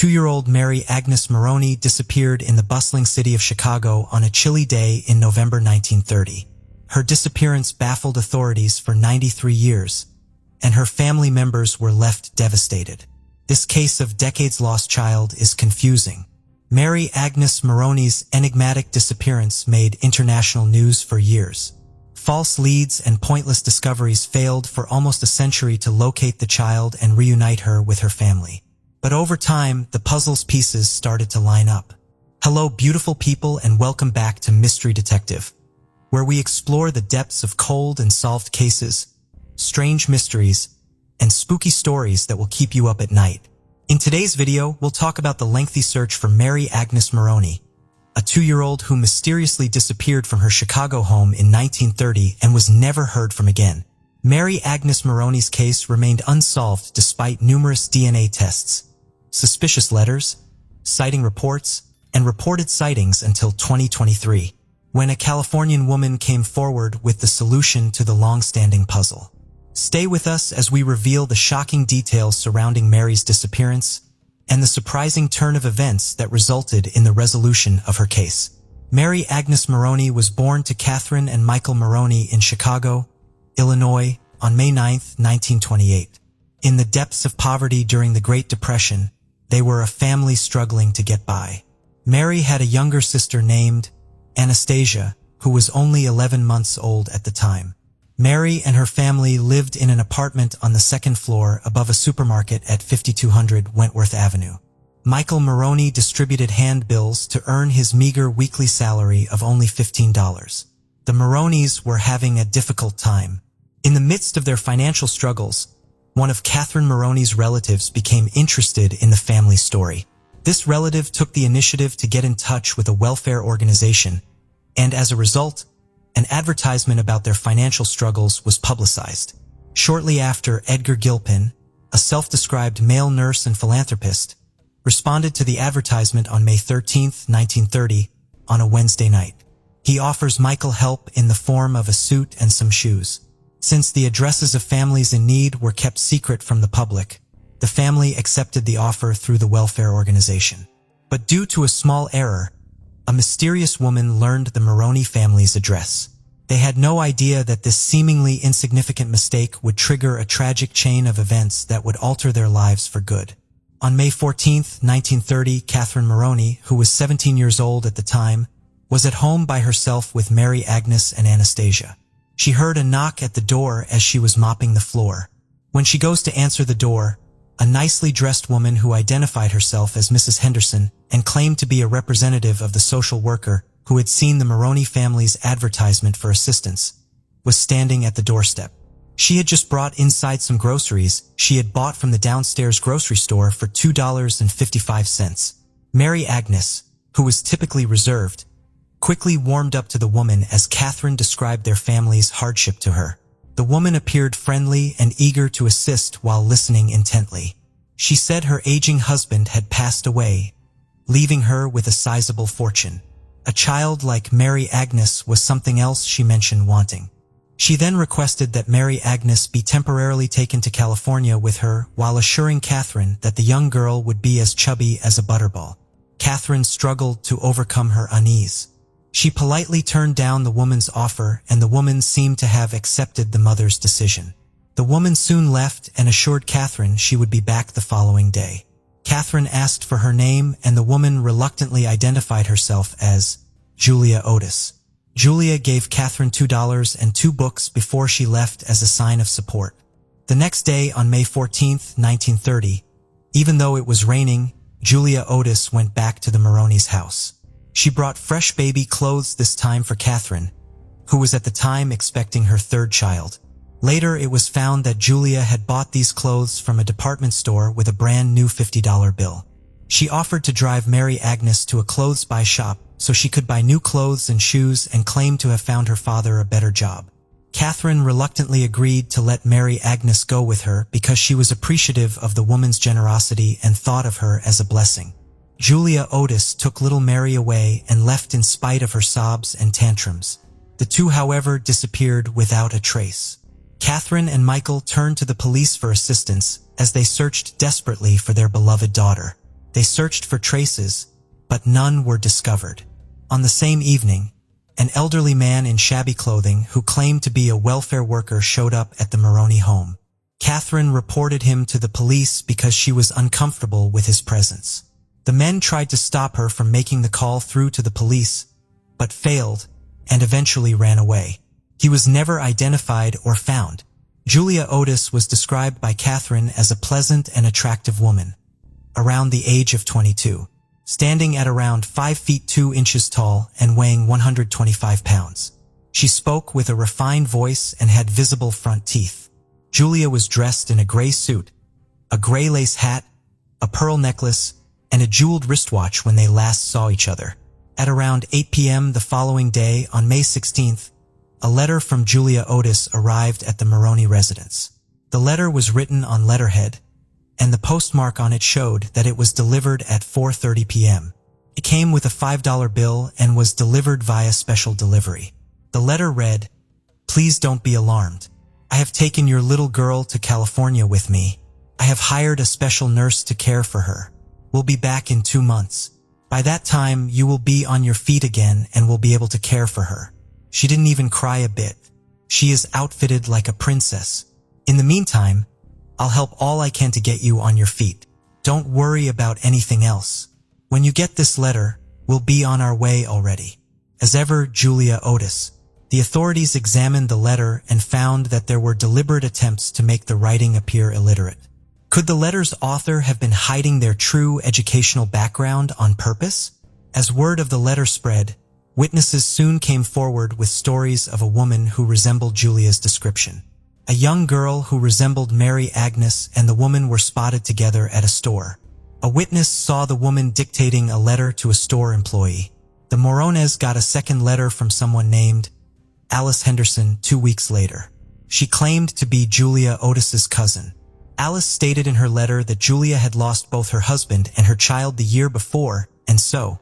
2-year-old Mary Agnes Maroney disappeared in the bustling city of Chicago on a chilly day in November 1930. Her disappearance baffled authorities for 93 years, and her family members were left devastated. This case of decades-lost child is confusing. Mary Agnes Maroney's enigmatic disappearance made international news for years. False leads and pointless discoveries failed for almost a century to locate the child and reunite her with her family. But over time, the puzzle's pieces started to line up. Hello, beautiful people, and welcome back to Mystery Detective, where we explore the depths of cold and solved cases, strange mysteries, and spooky stories that will keep you up at night. In today's video, we'll talk about the lengthy search for Mary Agnes Maroney, a 2-year-old who mysteriously disappeared from her Chicago home in 1930 and was never heard from again. Mary Agnes Maroney's case remained unsolved despite numerous DNA tests, suspicious letters, sighting reports, and reported sightings until 2023, when a Californian woman came forward with the solution to the long-standing puzzle. Stay with us as we reveal the shocking details surrounding Mary's disappearance and the surprising turn of events that resulted in the resolution of her case. Mary Agnes Maroney was born to Catherine and Michael Maroney in Chicago, Illinois, on May 9, 1928. In the depths of poverty during the Great Depression, they were a family struggling to get by. Mary had a younger sister named Anastasia, who was only 11 months old at the time. Mary and her family lived in an apartment on the second floor above a supermarket at 5200 Wentworth Avenue. Michael Maroney distributed handbills to earn his meager weekly salary of only $15. The Maroneys were having a difficult time. In the midst of their financial struggles, one of Catherine Maroney's relatives became interested in the family story. This relative took the initiative to get in touch with a welfare organization, and as a result, an advertisement about their financial struggles was publicized. Shortly after, Edgar Gilpin, a self-described male nurse and philanthropist, responded to the advertisement on May 13, 1930, on a Wednesday night. He offers Michael help in the form of a suit and some shoes. Since the addresses of families in need were kept secret from the public, the family accepted the offer through the welfare organization. But due to a small error, a mysterious woman learned the Maroney family's address. They had no idea that this seemingly insignificant mistake would trigger a tragic chain of events that would alter their lives for good. On May 14, 1930, Catherine Maroney, who was 17 years old at the time, was at home by herself with Mary Agnes and Anastasia. She heard a knock at the door as she was mopping the floor. When she goes to answer the door, a nicely dressed woman who identified herself as Mrs. Henderson and claimed to be a representative of the social worker who had seen the Maroney family's advertisement for assistance, was standing at the doorstep. She had just brought inside some groceries she had bought from the downstairs grocery store for $2.55. Mary Agnes, who was typically reserved, quickly warmed up to the woman as Catherine described their family's hardship to her. The woman appeared friendly and eager to assist while listening intently. She said her aging husband had passed away, leaving her with a sizable fortune. A child like Mary Agnes was something else she mentioned wanting. She then requested that Mary Agnes be temporarily taken to California with her while assuring Catherine that the young girl would be as chubby as a butterball. Catherine struggled to overcome her unease. She politely turned down the woman's offer, and the woman seemed to have accepted the mother's decision. The woman soon left and assured Catherine she would be back the following day. Catherine asked for her name, and the woman reluctantly identified herself as Julia Otis. Julia gave Catherine $2 and 2 books before she left as a sign of support. The next day, on May 14, 1930, even though it was raining, Julia Otis went back to the Maroney's house. She brought fresh baby clothes this time for Catherine, who was at the time expecting her 3rd child. Later, it was found that Julia had bought these clothes from a department store with a brand new $50 bill. She offered to drive Mary Agnes to a clothes buy shop so she could buy new clothes and shoes, and claimed to have found her father a better job. Catherine reluctantly agreed to let Mary Agnes go with her because she was appreciative of the woman's generosity and thought of her as a blessing. Julia Otis took little Mary away and left in spite of her sobs and tantrums. The two, however, disappeared without a trace. Catherine and Michael turned to the police for assistance as they searched desperately for their beloved daughter. They searched for traces, but none were discovered. On the same evening, an elderly man in shabby clothing who claimed to be a welfare worker showed up at the Maroney home. Catherine reported him to the police because she was uncomfortable with his presence. The men tried to stop her from making the call through to the police, but failed and eventually ran away. He was never identified or found. Julia Otis was described by Catherine as a pleasant and attractive woman, around the age of 22, standing at around 5 feet 2 inches tall and weighing 125 pounds. She spoke with a refined voice and had visible front teeth. Julia was dressed in a gray suit, a gray lace hat, a pearl necklace, and a jeweled wristwatch when they last saw each other. At around 8 p.m. the following day, on May 16th, a letter from Julia Otis arrived at the Maroney residence. The letter was written on letterhead, and the postmark on it showed that it was delivered at 4:30 p.m. It came with a $5 bill and was delivered via special delivery. The letter read, "Please don't be alarmed. I have taken your little girl to California with me. I have hired a special nurse to care for her. We'll be back in 2 months. By that time, you will be on your feet again and will be able to care for her." She didn't even cry a bit. She is outfitted like a princess. In the meantime, I'll help all I can to get you on your feet. Don't worry about anything else. When you get this letter, we'll be on our way already. As ever, Julia Otis. The authorities examined the letter and found that there were deliberate attempts to make the writing appear illiterate. Could the letter's author have been hiding their true educational background on purpose? As word of the letter spread, witnesses soon came forward with stories of a woman who resembled Julia's description. A young girl who resembled Mary Agnes and the woman were spotted together at a store. A witness saw the woman dictating a letter to a store employee. The Morones got a second letter from someone named Alice Henderson 2 weeks later. She claimed to be Julia Otis's cousin. Alice stated in her letter that Julia had lost both her husband and her child the year before, and so,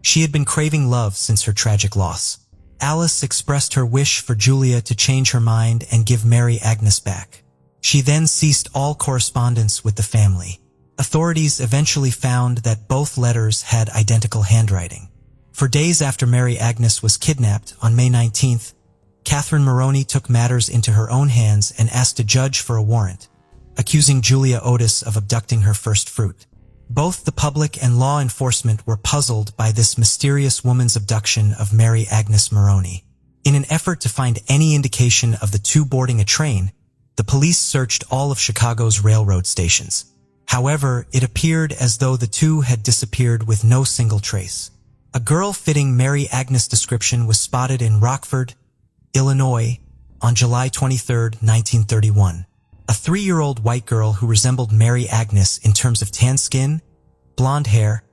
she had been craving love since her tragic loss. Alice expressed her wish for Julia to change her mind and give Mary Agnes back. She then ceased all correspondence with the family. Authorities eventually found that both letters had identical handwriting. For days after Mary Agnes was kidnapped, on May 19th, Catherine Maroney took matters into her own hands and asked a judge for a warrant, accusing Julia Otis of abducting her first fruit. Both the public and law enforcement were puzzled by this mysterious woman's abduction of Mary Agnes Maroney. In an effort to find any indication of the two boarding a train, the police searched all of Chicago's railroad stations. However, it appeared as though the two had disappeared with no single trace. A girl fitting Mary Agnes' description was spotted in Rockford, Illinois, on July 23, 1931. A 3-year-old white girl who resembled Mary Agnes in terms of tan skin, blonde hair,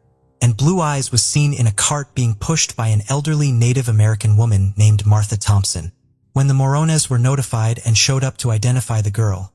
and blue eyes was seen in a cart being pushed by an elderly Native American woman named Martha Thompson. When the Morones were notified and showed up to identify the girl,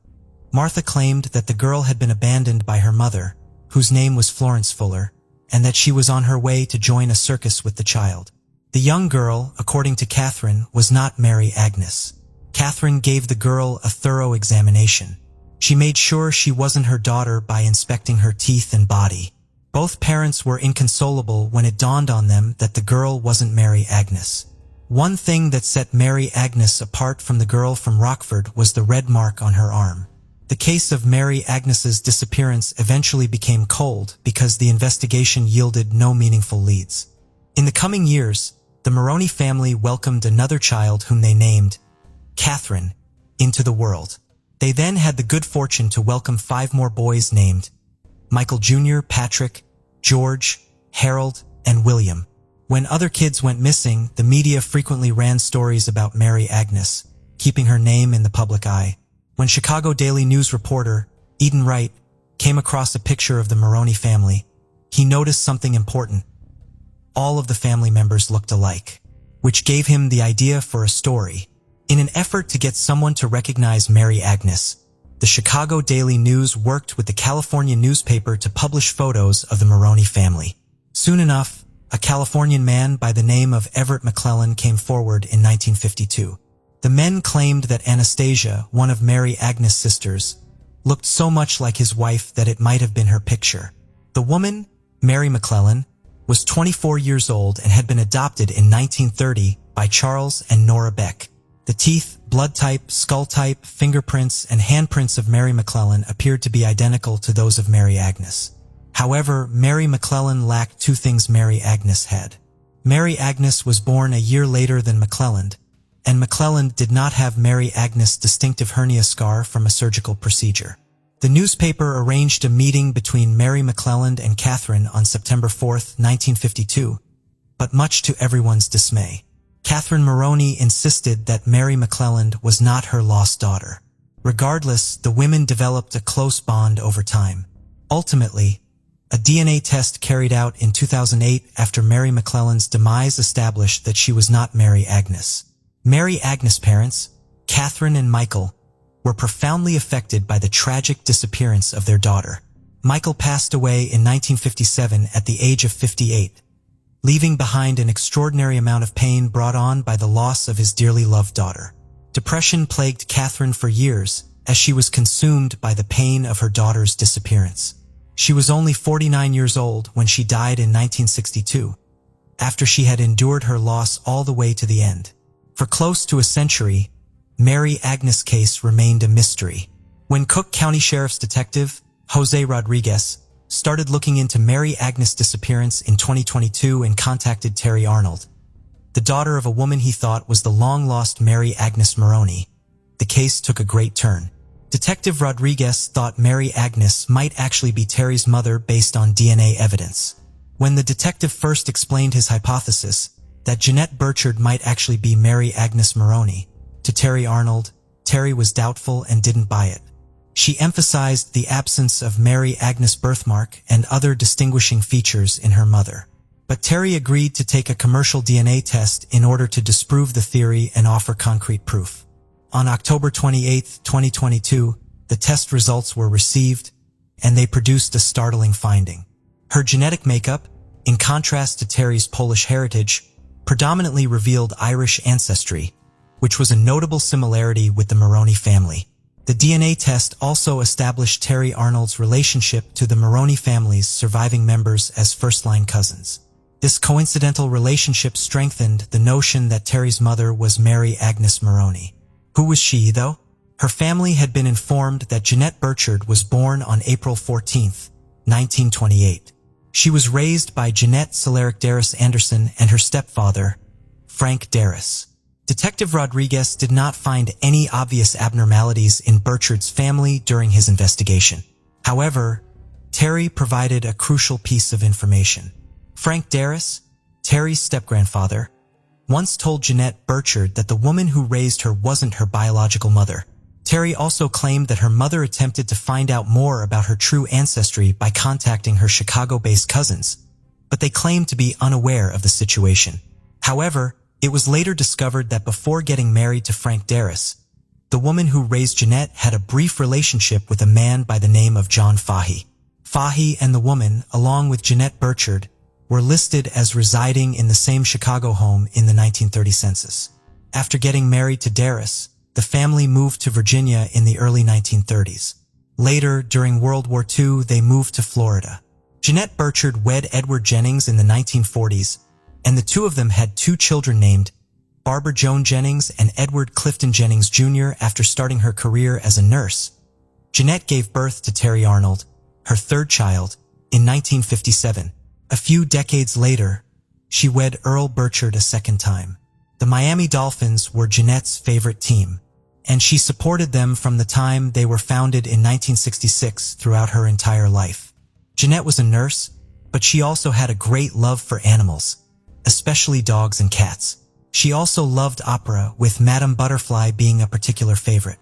Martha claimed that the girl had been abandoned by her mother, whose name was Florence Fuller, and that she was on her way to join a circus with the child. The young girl, according to Catherine, was not Mary Agnes. Catherine gave the girl a thorough examination. She made sure she wasn't her daughter by inspecting her teeth and body. Both parents were inconsolable when it dawned on them that the girl wasn't Mary Agnes. One thing that set Mary Agnes apart from the girl from Rockford was the red mark on her arm. The case of Mary Agnes's disappearance eventually became cold because the investigation yielded no meaningful leads. In the coming years, the Maroney family welcomed another child whom they named Catherine into the world. They then had the good fortune to welcome 5 more boys named Michael Jr., Patrick, George, Harold, and William. When other kids went missing, the media frequently ran stories about Mary Agnes, keeping her name in the public eye. When Chicago Daily News reporter Eden Wright came across a picture of the Maroney family, he noticed something important. All of the family members looked alike, which gave him the idea for a story. In an effort to get someone to recognize Mary Agnes, the Chicago Daily News worked with the California newspaper to publish photos of the Maroney family. Soon enough, a Californian man by the name of Everett McClellan came forward in 1952. The men claimed that Anastasia, one of Mary Agnes' sisters, looked so much like his wife that it might have been her picture. The woman, Mary McClellan, was 24 years old and had been adopted in 1930 by Charles and Nora Beck. The teeth, blood type, skull type, fingerprints, and handprints of Mary McClellan appeared to be identical to those of Mary Agnes. However, Mary McClellan lacked two things Mary Agnes had. Mary Agnes was born a year later than McClellan, and McClellan did not have Mary Agnes' distinctive hernia scar from a surgical procedure. The newspaper arranged a meeting between Mary McClellan and Catherine on September 4, 1952, but much to everyone's dismay, Catherine Moroney insisted that Mary McClellan was not her lost daughter. Regardless, the women developed a close bond over time. Ultimately, a DNA test carried out in 2008 after Mary McClellan's demise established that she was not Mary Agnes. Mary Agnes' parents, Catherine and Michael, were profoundly affected by the tragic disappearance of their daughter. Michael passed away in 1957 at the age of 58, leaving behind an extraordinary amount of pain brought on by the loss of his dearly loved daughter. Depression plagued Catherine for years as she was consumed by the pain of her daughter's disappearance. She was only 49 years old when she died in 1962, after she had endured her loss all the way to the end. For close to a century, Mary Agnes' case remained a mystery. When Cook County Sheriff's Detective, Jose Rodriguez, started looking into Mary Agnes' disappearance in 2022 and contacted Terry Arnold, the daughter of a woman he thought was the long-lost Mary Agnes Moroney, the case took a great turn. Detective Rodriguez thought Mary Agnes might actually be Terry's mother based on DNA evidence. When the detective first explained his hypothesis that Jeanette Burchard might actually be Mary Agnes Moroney to Terry Arnold, Terry was doubtful and didn't buy it. She emphasized the absence of Mary Agnes' birthmark and other distinguishing features in her mother. But Terry agreed to take a commercial DNA test in order to disprove the theory and offer concrete proof. On October 28, 2022, the test results were received, and they produced a startling finding. Her genetic makeup, in contrast to Terry's Polish heritage, predominantly revealed Irish ancestry, which was a notable similarity with the Moroney family. The DNA test also established Terry Arnold's relationship to the Moroney family's surviving members as first-line cousins. This coincidental relationship strengthened the notion that Terry's mother was Mary Agnes Moroney. Who was she, though? Her family had been informed that Jeanette Burchard was born on April 14, 1928. She was raised by Jeanette Soleric Darris Anderson and her stepfather, Frank Darris. Detective Rodriguez did not find any obvious abnormalities in Burchard's family during his investigation. However, Terry provided a crucial piece of information. Frank Darris, Terry's step-grandfather, once told Jeanette Burchard that the woman who raised her wasn't her biological mother. Terry also claimed that her mother attempted to find out more about her true ancestry by contacting her Chicago-based cousins, but they claimed to be unaware of the situation. However, it was later discovered that before getting married to Frank Darris, the woman who raised Jeanette had a brief relationship with a man by the name of John Fahey. Fahey and the woman, along with Jeanette Burchard, were listed as residing in the same Chicago home in the 1930 census. After getting married to Darris, the family moved to Virginia in the early 1930s. Later, during World War II, they moved to Florida. Jeanette Burchard wed Edward Jennings in the 1940s, and the two of them had two children named Barbara Joan Jennings and Edward Clifton Jennings Jr. After starting her career as a nurse, Jeanette gave birth to Terry Arnold, her third child, in 1957. A few decades later, she wed Earl Burchard a second time. The Miami Dolphins were Jeanette's favorite team, and she supported them from the time they were founded in 1966 throughout her entire life. Jeanette was a nurse, but she also had a great love for animals, especially dogs and cats. She also loved opera, with Madame Butterfly being a particular favorite.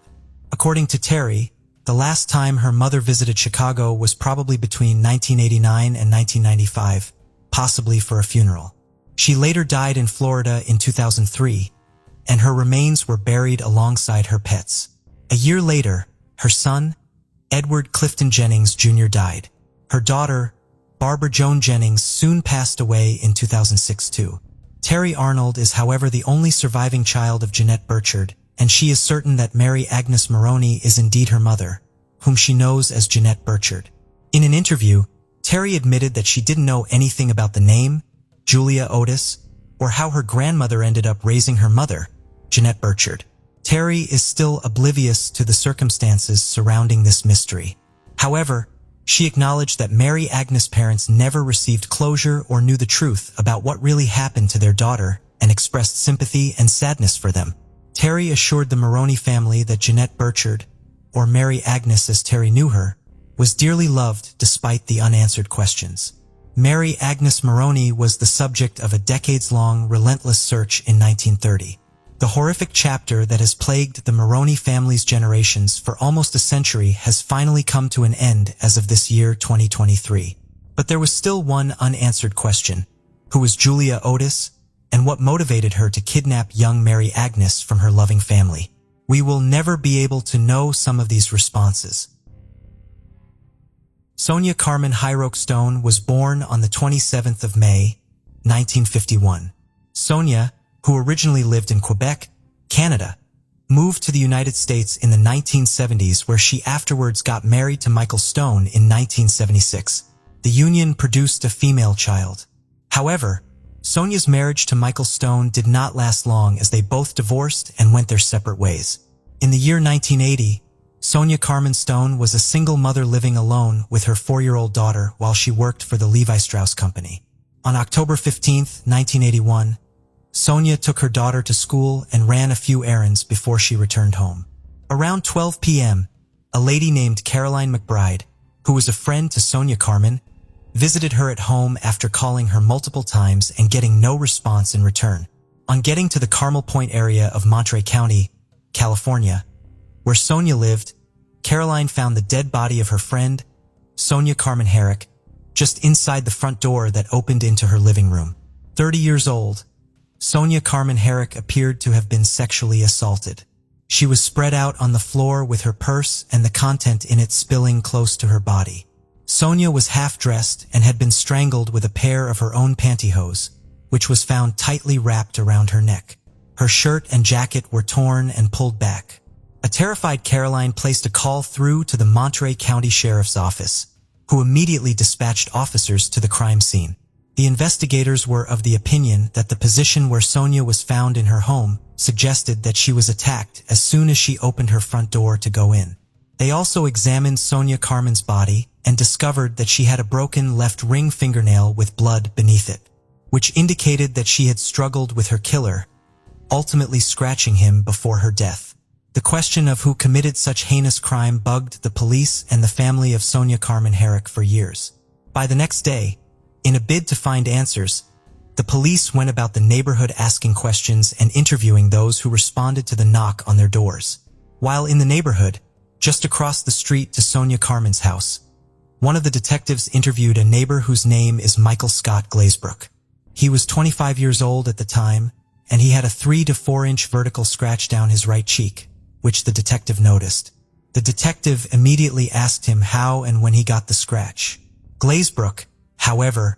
According to Terry, the last time her mother visited Chicago was probably between 1989 and 1995, possibly for a funeral. She later died in Florida in 2003, and her remains were buried alongside her pets. A year later, her son, Edward Clifton Jennings Jr. died. Her daughter, Barbara Joan Jennings, soon passed away in 2006 too. Terry Arnold is, however, the only surviving child of Jeanette Burchard, and she is certain that Mary Agnes Moroney is indeed her mother, whom she knows as Jeanette Burchard. In an interview, Terry admitted that she didn't know anything about the name, Julia Otis, or how her grandmother ended up raising her mother, Jeanette Burchard. Terry is still oblivious to the circumstances surrounding this mystery. However, she acknowledged that Mary Agnes' parents never received closure or knew the truth about what really happened to their daughter and expressed sympathy and sadness for them. Terry assured the Maroney family that Jeanette Burchard, or Mary Agnes as Terry knew her, was dearly loved despite the unanswered questions. Mary Agnes Maroney was the subject of a decades-long, relentless search in 1930. The horrific chapter that has plagued the Maroney family's generations for almost a century has finally come to an end as of this year 2023. But there was still one unanswered question. Who was Julia Otis, and what motivated her to kidnap young Mary Agnes from her loving family? We will never be able to know some of these responses. Sonia Carmen Hyroke Stone was born on the 27th of May, 1951. Sonia, who originally lived in Quebec, Canada, moved to the United States in the 1970s, where she afterwards got married to Michael Stone in 1976. The union produced a female child. However, Sonia's marriage to Michael Stone did not last long, as they both divorced and went their separate ways. In the year 1980, Sonia Carmen Stone was a single mother living alone with her 4-year-old daughter while she worked for the Levi Strauss Company. On October 15, 1981, Sonia took her daughter to school and ran a few errands before she returned home. Around 12 p.m., a lady named Caroline McBride, who was a friend to Sonia Carmen, visited her at home after calling her multiple times and getting no response in return. On getting to the Carmel Point area of Monterey County, California, where Sonia lived, Caroline found the dead body of her friend, Sonia Carmen Herrick, just inside the front door that opened into her living room. 30 years old, Sonia Carmen Herrick appeared to have been sexually assaulted. She was spread out on the floor with her purse and the content in it spilling close to her body. Sonia was half-dressed and had been strangled with a pair of her own pantyhose, which was found tightly wrapped around her neck. Her shirt and jacket were torn and pulled back. A terrified Caroline placed a call through to the Monterey County Sheriff's Office, who immediately dispatched officers to the crime scene. The investigators were of the opinion that the position where Sonia was found in her home suggested that she was attacked as soon as she opened her front door to go in. They also examined Sonia Carmen's body and discovered that she had a broken left ring fingernail with blood beneath it, which indicated that she had struggled with her killer, ultimately scratching him before her death. The question of who committed such heinous crime bugged the police and the family of Sonia Carmen Herrick for years. By the next day, in a bid to find answers, the police went about the neighborhood asking questions and interviewing those who responded to the knock on their doors. While in the neighborhood, just across the street to Sonia Carmen's house, one of the detectives interviewed a neighbor whose name is Michael Scott Glazebrook. He was 25 years old at the time, and he had a 3 to 4 inch vertical scratch down his right cheek, which the detective noticed. The detective immediately asked him how and when he got the scratch. Glazebrook, however,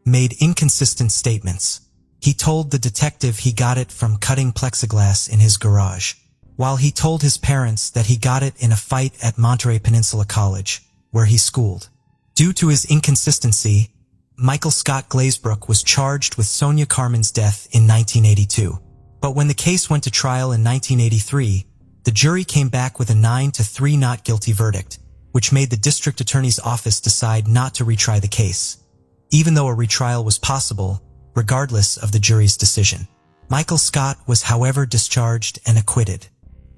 made inconsistent statements. He told the detective he got it from cutting plexiglass in his garage, while he told his parents that he got it in a fight at Monterey Peninsula College, where he schooled. Due to his inconsistency, Michael Scott Glazebrook was charged with Sonia Carmen's death in 1982. But when the case went to trial in 1983, the jury came back with a 9-3 not guilty verdict, which made the district attorney's office decide not to retry the case, even though a retrial was possible, regardless of the jury's decision. Michael Scott was, however, discharged and acquitted.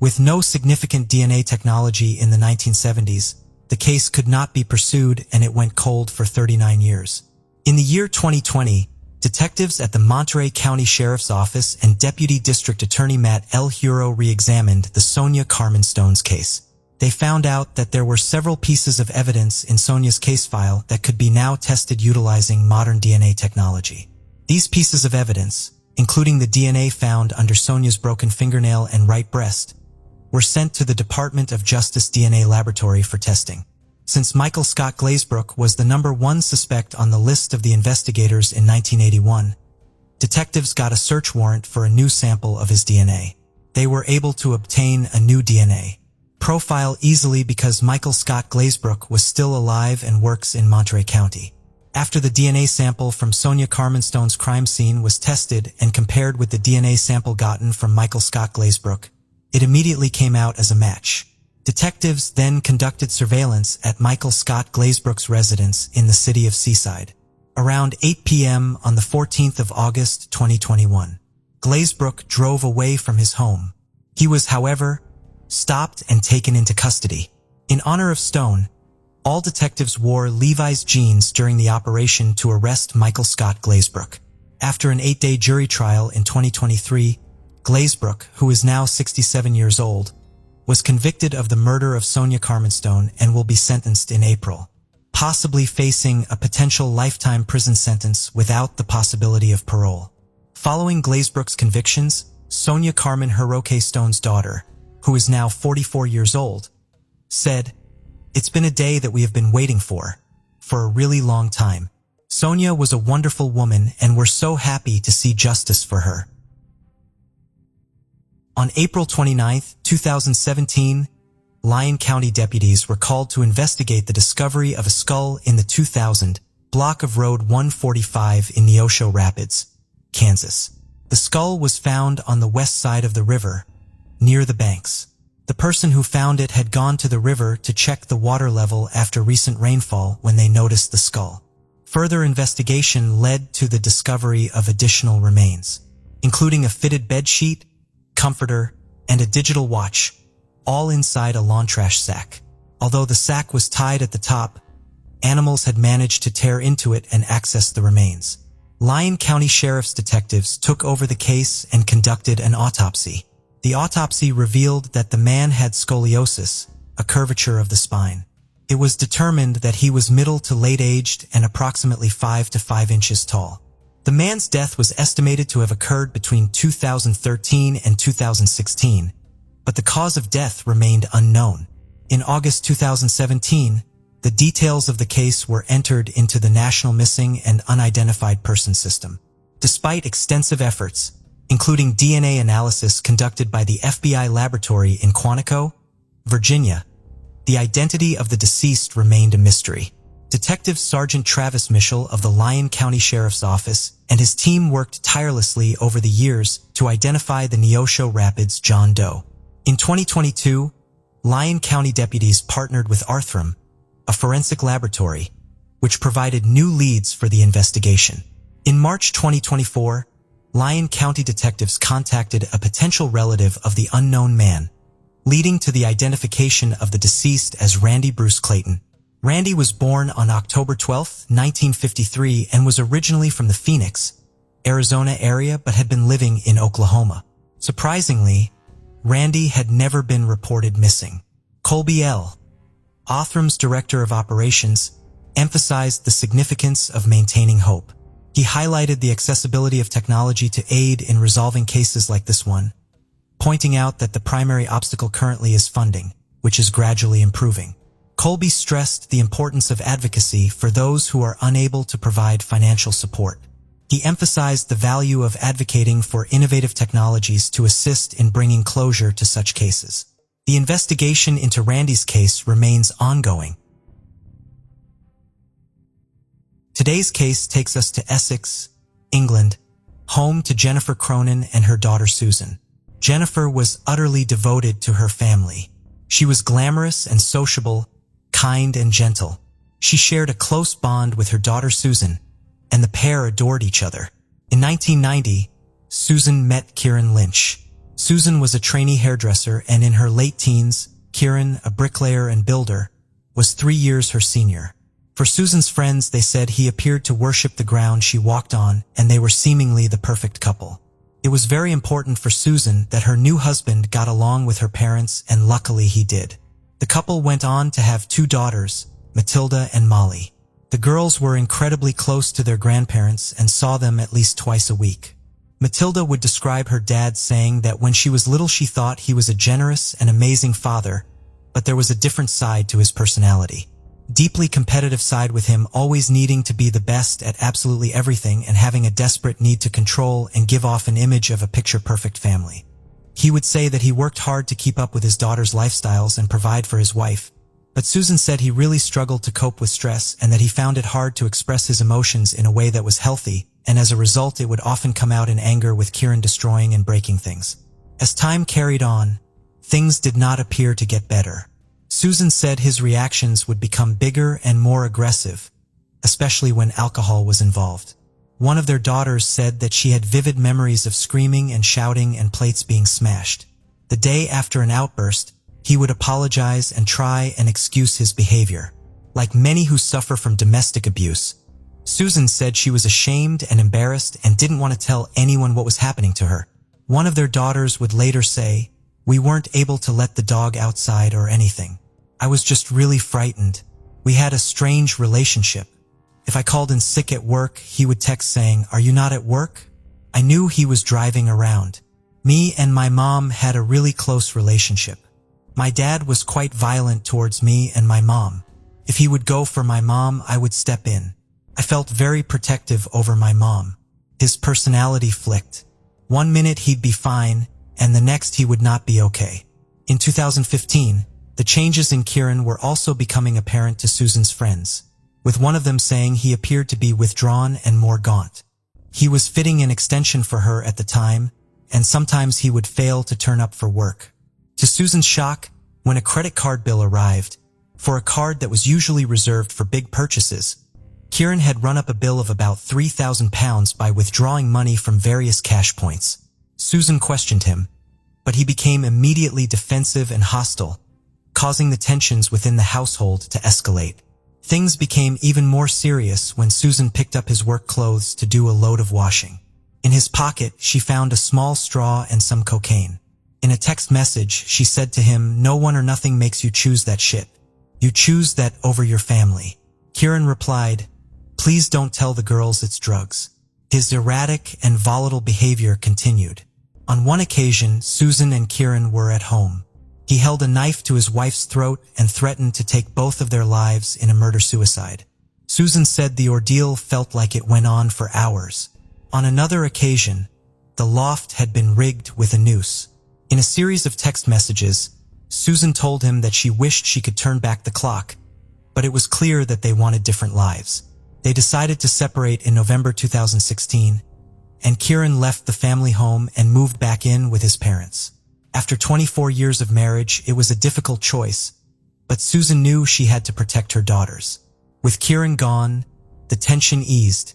With no significant DNA technology in the 1970s, the case could not be pursued and it went cold for 39 years. In the year 2020, detectives at the Monterey County Sheriff's Office and Deputy District Attorney Matt L. Huro re-examined the Sonia Carmen Stone's case. They found out that there were several pieces of evidence in Sonia's case file that could be now tested utilizing modern DNA technology. These pieces of evidence, including the DNA found under Sonia's broken fingernail and right breast, were sent to the Department of Justice DNA laboratory for testing. Since Michael Scott Glazebrook was the #1 suspect on the list of the investigators in 1981, detectives got a search warrant for a new sample of his DNA. They were able to obtain a new DNA profile easily because Michael Scott Glazebrook was still alive and works in Monterey County. After the DNA sample from Sonia Carmenstone's crime scene was tested and compared with the DNA sample gotten from Michael Scott Glazebrook, it immediately came out as a match. Detectives then conducted surveillance at Michael Scott Glazebrook's residence in the city of Seaside. Around 8 p.m. on the 14th of August 2021, Glazebrook drove away from his home. He was, however, stopped and taken into custody. In honor of Stone, all detectives wore Levi's jeans during the operation to arrest Michael Scott Glazebrook. After an 8-day jury trial in 2023, Glazebrook, who is now 67 years old, was convicted of the murder of Sonia Carmenstone and will be sentenced in April, possibly facing a potential lifetime prison sentence without the possibility of parole. Following Glazebrook's convictions, Sonia Carmen Hiroke Stone's daughter, who is now 44 years old, said, "It's been a day that we have been waiting for a really long time. Sonia was a wonderful woman and we're so happy to see justice for her." On April 29, 2017, Lyon County deputies were called to investigate the discovery of a skull in the 2000 block of Road 145 in Neosho Rapids, Kansas. The skull was found on the west side of the river, near the banks. The person who found it had gone to the river to check the water level after recent rainfall when they noticed the skull. Further investigation led to the discovery of additional remains, including a fitted bedsheet, comforter, and a digital watch, all inside a lawn trash sack. Although the sack was tied at the top, animals had managed to tear into it and access the remains. Lyon County Sheriff's detectives took over the case and conducted an autopsy. The autopsy revealed that the man had scoliosis, a curvature of the spine. It was determined that he was middle to late-aged and approximately 5 to 5 inches tall. The man's death was estimated to have occurred between 2013 and 2016, but the cause of death remained unknown. In August 2017, the details of the case were entered into the National Missing and Unidentified Person System. Despite extensive efforts, including DNA analysis conducted by the FBI laboratory in Quantico, Virginia, the identity of the deceased remained a mystery. Detective Sergeant Travis Mischel of the Lyon County Sheriff's Office and his team worked tirelessly over the years to identify the Neosho Rapids John Doe. In 2022, Lyon County deputies partnered with Arthram, a forensic laboratory, which provided new leads for the investigation. In March 2024, Lyon County detectives contacted a potential relative of the unknown man, leading to the identification of the deceased as Randy Bruce Clayton. Randy was born on October 12, 1953 and was originally from the Phoenix, Arizona area but had been living in Oklahoma. Surprisingly, Randy had never been reported missing. Colby L., Arthram's director of operations, emphasized the significance of maintaining hope. He highlighted the accessibility of technology to aid in resolving cases like this one, pointing out that the primary obstacle currently is funding, which is gradually improving. Colby stressed the importance of advocacy for those who are unable to provide financial support. He emphasized the value of advocating for innovative technologies to assist in bringing closure to such cases. The investigation into Randy's case remains ongoing. Today's case takes us to Essex, England, home to Jennifer Cronin and her daughter Susan. Jennifer was utterly devoted to her family. She was glamorous and sociable, kind and gentle. She shared a close bond with her daughter Susan, and the pair adored each other. In 1990, Susan met Kieran Lynch. Susan was a trainee hairdresser, and in her late teens, Kieran, a bricklayer and builder, was 3 years her senior. For Susan's friends, they said he appeared to worship the ground she walked on, and they were seemingly the perfect couple. It was very important for Susan that her new husband got along with her parents, and luckily he did. The couple went on to have 2 daughters, Matilda and Molly. The girls were incredibly close to their grandparents and saw them at least twice a week. Matilda would describe her dad saying that when she was little she thought he was a generous and amazing father, but there was a different side to his personality. Deeply competitive side with him, always needing to be the best at absolutely everything and having a desperate need to control and give off an image of a picture-perfect family. He would say that he worked hard to keep up with his daughter's lifestyles and provide for his wife, But Susan said he really struggled to cope with stress and that he found it hard to express his emotions in a way that was healthy, and as a result it would often come out in anger with Kieran destroying and breaking things. As time carried on, things did not appear to get better. Susan said his reactions would become bigger and more aggressive, especially when alcohol was involved. One of their daughters said that she had vivid memories of screaming and shouting and plates being smashed. The day after an outburst, he would apologize and try and excuse his behavior. Like many who suffer from domestic abuse, Susan said she was ashamed and embarrassed and didn't want to tell anyone what was happening to her. One of their daughters would later say, "We weren't able to let the dog outside or anything. I was just really frightened. We had a strange relationship. If I called in sick at work, he would text saying, 'Are you not at work?' I knew he was driving around. Me and my mom had a really close relationship. My dad was quite violent towards me and my mom. If he would go for my mom, I would step in. I felt very protective over my mom. His personality flicked. One minute he'd be fine, and the next he would not be okay." In 2015, the changes in Kieran were also becoming apparent to Susan's friends, with one of them saying he appeared to be withdrawn and more gaunt. He was fitting an extension for her at the time, and sometimes he would fail to turn up for work. To Susan's shock, when a credit card bill arrived, for a card that was usually reserved for big purchases, Kieran had run up a bill of about £3,000 by withdrawing money from various cash points. Susan questioned him, but he became immediately defensive and hostile, causing the tensions within the household to escalate. Things became even more serious when Susan picked up his work clothes to do a load of washing. In his pocket, she found a small straw and some cocaine. In a text message, she said to him, "No one or nothing makes you choose that shit. You choose that over your family." Kieran replied, "Please don't tell the girls it's drugs." His erratic and volatile behavior continued. On one occasion, Susan and Kieran were at home. He held a knife to his wife's throat and threatened to take both of their lives in a murder-suicide. Susan said the ordeal felt like it went on for hours. On another occasion, the loft had been rigged with a noose. In a series of text messages, Susan told him that she wished she could turn back the clock, but it was clear that they wanted different lives. They decided to separate in November 2016, and Kieran left the family home and moved back in with his parents. After 24 years of marriage, it was a difficult choice, but Susan knew she had to protect her daughters. With Kieran gone, the tension eased,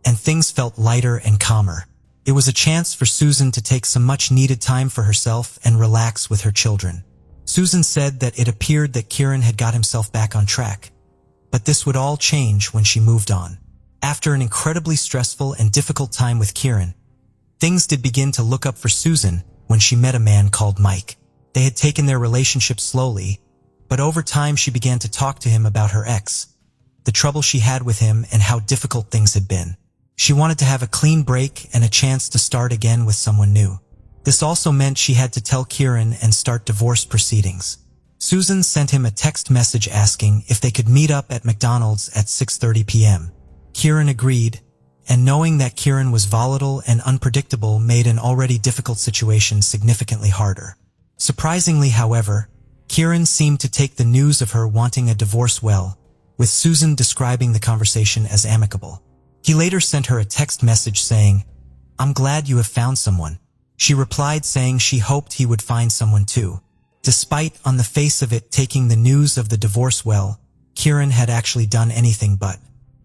and things felt lighter and calmer. It was a chance for Susan to take some much-needed time for herself and relax with her children. Susan said that it appeared that Kieran had got himself back on track, but this would all change when she moved on. After an incredibly stressful and difficult time with Kieran, things did begin to look up for Susan when she met a man called Mike. They had taken their relationship slowly, but over time she began to talk to him about her ex, the trouble she had with him and how difficult things had been. She wanted to have a clean break and a chance to start again with someone new. This also meant she had to tell Kieran and start divorce proceedings. Susan sent him a text message asking if they could meet up at McDonald's at 6:30 p.m. Kieran agreed, and knowing that Kieran was volatile and unpredictable made an already difficult situation significantly harder. Surprisingly, however, Kieran seemed to take the news of her wanting a divorce well, with Susan describing the conversation as amicable. He later sent her a text message saying, "I'm glad you have found someone." She replied saying she hoped he would find someone too. Despite, on the face of it, taking the news of the divorce well, Kieran had actually done anything but.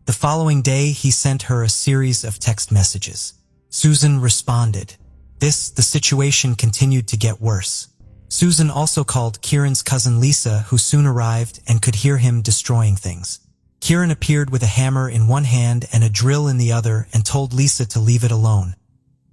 The following day, he sent her a series of text messages. Susan responded. The situation continued to get worse. Susan also called Kieran's cousin Lisa, who soon arrived and could hear him destroying things. Kieran appeared with a hammer in one hand and a drill in the other and told Lisa to leave it alone,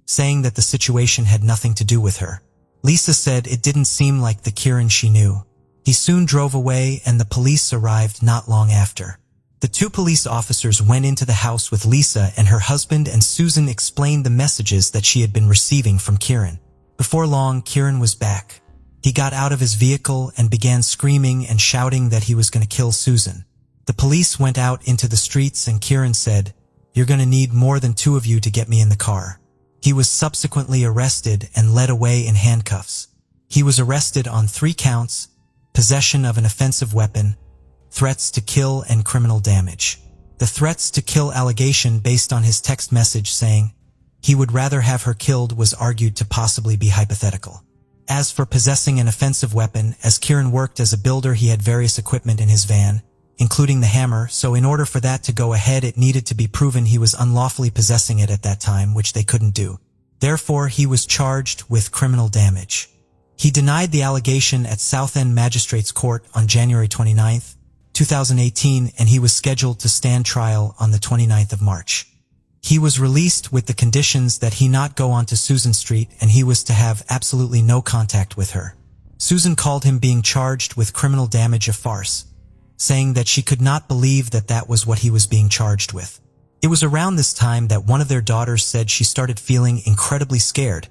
saying that the situation had nothing to do with her. Lisa said it didn't seem like the Kieran she knew. He soon drove away and the police arrived not long after. The two police officers went into the house with Lisa and her husband, and Susan explained the messages that she had been receiving from Kieran. Before long, Kieran was back. He got out of his vehicle and began screaming and shouting that he was going to kill Susan. The police went out into the streets and Kieran said, "You're going to need more than two of you to get me in the car." He was subsequently arrested and led away in handcuffs. He was arrested on 3 counts: possession of an offensive weapon, threats to kill and criminal damage. The threats to kill allegation based on his text message saying he would rather have her killed was argued to possibly be hypothetical. As for possessing an offensive weapon, as Kieran worked as a builder, he had various equipment in his van, including the hammer, so in order for that to go ahead it needed to be proven he was unlawfully possessing it at that time, which they couldn't do. Therefore, he was charged with criminal damage. He denied the allegation at Southend Magistrates Court on January 29, 2018, and he was scheduled to stand trial on the 29th of March. He was released with the conditions that he not go onto Susan Street and he was to have absolutely no contact with her. Susan called him being charged with criminal damage a farce, saying that she could not believe that that was what he was being charged with. It was around this time that one of their daughters said she started feeling incredibly scared,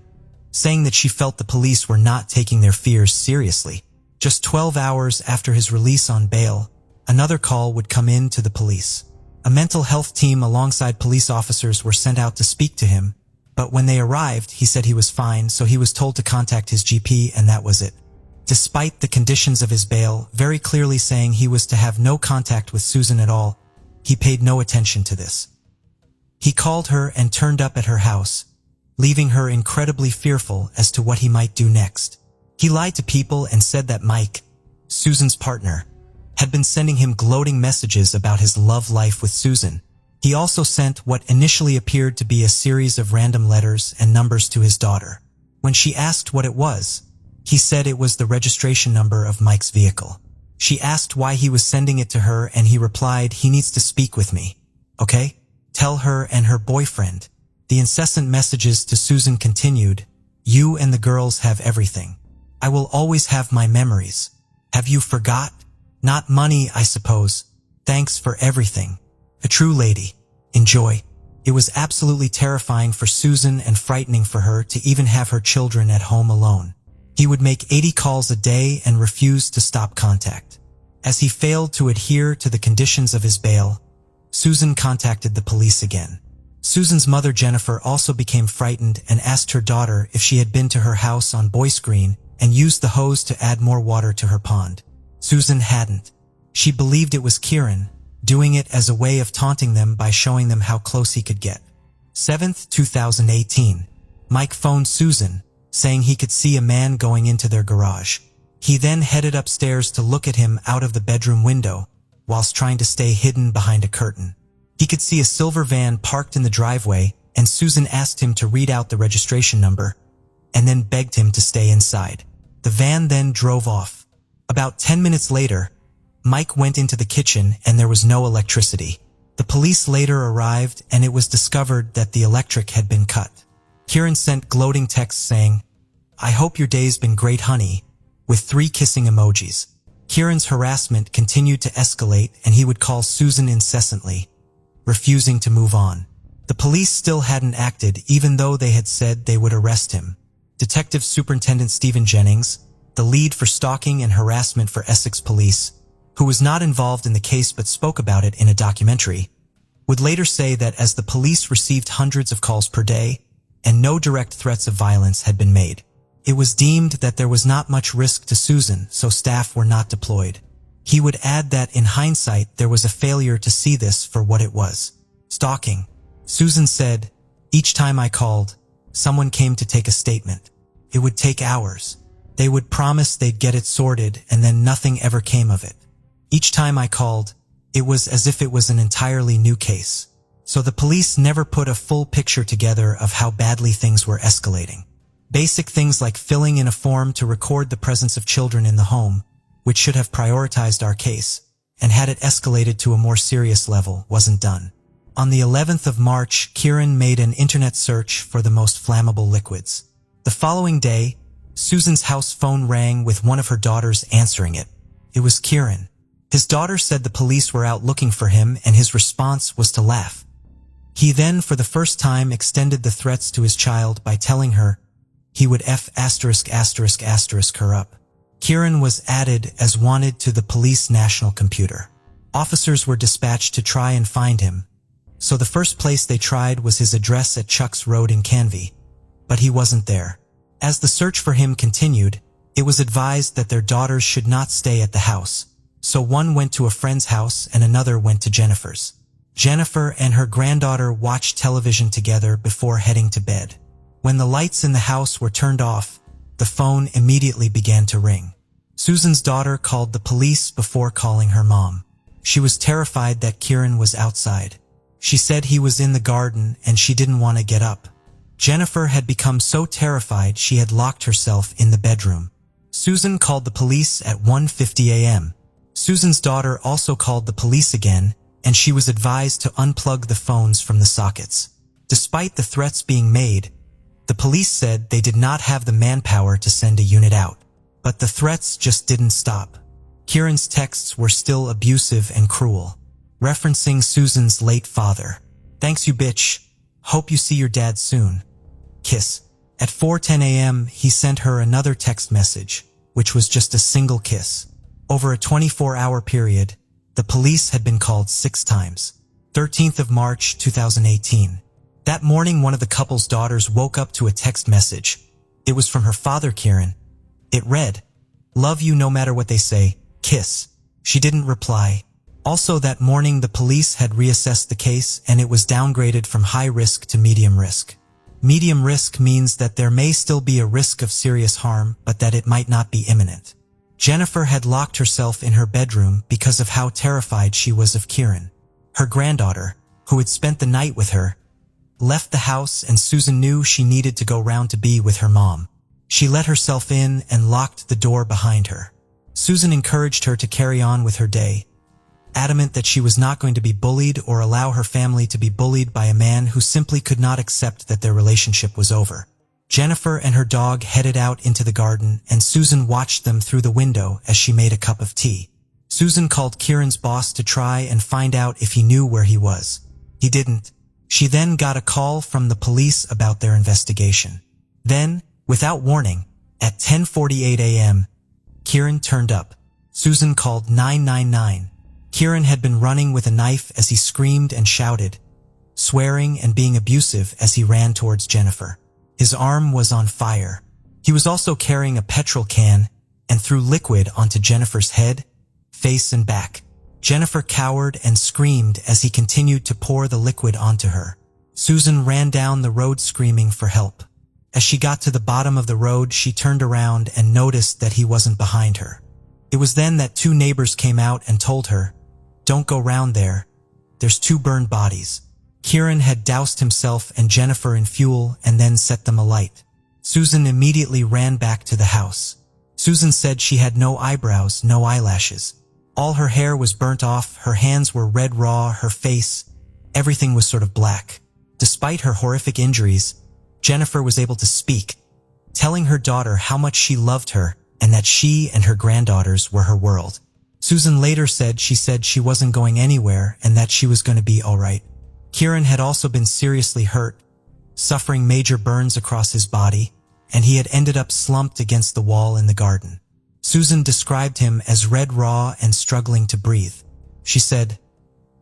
saying that she felt the police were not taking their fears seriously. Just 12 hours after his release on bail, another call would come in to the police. A mental health team alongside police officers were sent out to speak to him, but when they arrived, he said he was fine, so he was told to contact his GP, and that was it. Despite the conditions of his bail, very clearly saying he was to have no contact with Susan at all, he paid no attention to this. He called her and turned up at her house, leaving her incredibly fearful as to what he might do next. He lied to people and said that Mike, Susan's partner, had been sending him gloating messages about his love life with Susan. He also sent what initially appeared to be a series of random letters and numbers to his daughter. When she asked what it was, he said it was the registration number of Mike's vehicle. She asked why he was sending it to her, and he replied, "He needs to speak with me. Okay? Tell her and her boyfriend." The incessant messages to Susan continued, "You and the girls have everything. I will always have my memories. Have you forgot? Not money, I suppose. Thanks for everything. A true lady. Enjoy." It was absolutely terrifying for Susan and frightening for her to even have her children at home alone. He would make 80 calls a day and refused to stop contact. As he failed to adhere to the conditions of his bail, Susan contacted the police again. Susan's mother, Jennifer, also became frightened and asked her daughter if she had been to her house on Boyce Green and used the hose to add more water to her pond. Susan hadn't. She believed it was Kieran, doing it as a way of taunting them by showing them how close he could get. 7th, 2018. Mike phoned Susan, saying he could see a man going into their garage. He then headed upstairs to look at him out of the bedroom window, whilst trying to stay hidden behind a curtain. He could see a silver van parked in the driveway, and Susan asked him to read out the registration number, and then begged him to stay inside. The van then drove off. About 10 minutes later, Mike went into the kitchen and there was no electricity. The police later arrived and it was discovered that the electric had been cut. Kieran sent gloating texts saying, "I hope your day's been great, honey," with 3 kissing emojis. Kieran's harassment continued to escalate and he would call Susan incessantly, refusing to move on. The police still hadn't acted even though they had said they would arrest him. Detective Superintendent Stephen Jennings, the lead for stalking and harassment for Essex Police, who was not involved in the case but spoke about it in a documentary, would later say that as the police received hundreds of calls per day and no direct threats of violence had been made, it was deemed that there was not much risk to Susan, so staff were not deployed. He would add that in hindsight there was a failure to see this for what it was. Stalking. Susan said, "Each time I called, someone came to take a statement. It would take hours. They would promise they'd get it sorted and then nothing ever came of it. Each time I called, it was as if it was an entirely new case." So the police never put a full picture together of how badly things were escalating. Basic things like filling in a form to record the presence of children in the home, which should have prioritized our case, and had it escalated to a more serious level, wasn't done. On the 11th of March, Kieran made an internet search for the most flammable liquids. The following day, Susan's house phone rang with one of her daughters answering it. It was Kieran. His daughter said the police were out looking for him and his response was to laugh. He then, for the first time, extended the threats to his child by telling her he would her up. Kieran was added as wanted to the police national computer. Officers were dispatched to try and find him, so the first place they tried was his address at Chuck's Road in Canvey, but he wasn't there. As the search for him continued, it was advised that their daughters should not stay at the house, so one went to a friend's house and another went to Jennifer's. Jennifer and her granddaughter watched television together before heading to bed. When the lights in the house were turned off, the phone immediately began to ring. Susan's daughter called the police before calling her mom. She was terrified that Kieran was outside. She said he was in the garden and she didn't want to get up. Jennifer had become so terrified she had locked herself in the bedroom. Susan called the police at 1:50 a.m. Susan's daughter also called the police again, and she was advised to unplug the phones from the sockets. Despite the threats being made, the police said they did not have the manpower to send a unit out. But the threats just didn't stop. Kieran's texts were still abusive and cruel, referencing Susan's late father. "Thanks you bitch. Hope you see your dad soon. Kiss." At 4:10 a.m., he sent her another text message, which was just a single kiss. Over a 24-hour period, the police had been called 6 times. 13th of March, 2018. That morning, one of the couple's daughters woke up to a text message. It was from her father, Kieran. It read, "Love you no matter what they say. Kiss." She didn't reply. Also that morning, the police had reassessed the case and it was downgraded from high risk to medium risk. Medium risk means that there may still be a risk of serious harm, but that it might not be imminent. Jennifer had locked herself in her bedroom because of how terrified she was of Kieran. Her granddaughter, who had spent the night with her, left the house and Susan knew she needed to go round to be with her mom. She let herself in and locked the door behind her. Susan encouraged her to carry on with her day, adamant that she was not going to be bullied or allow her family to be bullied by a man who simply could not accept that their relationship was over. Jennifer and her dog headed out into the garden and Susan watched them through the window as she made a cup of tea. Susan called Kieran's boss to try and find out if he knew where he was. He didn't. She then got a call from the police about their investigation. Then, without warning, at 10:48 a.m., Kieran turned up. Susan called 999. Kieran had been running with a knife as he screamed and shouted, swearing and being abusive as he ran towards Jennifer. His arm was on fire. He was also carrying a petrol can and threw liquid onto Jennifer's head, face and back. Jennifer cowered and screamed as he continued to pour the liquid onto her. Susan ran down the road screaming for help. As she got to the bottom of the road, she turned around and noticed that he wasn't behind her. It was then that 2 neighbors came out and told her, "Don't go round there. There's 2 burned bodies." Kieran had doused himself and Jennifer in fuel and then set them alight. Susan immediately ran back to the house. Susan said she had no eyebrows, no eyelashes. All her hair was burnt off, her hands were red raw, her face, everything was sort of black. Despite her horrific injuries, Jennifer was able to speak, telling her daughter how much she loved her and that she and her granddaughters were her world. Susan later said she wasn't going anywhere and that she was going to be all right. Kieran had also been seriously hurt, suffering major burns across his body, and he had ended up slumped against the wall in the garden. Susan described him as red raw and struggling to breathe. She said,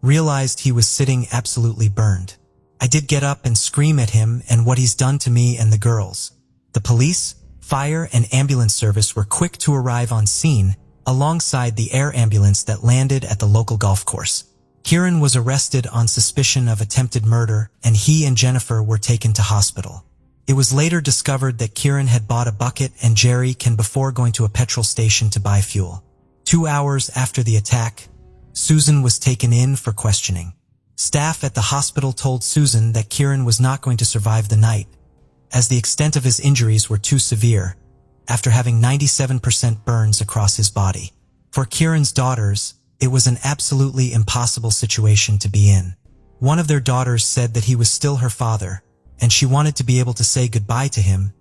"Realized he was sitting absolutely burned. I did get up and scream at him and what he's done to me and the girls." The police, fire, and ambulance service were quick to arrive on scene alongside the air ambulance that landed at the local golf course. Kieran was arrested on suspicion of attempted murder and he and Jennifer were taken to hospital. It was later discovered that Kieran had bought a bucket and jerry can before going to a petrol station to buy fuel. 2 hours after the attack, Susan was taken in for questioning. Staff at the hospital told Susan that Kieran was not going to survive the night, as the extent of his injuries were too severe, after having 97% burns across his body. For Kieran's daughters, it was an absolutely impossible situation to be in. One of their daughters said that he was still her father, and she wanted to be able to say goodbye to him,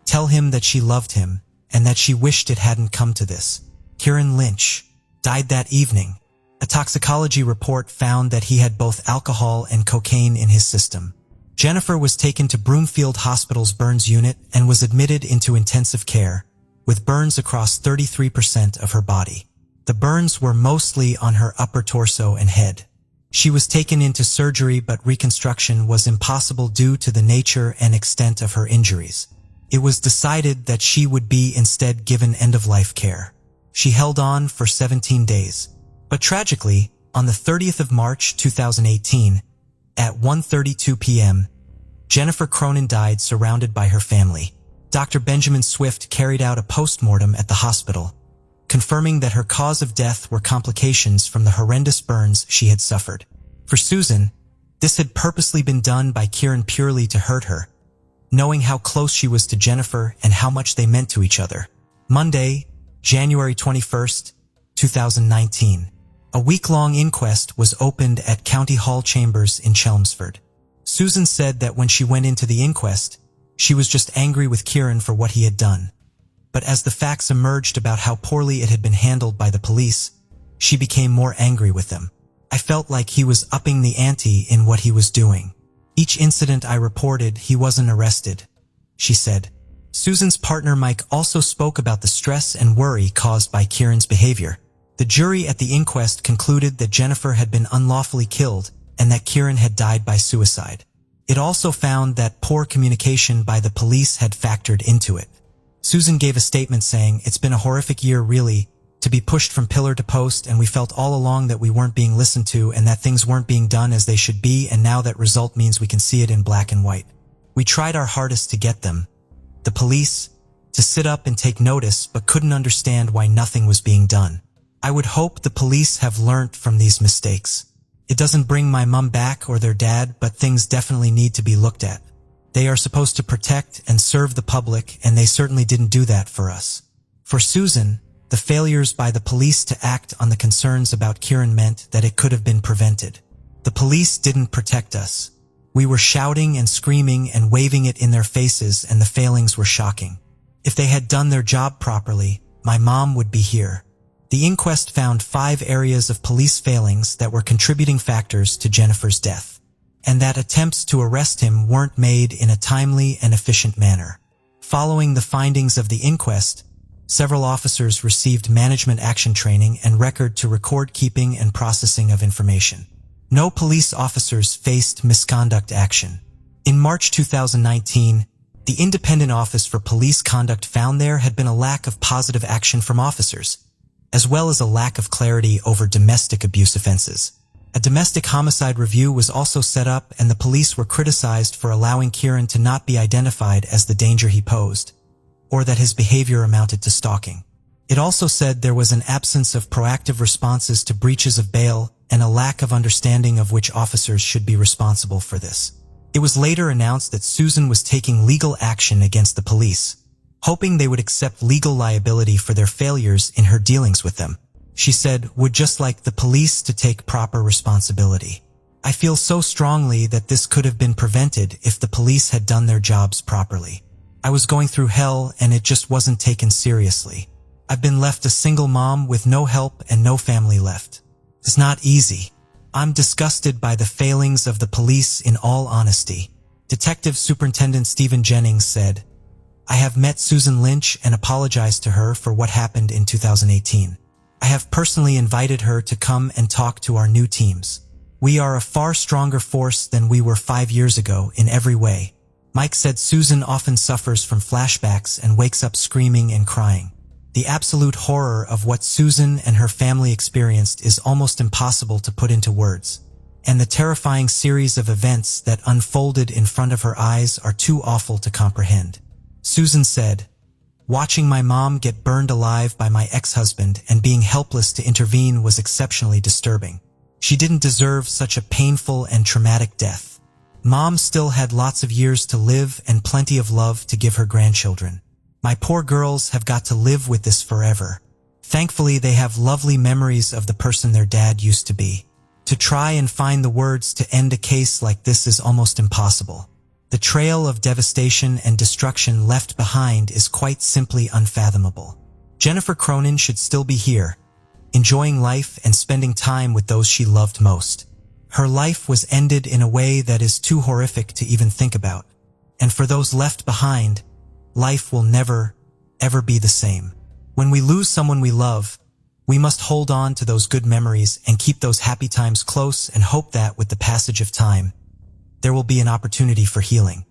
tell him that she loved him, and that she wished it hadn't come to this. Kieran Lynch died that evening. A toxicology report found that he had both alcohol and cocaine in his system. Jennifer was taken to Broomfield Hospital's burns unit and was admitted into intensive care, with burns across 33% of her body. The burns were mostly on her upper torso and head. She was taken into surgery, but reconstruction was impossible due to the nature and extent of her injuries. It was decided that she would be instead given end-of-life care. She held on for 17 days. But tragically, on the 30th of March 2018, at 1:32 p.m., Jennifer Cronin died surrounded by her family. Dr. Benjamin Swift carried out a post-mortem at the hospital, confirming that her cause of death were complications from the horrendous burns she had suffered. For Susan, this had purposely been done by Kieran purely to hurt her, knowing how close she was to Jennifer and how much they meant to each other. Monday, January 21st, 2019. A week-long inquest was opened at County Hall Chambers in Chelmsford. Susan said that when she went into the inquest, she was just angry with Kieran for what he had done. But as the facts emerged about how poorly it had been handled by the police, she became more angry with them. I felt like he was upping the ante in what he was doing. Each incident I reported, he wasn't arrested, she said. Susan's partner Mike also spoke about the stress and worry caused by Kieran's behavior. The jury at the inquest concluded that Jennifer had been unlawfully killed and that Kieran had died by suicide. It also found that poor communication by the police had factored into it. Susan gave a statement saying, "It's been a horrific year, really, to be pushed from pillar to post, and we felt all along that we weren't being listened to and that things weren't being done as they should be, and now that result means we can see it in black and white. We tried our hardest to get them, the police, to sit up and take notice, but couldn't understand why nothing was being done. I would hope the police have learnt from these mistakes. It doesn't bring my mom back or their dad, but things definitely need to be looked at. They are supposed to protect and serve the public, and they certainly didn't do that for us." For Susan, the failures by the police to act on the concerns about Kieran meant that it could have been prevented. The police didn't protect us. We were shouting and screaming and waving it in their faces, and the failings were shocking. If they had done their job properly, my mom would be here. The inquest found 5 areas of police failings that were contributing factors to Jennifer's death, and that attempts to arrest him weren't made in a timely and efficient manner. Following the findings of the inquest, several officers received management action training and record to record keeping and processing of information. No police officers faced misconduct action. In March 2019, the Independent Office for Police Conduct found there had been a lack of positive action from officers, as well as a lack of clarity over domestic abuse offenses. A domestic homicide review was also set up, and the police were criticized for allowing Kieran to not be identified as the danger he posed, or that his behavior amounted to stalking. It also said there was an absence of proactive responses to breaches of bail and a lack of understanding of which officers should be responsible for this. It was later announced that Susan was taking legal action against the police, hoping they would accept legal liability for their failures in her dealings with them. She said, "Would just like the police to take proper responsibility. I feel so strongly that this could have been prevented if the police had done their jobs properly. I was going through hell and it just wasn't taken seriously. I've been left a single mom with no help and no family left. It's not easy. I'm disgusted by the failings of the police in all honesty." Detective Superintendent Stephen Jennings said, "I have met Susan Lynch and apologized to her for what happened in 2018. I have personally invited her to come and talk to our new teams. We are a far stronger force than we were 5 years ago in every way." Mike said Susan often suffers from flashbacks and wakes up screaming and crying. The absolute horror of what Susan and her family experienced is almost impossible to put into words, and the terrifying series of events that unfolded in front of her eyes are too awful to comprehend. Susan said, "Watching my mom get burned alive by my ex-husband and being helpless to intervene was exceptionally disturbing. She didn't deserve such a painful and traumatic death. Mom still had lots of years to live and plenty of love to give her grandchildren. My poor girls have got to live with this forever. Thankfully, they have lovely memories of the person their dad used to be. To try and find the words to end a case like this is almost impossible. The trail of devastation and destruction left behind is quite simply unfathomable. Jennifer Cronin should still be here, enjoying life and spending time with those she loved most. Her life was ended in a way that is too horrific to even think about. And for those left behind, life will never, ever be the same. When we lose someone we love, we must hold on to those good memories and keep those happy times close and hope that with the passage of time, there will be an opportunity for healing."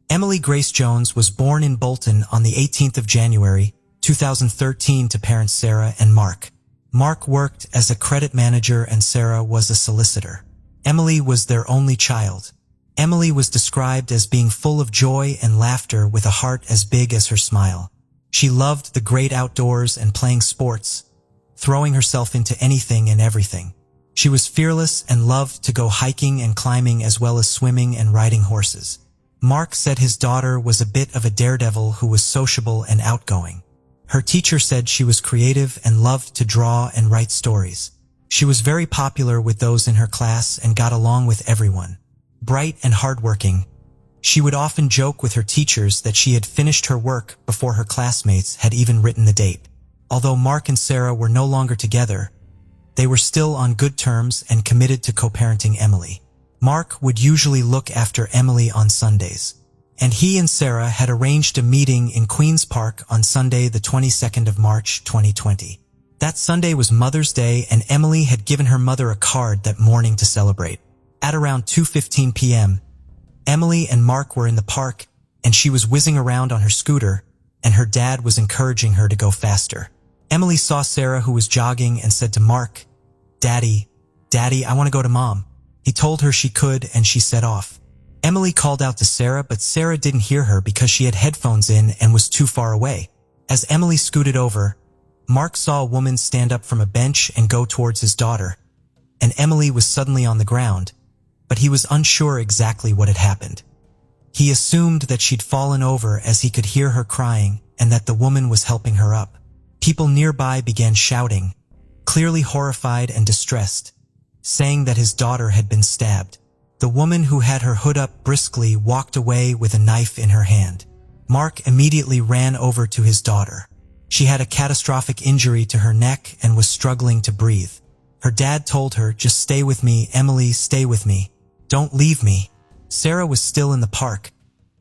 Emily Grace Jones was born in Bolton on the 18th of January, 2013 to parents Sarah and Mark. Mark worked as a credit manager and Sarah was a solicitor. Emily was their only child. Emily was described as being full of joy and laughter with a heart as big as her smile. She loved the great outdoors and playing sports, throwing herself into anything and everything. She was fearless and loved to go hiking and climbing as well as swimming and riding horses. Mark said his daughter was a bit of a daredevil who was sociable and outgoing. Her teacher said she was creative and loved to draw and write stories. She was very popular with those in her class and got along with everyone. Bright and hardworking, she would often joke with her teachers that she had finished her work before her classmates had even written the date. Although Mark and Sarah were no longer together, they were still on good terms and committed to co-parenting Emily. Mark would usually look after Emily on Sundays, and he and Sarah had arranged a meeting in Queen's Park on Sunday the 22nd of March 2020. That Sunday was Mother's Day and Emily had given her mother a card that morning to celebrate. At around 2:15 p.m., Emily and Mark were in the park and she was whizzing around on her scooter and her dad was encouraging her to go faster. Emily saw Sarah who was jogging and said to Mark, Daddy, I want to go to Mom." He told her she could and she set off. Emily called out to Sarah, but Sarah didn't hear her because she had headphones in and was too far away. As Emily scooted over, Mark saw a woman stand up from a bench and go towards his daughter, and Emily was suddenly on the ground, but he was unsure exactly what had happened. He assumed that she'd fallen over as he could hear her crying and that the woman was helping her up. People nearby began shouting, clearly horrified and distressed, saying that his daughter had been stabbed. The woman who had her hood up briskly walked away with a knife in her hand. Mark immediately ran over to his daughter. She had a catastrophic injury to her neck and was struggling to breathe. Her dad told her, "Just stay with me, Emily, stay with me. Don't leave me." Sarah was still in the park,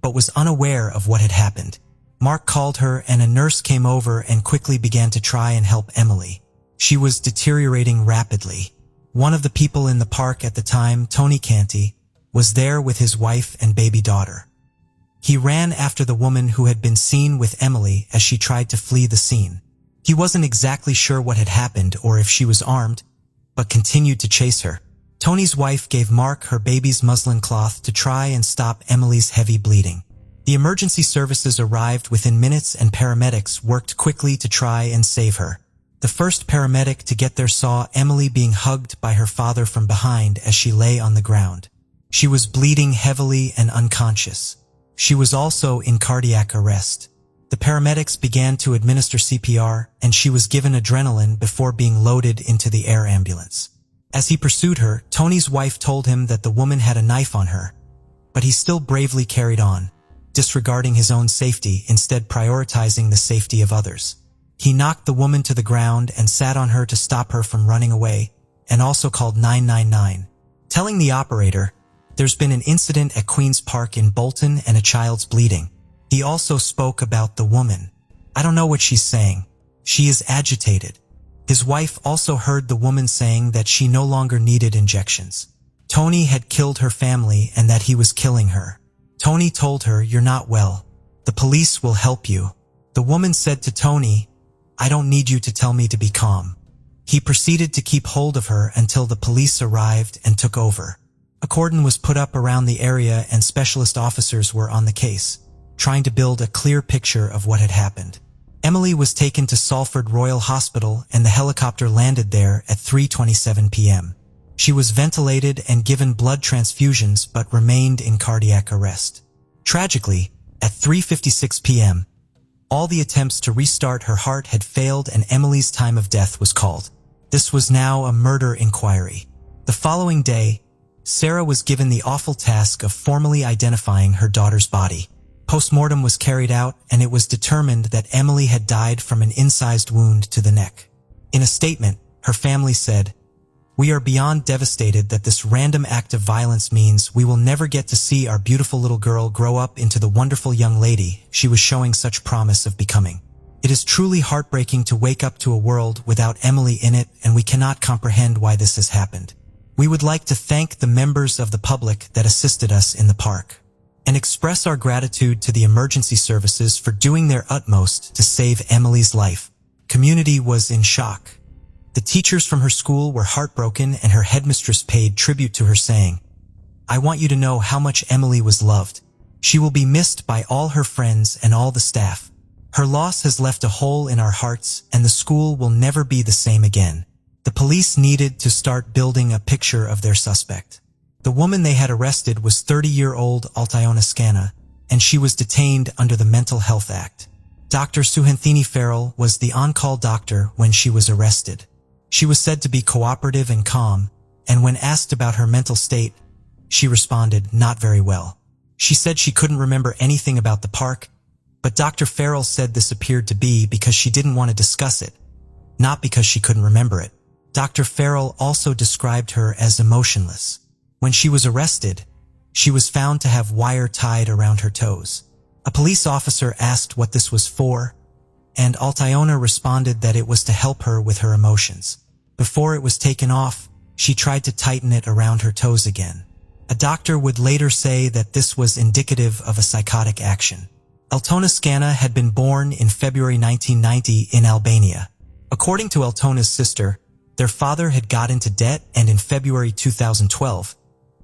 but was unaware of what had happened. Mark called her and a nurse came over and quickly began to try and help Emily. She was deteriorating rapidly. One of the people in the park at the time, Tony Canty, was there with his wife and baby daughter. He ran after the woman who had been seen with Emily as she tried to flee the scene. He wasn't exactly sure what had happened or if she was armed, but continued to chase her. Tony's wife gave Mark her baby's muslin cloth to try and stop Emily's heavy bleeding. The emergency services arrived within minutes and paramedics worked quickly to try and save her. The first paramedic to get there saw Emily being hugged by her father from behind as she lay on the ground. She was bleeding heavily and unconscious. She was also in cardiac arrest. The paramedics began to administer CPR and she was given adrenaline before being loaded into the air ambulance. As he pursued her, Tony's wife told him that the woman had a knife on her, but he still bravely carried on, disregarding his own safety, instead prioritizing the safety of others. He knocked the woman to the ground and sat on her to stop her from running away, and also called 999, telling the operator, "There's been an incident at Queen's Park in Bolton and a child's bleeding." He also spoke about the woman. "I don't know what she's saying. She is agitated." His wife also heard the woman saying that she no longer needed injections. Tony had killed her family and that he was killing her. Tony told her, "You're not well. The police will help you." The woman said to Tony, "I don't need you to tell me to be calm." He proceeded to keep hold of her until the police arrived and took over. A cordon was put up around the area and specialist officers were on the case, trying to build a clear picture of what had happened. Emily was taken to Salford Royal Hospital and the helicopter landed there at 3:27 p.m. She was ventilated and given blood transfusions but remained in cardiac arrest. Tragically, at 3:56 p.m., all the attempts to restart her heart had failed and Emily's time of death was called. This was now a murder inquiry. The following day, Sarah was given the awful task of formally identifying her daughter's body. Postmortem was carried out and it was determined that Emily had died from an incised wound to the neck. In a statement, her family said, "We are beyond devastated that this random act of violence means we will never get to see our beautiful little girl grow up into the wonderful young lady she was showing such promise of becoming. It is truly heartbreaking to wake up to a world without Emily in it and we cannot comprehend why this has happened. We would like to thank the members of the public that assisted us in the park. and express our gratitude to the emergency services for doing their utmost to save Emily's life. Community was in shock. The teachers from her school were heartbroken, and her headmistress paid tribute to her, saying, "I want you to know how much Emily was loved. She will be missed by all her friends and all the staff. Her loss has left a hole in our hearts, and the school will never be the same again." The police needed to start building a picture of their suspect. The woman they had arrested was 30-year-old Altiona Scana, and she was detained under the Mental Health Act. Dr. Suhanthini Farrell was the on-call doctor when she was arrested. She was said to be cooperative and calm, and when asked about her mental state, she responded, "Not very well." She said she couldn't remember anything about the park, but Dr. Farrell said this appeared to be because she didn't want to discuss it, not because she couldn't remember it. Dr. Farrell also described her as emotionless. When she was arrested, she was found to have wire tied around her toes. A police officer asked what this was for, and Altiona responded that it was to help her with her emotions. Before it was taken off, she tried to tighten it around her toes again. A doctor would later say that this was indicative of a psychotic action. Altiona Scana had been born in February 1990 in Albania. According to Altona's sister, their father had got into debt, and in February 2012,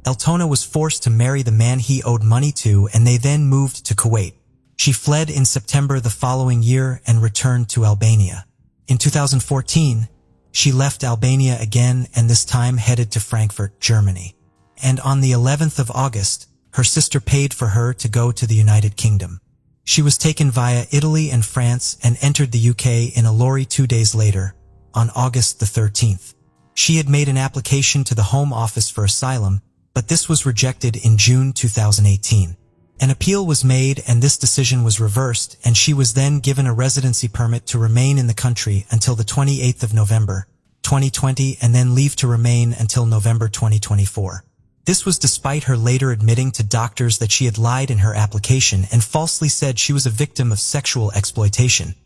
Altona was forced to marry the man he owed money to, and they then moved to Kuwait. She fled in September the following year and returned to Albania. In 2014, she left Albania again, and this time headed to Frankfurt, Germany. And on the 11th of August, her sister paid for her to go to the United Kingdom. She was taken via Italy and France and entered the UK in a lorry 2 days later, on August the 13th. She had made an application to the Home Office for asylum, but this was rejected in June 2018. An appeal was made, and this decision was reversed, and she was then given a residency permit to remain in the country until the 28th of November, 2020, and then leave to remain until November 2024. This was despite her later admitting to doctors that she had lied in her application and falsely said she was a victim of sexual exploitation,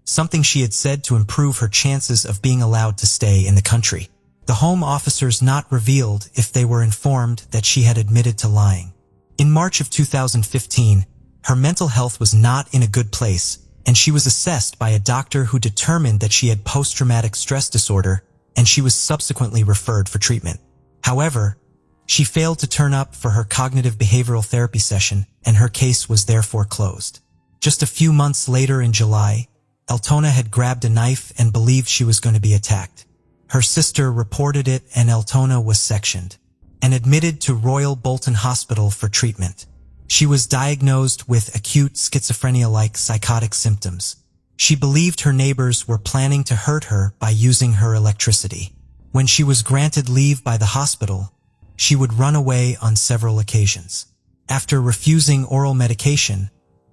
something she had said to improve her chances of being allowed to stay in the country. The Home Officers not revealed if they were informed that she had admitted to lying. In March of 2015, her mental health was not in a good place, and she was assessed by a doctor who determined that she had post-traumatic stress disorder, and she was subsequently referred for treatment. However, she failed to turn up for her cognitive behavioral therapy session, and her case was therefore closed. Just a few months later in July, Altona had grabbed a knife and believed she was going to be attacked. Her sister reported it, and Altona was sectioned and admitted to Royal Bolton Hospital for treatment. She was diagnosed with acute schizophrenia-like psychotic symptoms. She believed her neighbors were planning to hurt her by using her electricity. When she was granted leave by the hospital, she would run away on several occasions. After refusing oral medication,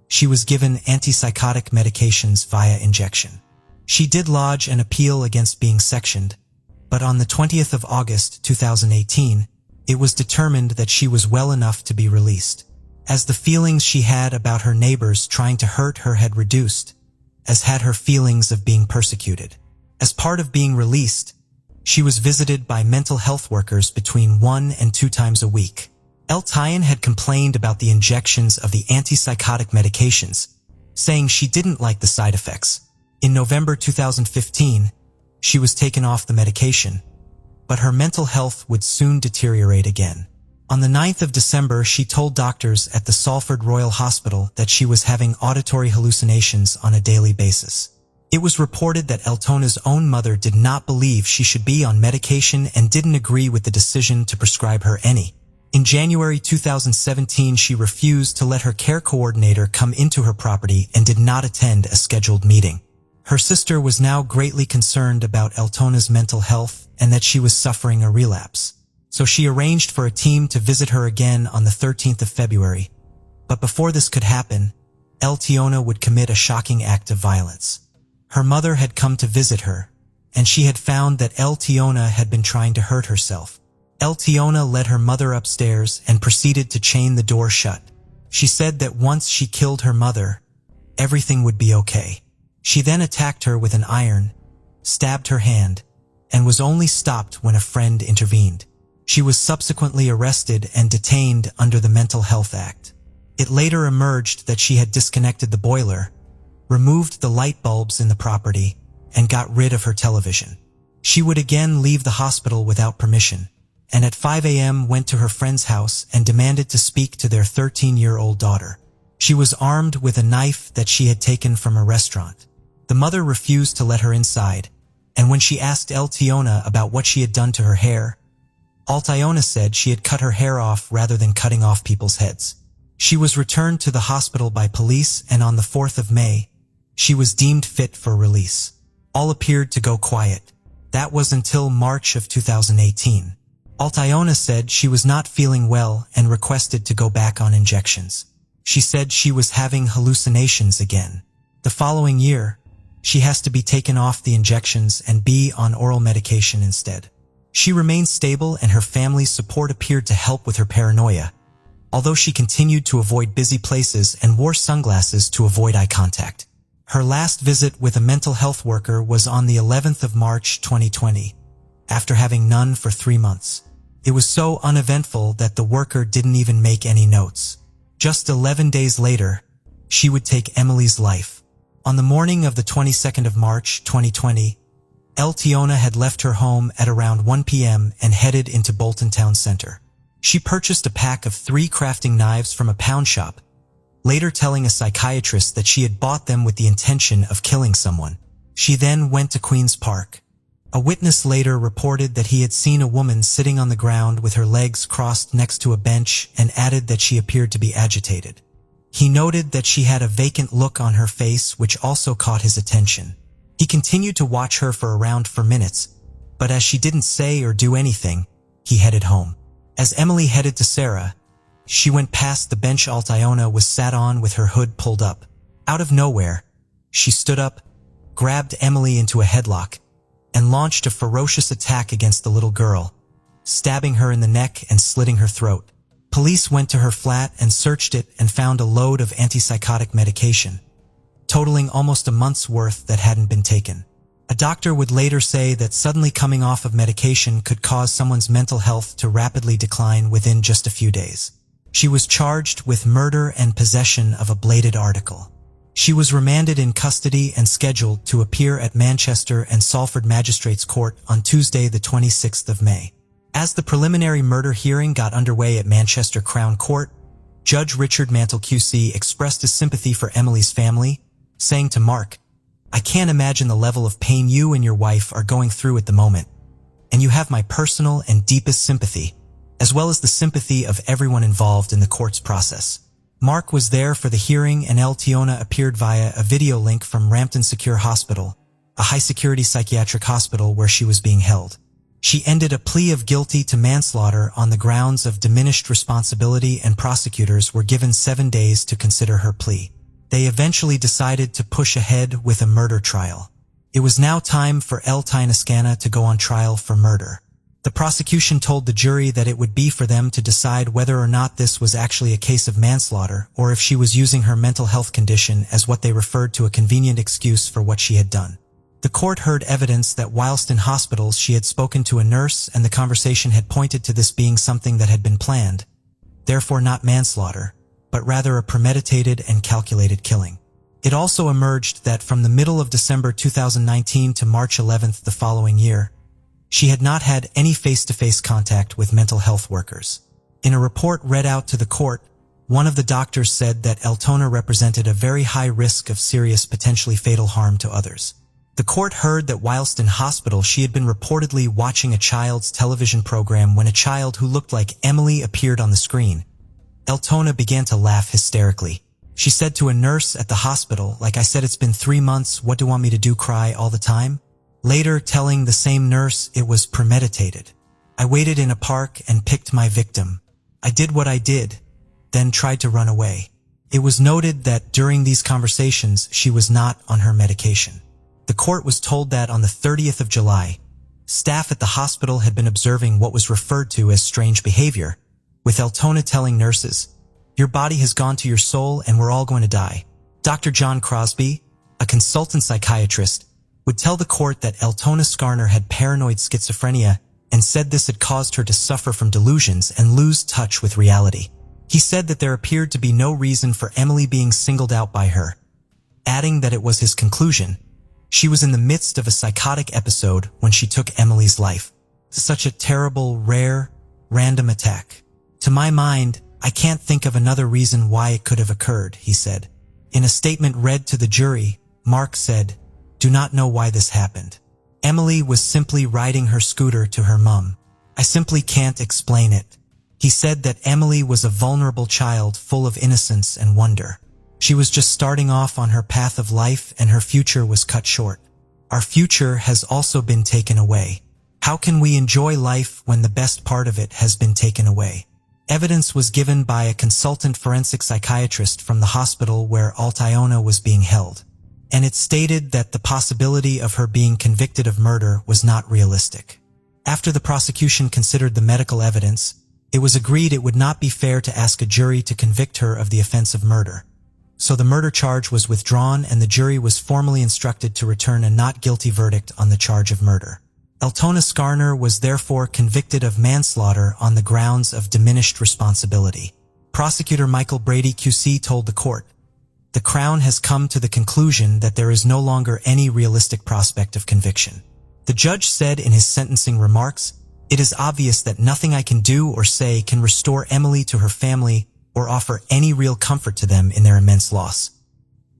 she was given antipsychotic medications via injection. She did lodge an appeal against being sectioned, but on the 20th of August 2018, it was determined that she was well enough to be released, as the feelings she had about her neighbors trying to hurt her had reduced, as had her feelings of being persecuted. As part of being released, she was visited by mental health workers between 1 and 2 times a week. El-Tayan had complained about the injections of the antipsychotic medications, saying she didn't like the side effects. In November 2015, she was taken off the medication, but her mental health would soon deteriorate again. On the 9th of December, she told doctors at the Salford Royal Hospital that she was having auditory hallucinations on a daily basis. It was reported that Altona's own mother did not believe she should be on medication and didn't agree with the decision to prescribe her any. In January 2017, she refused to let her care coordinator come into her property and did not attend a scheduled meeting. Her sister was now greatly concerned about Altona's mental health and that she was suffering a relapse. So she arranged for a team to visit her again on the 13th of February. But before this could happen, Altiona would commit a shocking act of violence. Her mother had come to visit her, and she had found that Altiona had been trying to hurt herself. Altiona led her mother upstairs and proceeded to chain the door shut. She said that once she killed her mother, everything would be okay. She then attacked her with an iron, stabbed her hand, and was only stopped when a friend intervened. She was subsequently arrested and detained under the Mental Health Act. It later emerged that she had disconnected the boiler, removed the light bulbs in the property, and got rid of her television. She would again leave the hospital without permission, and at 5 a.m. went to her friend's house and demanded to speak to their 13-year-old daughter. She was armed with a knife that she had taken from a restaurant. The mother refused to let her inside, and when she asked Eltiona about what she had done to her hair, Eltiona said she had cut her hair off rather than cutting off people's heads. She was returned to the hospital by police, and on the 4th of May, she was deemed fit for release. All appeared to go quiet. That was until March of 2018. Eltiona said she was not feeling well and requested to go back on injections. She said she was having hallucinations again. The following year, she has to be taken off the injections and be on oral medication instead. She remained stable and her family's support appeared to help with her paranoia, although she continued to avoid busy places and wore sunglasses to avoid eye contact. Her last visit with a mental health worker was on the 11th of March 2020, after having none for 3 months. It was so uneventful that the worker didn't even make any notes. Just 11 days later, she would take Emily's life. On the morning of the 22nd of March 2020, Eltiona had left her home at around 1 p.m. and headed into Bolton Town Center. She purchased a pack of 3 crafting knives from a pound shop, later telling a psychiatrist that she had bought them with the intention of killing someone. She then went to Queen's Park. A witness later reported that he had seen a woman sitting on the ground with her legs crossed next to a bench and added that she appeared to be agitated. He noted that she had a vacant look on her face, which also caught his attention. He continued to watch her for around 4 minutes, but as she didn't say or do anything, he headed home. As Emily headed to Sarah, she went past the bench Eltiona was sat on with her hood pulled up. Out of nowhere, she stood up, grabbed Emily into a headlock, and launched a ferocious attack against the little girl, stabbing her in the neck and slitting her throat. Police went to her flat and searched it and found a load of antipsychotic medication, totaling almost a month's worth that hadn't been taken. A doctor would later say that suddenly coming off of medication could cause someone's mental health to rapidly decline within just a few days. She was charged with murder and possession of a bladed article. She was remanded in custody and scheduled to appear at Manchester and Salford Magistrates Court on Tuesday the 26th of May. As the preliminary murder hearing got underway at Manchester Crown Court, Judge Richard Mantle QC expressed his sympathy for Emily's family, saying to Mark, "I can't imagine the level of pain you and your wife are going through at the moment, and you have my personal and deepest sympathy, as well as the sympathy of everyone involved in the court's process." Mark was there for the hearing, and Eltiona appeared via a video link from Rampton Secure Hospital, a high-security psychiatric hospital where she was being held. She ended a plea of guilty to manslaughter on the grounds of diminished responsibility, and prosecutors were given 7 days to consider her plea. They eventually decided to push ahead with a murder trial. It was now time for Eltiona Scannah to go on trial for murder. The prosecution told the jury that it would be for them to decide whether or not this was actually a case of manslaughter, or if she was using her mental health condition as what they referred to a convenient excuse for what she had done. The court heard evidence that whilst in hospital she had spoken to a nurse, and the conversation had pointed to this being something that had been planned, therefore not manslaughter, but rather a premeditated and calculated killing. It also emerged that from the middle of December 2019 to March 11th the following year, she had not had any face-to-face contact with mental health workers. In a report read out to the court, one of the doctors said that Eltiona represented a very high risk of serious, potentially fatal harm to others. The court heard that whilst in hospital she had been reportedly watching a child's television program when a child who looked like Emily appeared on the screen. Eltiona began to laugh hysterically. She said to a nurse at the hospital, "Like I said, it's been 3 months, what do you want me to do, cry all the time?" Later telling the same nurse it was premeditated. "I waited in a park and picked my victim. I did what I did, then tried to run away." It was noted that during these conversations she was not on her medication. The court was told that on the 30th of July, staff at the hospital had been observing what was referred to as strange behavior, with Eltiona telling nurses, "Your body has gone to your soul and we're all going to die." Dr. John Crosby, a consultant psychiatrist, would tell the court that Eltiona Scannah had paranoid schizophrenia and said this had caused her to suffer from delusions and lose touch with reality. He said that there appeared to be no reason for Emily being singled out by her, adding that it was his conclusion. She was in the midst of a psychotic episode when she took Emily's life. Such a terrible, rare, random attack. To my mind, I can't think of another reason why it could have occurred, he said. In a statement read to the jury, Mark said, "Do not know why this happened. Emily was simply riding her scooter to her mum. I simply can't explain it." He said that Emily was a vulnerable child full of innocence and wonder. She was just starting off on her path of life and her future was cut short. Our future has also been taken away. How can we enjoy life when the best part of it has been taken away? Evidence was given by a consultant forensic psychiatrist from the hospital where Altiona was being held, and it stated that the possibility of her being convicted of murder was not realistic. After the prosecution considered the medical evidence, it was agreed it would not be fair to ask a jury to convict her of the offense of murder. So the murder charge was withdrawn and the jury was formally instructed to return a not guilty verdict on the charge of murder. Altona Skarner was therefore convicted of manslaughter on the grounds of diminished responsibility. Prosecutor Michael Brady QC told the court, "The Crown has come to the conclusion that there is no longer any realistic prospect of conviction." The judge said in his sentencing remarks, "It is obvious that nothing I can do or say can restore Emily to her family or offer any real comfort to them in their immense loss."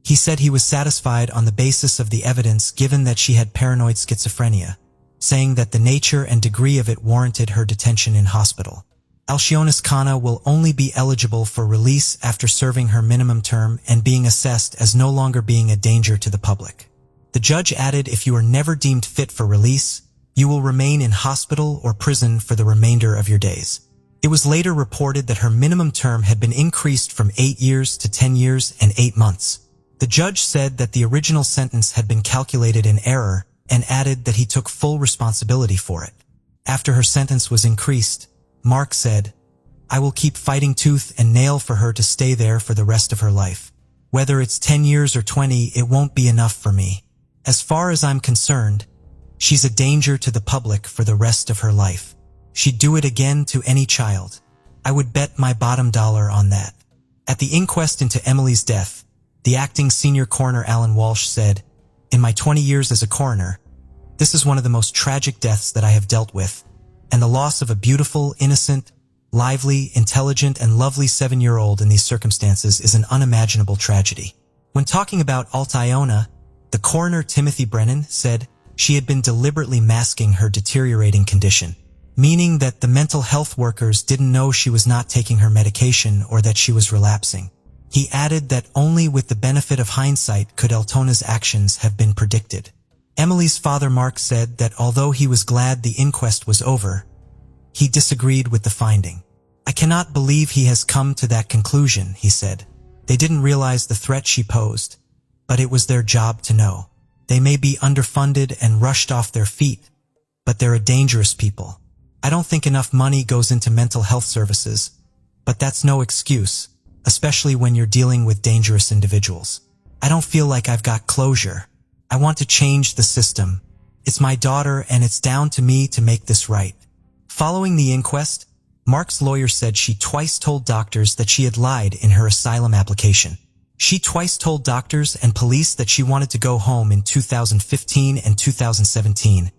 He said he was satisfied on the basis of the evidence given that she had paranoid schizophrenia, saying that the nature and degree of it warranted her detention in hospital. Alcione Skarner will only be eligible for release after serving her minimum term and being assessed as no longer being a danger to the public. The judge added, "If you are never deemed fit for release, you will remain in hospital or prison for the remainder of your days." It was later reported that her minimum term had been increased from 8 years to 10 years and 8 months. The judge said that the original sentence had been calculated in error and added that he took full responsibility for it. After her sentence was increased, Mark said, "I will keep fighting tooth and nail for her to stay there for the rest of her life. Whether it's 10 years or 20, it won't be enough for me. As far as I'm concerned, she's a danger to the public for the rest of her life. She'd do it again to any child. I would bet my bottom dollar on that." At the inquest into Emily's death, the acting senior coroner Alan Walsh said, "In my 20 years as a coroner, this is one of the most tragic deaths that I have dealt with, and the loss of a beautiful, innocent, lively, intelligent, and lovely 7-year-old in these circumstances is an unimaginable tragedy." When talking about Altiona, the coroner Timothy Brennan said she had been deliberately masking her deteriorating condition, meaning that the mental health workers didn't know she was not taking her medication or that she was relapsing. He added that only with the benefit of hindsight could Altona's actions have been predicted. Emily's father Mark said that although he was glad the inquest was over, he disagreed with the finding. "I cannot believe he has come to that conclusion," he said. "They didn't realize the threat she posed, but it was their job to know. They may be underfunded and rushed off their feet, but they're a dangerous people. I don't think enough money goes into mental health services, but that's no excuse, especially when you're dealing with dangerous individuals. I don't feel like I've got closure. I want to change the system. It's my daughter and it's down to me to make this right." Following the inquest, Mark's lawyer said she twice told doctors that she had lied in her asylum application. She twice told doctors and police that she wanted to go home in 2015 and 2017,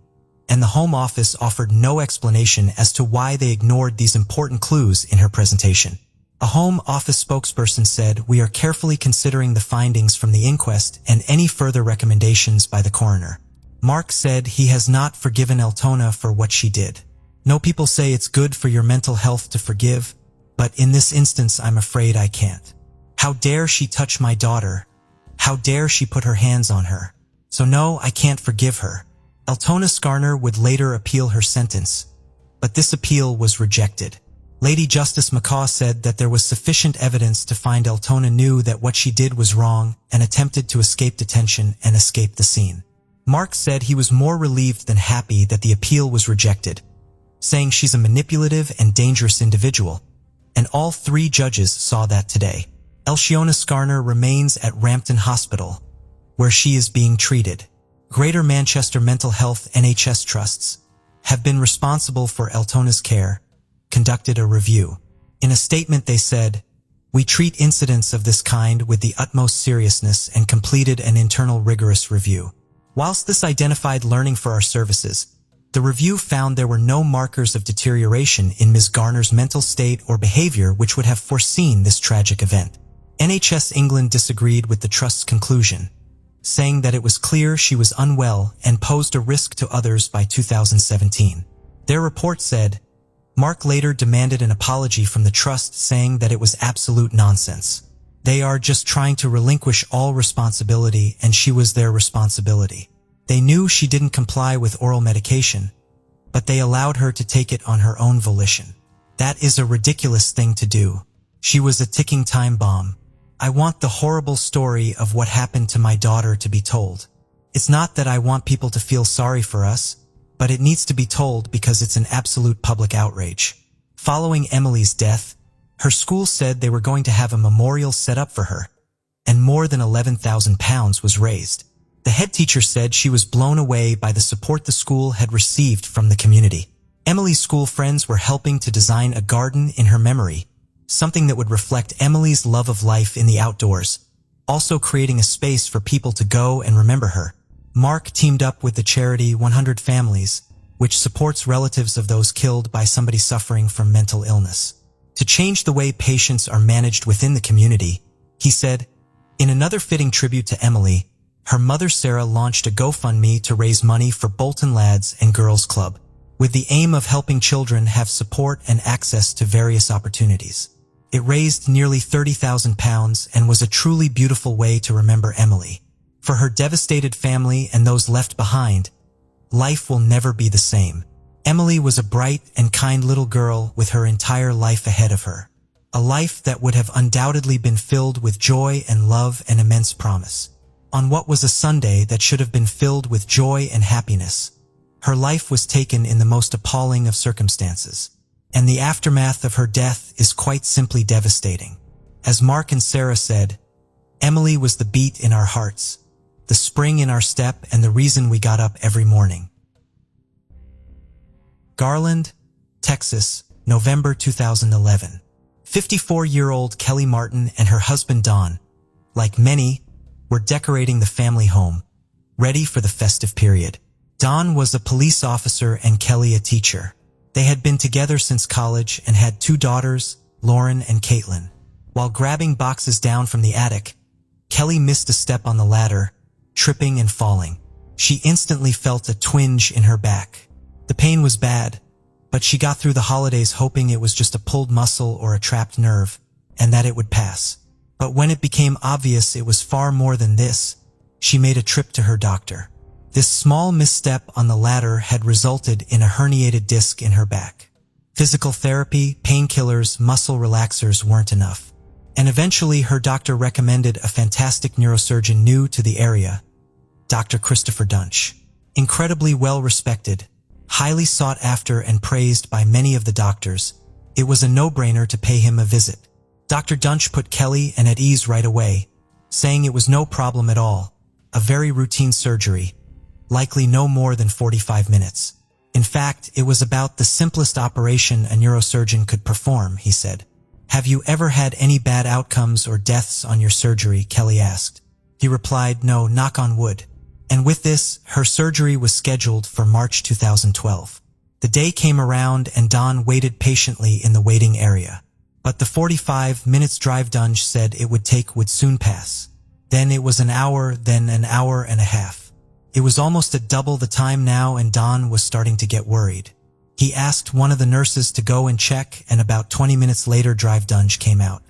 and the Home Office offered no explanation as to why they ignored these important clues in her presentation. A Home Office spokesperson said, "We are carefully considering the findings from the inquest and any further recommendations by the coroner." Mark said he has not forgiven Altona for what she did. "No, people say it's good for your mental health to forgive, but in this instance I'm afraid I can't. How dare she touch my daughter? How dare she put her hands on her? So no, I can't forgive her." Altona Skarner would later appeal her sentence, but this appeal was rejected. Lady Justice McCaw said that there was sufficient evidence to find Altona knew that what she did was wrong and attempted to escape detention and escape the scene. Mark said he was more relieved than happy that the appeal was rejected, saying she's a manipulative and dangerous individual, and all 3 judges saw that today. Alcione Skarner remains at Rampton Hospital, where she is being treated. Greater Manchester Mental Health NHS trusts have been responsible for Altona's care, conducted a review, In a statement they said, "We treat incidents of this kind with the utmost seriousness and completed an internal rigorous review." Whilst this identified learning for our services, the review found there were no markers of deterioration in Ms. Garner's mental state or behavior which would have foreseen this tragic event. NHS England disagreed with the Trust's conclusion, saying that it was clear she was unwell and posed a risk to others by 2017. Their report said, Mark later demanded an apology from the Trust, saying that it was absolute nonsense. They are just trying to relinquish all responsibility, and she was their responsibility. They knew she didn't comply with oral medication, but they allowed her to take it on her own volition. That is a ridiculous thing to do. She was a ticking time bomb. I want the horrible story of what happened to my daughter to be told. It's not that I want people to feel sorry for us, but it needs to be told because it's an absolute public outrage. Following Emily's death, her school said they were going to have a memorial set up for her, and more than £11,000 was raised. The head teacher said she was blown away by the support the school had received from the community. Emily's school friends were helping to design a garden in her memory, something that would reflect Emily's love of life in the outdoors, also creating a space for people to go and remember her. Mark teamed up with the charity 100 Families, which supports relatives of those killed by somebody suffering from mental illness, to change the way patients are managed within the community. He said, in another fitting tribute to Emily, her mother Sarah launched a GoFundMe to raise money for Bolton Lads and Girls Club, with the aim of helping children have support and access to various opportunities. It raised nearly £30,000 and was a truly beautiful way to remember Emily. For her devastated family and those left behind, life will never be the same. Emily was a bright and kind little girl with her entire life ahead of her. A life that would have undoubtedly been filled with joy and love and immense promise. On what was a Sunday that should have been filled with joy and happiness, her life was taken in the most appalling of circumstances. And the aftermath of her death is quite simply devastating. As Mark and Sarah said, Emily was the beat in our hearts, the spring in our step, and the reason we got up every morning. Garland, Texas, November 2011. 54-year-old Kelly Martin and her husband Don, like many, were decorating the family home, ready for the festive period. Don was a police officer and Kelly a teacher. They had been together since college and had 2 daughters, Lauren and Caitlin. While grabbing boxes down from the attic, Kelly missed a step on the ladder, tripping and falling. She instantly felt a twinge in her back. The pain was bad, but she got through the holidays hoping it was just a pulled muscle or a trapped nerve, and that it would pass. But when it became obvious it was far more than this, she made a trip to her doctor. This small misstep on the ladder had resulted in a herniated disc in her back. Physical therapy, painkillers, muscle relaxers weren't enough. And eventually her doctor recommended a fantastic neurosurgeon new to the area, Dr. Christopher Dunch. Incredibly well-respected, highly sought after and praised by many of the doctors, it was a no-brainer to pay him a visit. Dr. Dunch put Kelly at ease right away, saying it was no problem at all, a very routine surgery, likely no more than 45 minutes. In fact, it was about the simplest operation a neurosurgeon could perform, he said. Have you ever had any bad outcomes or deaths on your surgery? Kelly asked. He replied, no, knock on wood. And with this, her surgery was scheduled for March 2012. The day came around and Don waited patiently in the waiting area. But the 45 minutes drive Dunch said it would take would soon pass. Then it was an hour, then an hour and a half. It was almost at double the time now, and Don was starting to get worried. He asked one of the nurses to go and check, and about 20 minutes later Drive Dunch came out.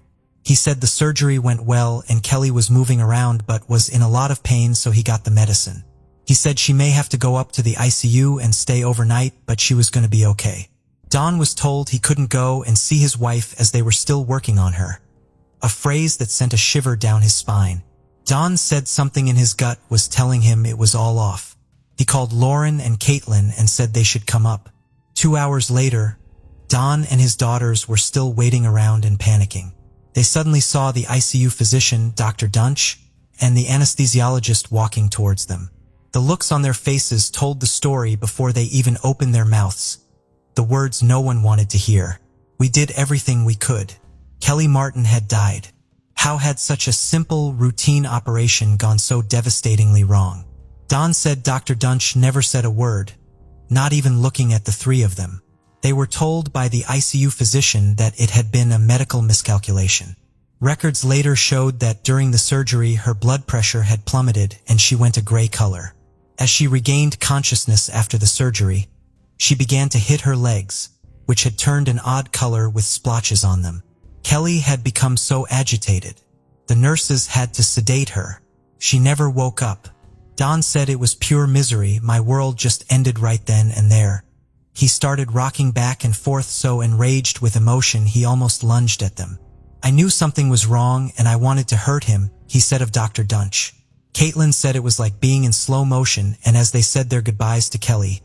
He said the surgery went well and Kelly was moving around but was in a lot of pain, so he got the medicine. He said she may have to go up to the ICU and stay overnight, but she was going to be okay. Don was told he couldn't go and see his wife as they were still working on her, a phrase that sent a shiver down his spine. Don said something in his gut was telling him it was all off. He called Lauren and Caitlin and said they should come up. 2 hours later, Don and his daughters were still waiting around and panicking. They suddenly saw the ICU physician, Dr. Dunch, and the anesthesiologist walking towards them. The looks on their faces told the story before they even opened their mouths, the words no one wanted to hear. We did everything we could. Kelly Martin had died. How had such a simple, routine operation gone so devastatingly wrong? Don said Dr. Duntsch never said a word, not even looking at the three of them. They were told by the ICU physician that it had been a medical miscalculation. Records later showed that during the surgery her blood pressure had plummeted and she went a gray color. As she regained consciousness after the surgery, she began to hit her legs, which had turned an odd color with splotches on them. Kelly had become so agitated. The nurses had to sedate her. She never woke up. Don said it was pure misery. My world just ended right then and there. He started rocking back and forth so enraged with emotion he almost lunged at them. I knew something was wrong and I wanted to hurt him, he said of Dr. Duntsch. Caitlin said it was like being in slow motion, and as they said their goodbyes to Kelly,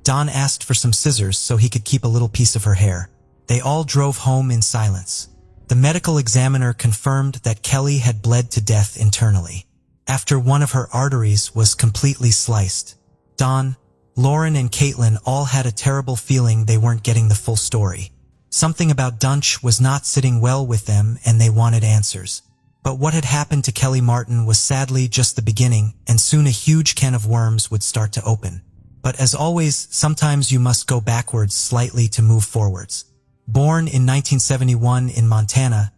Don asked for some scissors so he could keep a little piece of her hair. They all drove home in silence. The medical examiner confirmed that Kelly had bled to death internally, after one of her arteries was completely sliced. Don, Lauren and Caitlin all had a terrible feeling they weren't getting the full story. Something about Duntsch was not sitting well with them and they wanted answers. But what had happened to Kelly Martin was sadly just the beginning, and soon a huge can of worms would start to open. But as always, sometimes you must go backwards slightly to move forwards. Born in 1971 in Montana,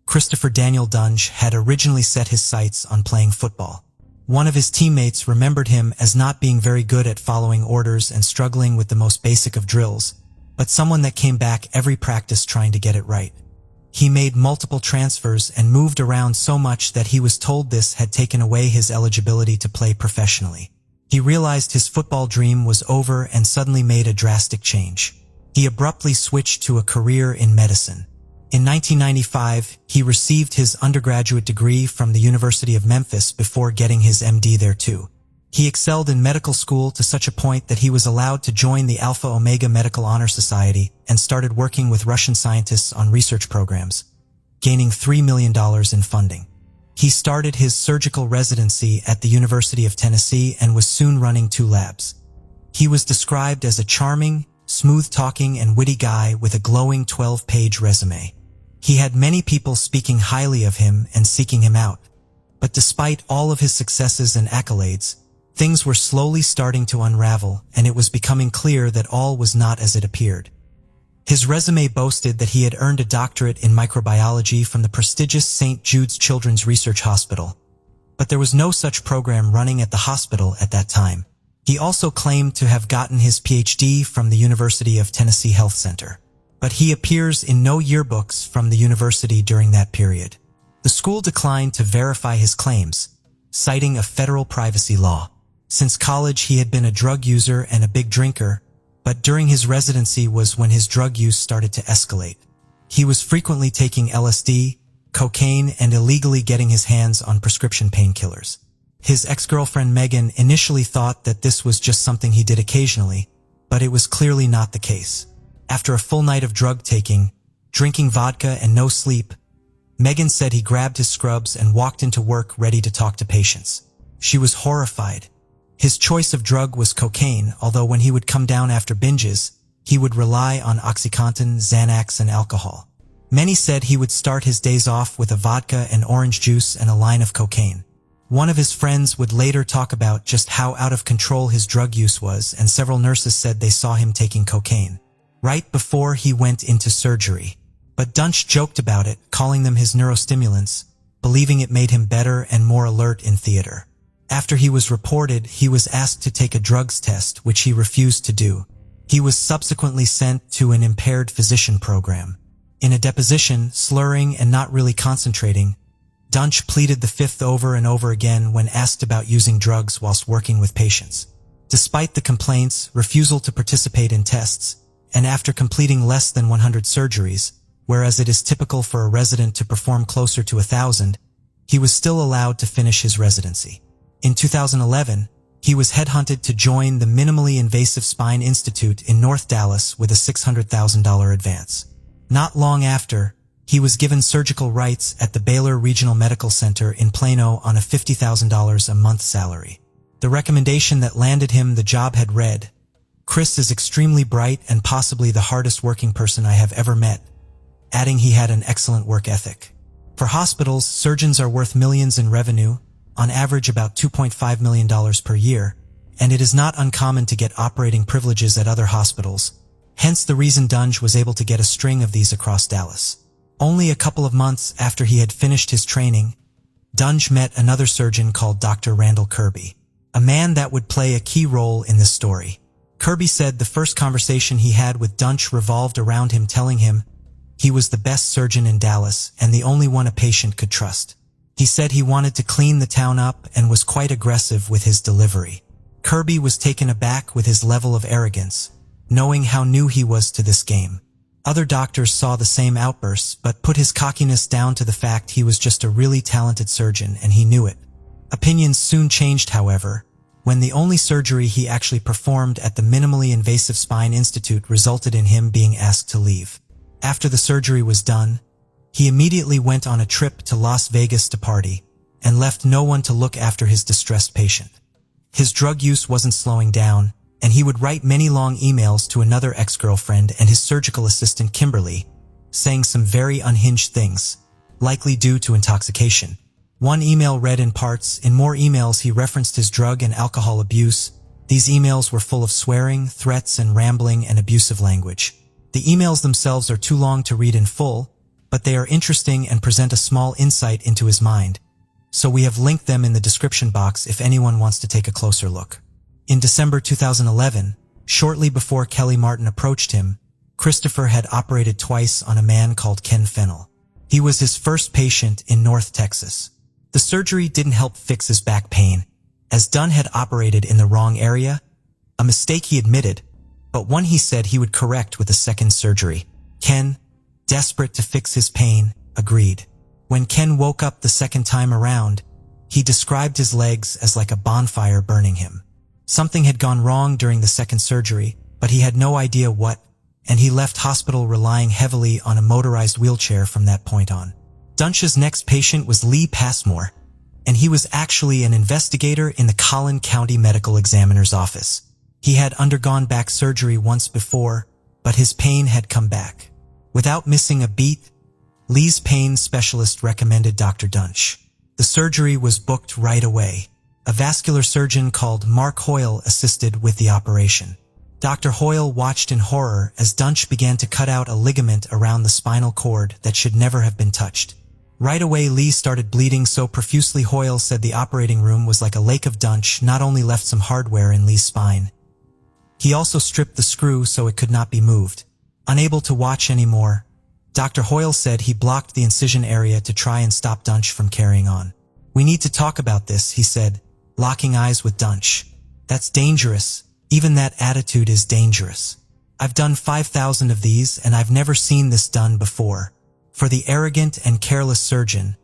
Christopher Daniel Duntsch had originally set his sights on playing football. One of his teammates remembered him as not being very good at following orders and struggling with the most basic of drills, but someone that came back every practice trying to get it right. He made multiple transfers and moved around so much that he was told this had taken away his eligibility to play professionally. He realized his football dream was over and suddenly made a drastic change. He abruptly switched to a career in medicine. In 1995, he received his undergraduate degree from the University of Memphis before getting his MD there too. He excelled in medical school to such a point that he was allowed to join the Alpha Omega Medical Honor Society and started working with Russian scientists on research programs, gaining $3 million in funding. He started his surgical residency at the University of Tennessee and was soon running 2 labs. He was described as a charming, smooth-talking and witty guy with a glowing 12-page resume. He had many people speaking highly of him and seeking him out. But despite all of his successes and accolades, things were slowly starting to unravel, and it was becoming clear that all was not as it appeared. His resume boasted that he had earned a doctorate in microbiology from the prestigious St. Jude's Children's Research Hospital, but there was no such program running at the hospital at that time. He also claimed to have gotten his PhD from the University of Tennessee Health Center, but he appears in no yearbooks from the university during that period. The school declined to verify his claims, citing a federal privacy law. Since college, he had been a drug user and a big drinker, but during his residency was when his drug use started to escalate. He was frequently taking LSD, cocaine, and illegally getting his hands on prescription painkillers. His ex-girlfriend Megan initially thought that this was just something he did occasionally, but it was clearly not the case. After a full night of drug taking, drinking vodka, and no sleep, Megan said he grabbed his scrubs and walked into work ready to talk to patients. She was horrified. His choice of drug was cocaine, although when he would come down after binges, he would rely on OxyContin, Xanax, and alcohol. Many said he would start his days off with a vodka and orange juice and a line of cocaine. One of his friends would later talk about just how out of control his drug use was, and several nurses said they saw him taking cocaine right before he went into surgery. But Duntsch joked about it, calling them his neurostimulants, believing it made him better and more alert in theater. After he was reported, he was asked to take a drugs test, which he refused to do. He was subsequently sent to an impaired physician program. In a deposition, slurring and not really concentrating, Duntsch pleaded the fifth over and over again when asked about using drugs whilst working with patients. Despite the complaints, refusal to participate in tests, and after completing less than 100 surgeries, whereas it is typical for a resident to perform closer to 1,000, he was still allowed to finish his residency. In 2011, he was headhunted to join the Minimally Invasive Spine Institute in North Dallas with a $600,000 advance. Not long after, he was given surgical rights at the Baylor Regional Medical Center in Plano on a $50,000 a month salary. The recommendation that landed him the job had read, Chris is extremely bright and possibly the hardest working person I have ever met, adding he had an excellent work ethic. For hospitals, surgeons are worth millions in revenue, on average about $2.5 million per year, and it is not uncommon to get operating privileges at other hospitals, hence the reason Dunge was able to get a string of these across Dallas. Only a couple of months after he had finished his training, Dunge met another surgeon called Dr. Randall Kirby, a man that would play a key role in this story. Kirby said the first conversation he had with Dunge revolved around him telling him he was the best surgeon in Dallas and the only one a patient could trust. He said he wanted to clean the town up and was quite aggressive with his delivery. Kirby was taken aback with his level of arrogance, knowing how new he was to this game. Other doctors saw the same outbursts but put his cockiness down to the fact he was just a really talented surgeon and he knew it. Opinions soon changed, however, when the only surgery he actually performed at the Minimally Invasive Spine Institute resulted in him being asked to leave. After the surgery was done, he immediately went on a trip to Las Vegas to party and left no one to look after his distressed patient. His drug use wasn't slowing down, and he would write many long emails to another ex-girlfriend and his surgical assistant Kimberly, saying some very unhinged things, likely due to intoxication. One email read in parts. In more emails he referenced his drug and alcohol abuse. These emails were full of swearing, threats, and rambling and abusive language. The emails themselves are too long to read in full, but they are interesting and present a small insight into his mind, so we have linked them in the description box if anyone wants to take a closer look. In December 2011, shortly before Kelly Martin approached him, Christopher had operated twice on a man called Ken Fennell. He was his first patient in North Texas. The surgery didn't help fix his back pain, as Dunn had operated in the wrong area, a mistake he admitted, but one he said he would correct with a second surgery. Ken, desperate to fix his pain, agreed. When Ken woke up the second time around, he described his legs as like a bonfire burning him. Something had gone wrong during the second surgery, but he had no idea what, and he left hospital relying heavily on a motorized wheelchair from that point on. Dunch's next patient was Lee Passmore, and he was actually an investigator in the Collin County Medical Examiner's office. He had undergone back surgery once before, but his pain had come back. Without missing a beat, Lee's pain specialist recommended Dr. Dunch. The surgery was booked right away. A vascular surgeon called Mark Hoyle assisted with the operation. Dr. Hoyle watched in horror as Dunch began to cut out a ligament around the spinal cord that should never have been touched. Right away, Lee started bleeding so profusely Hoyle said the operating room was like a lake of Dunch. Not only left some hardware in Lee's spine, he also stripped the screw so it could not be moved. Unable to watch anymore, Dr. Hoyle said he blocked the incision area to try and stop Dunch from carrying on. "We need to talk about this," he said, locking eyes with Dunch. "That's dangerous. Even that attitude is dangerous. I've done 5,000 of these and I've never seen this done before." For the arrogant and careless surgeon,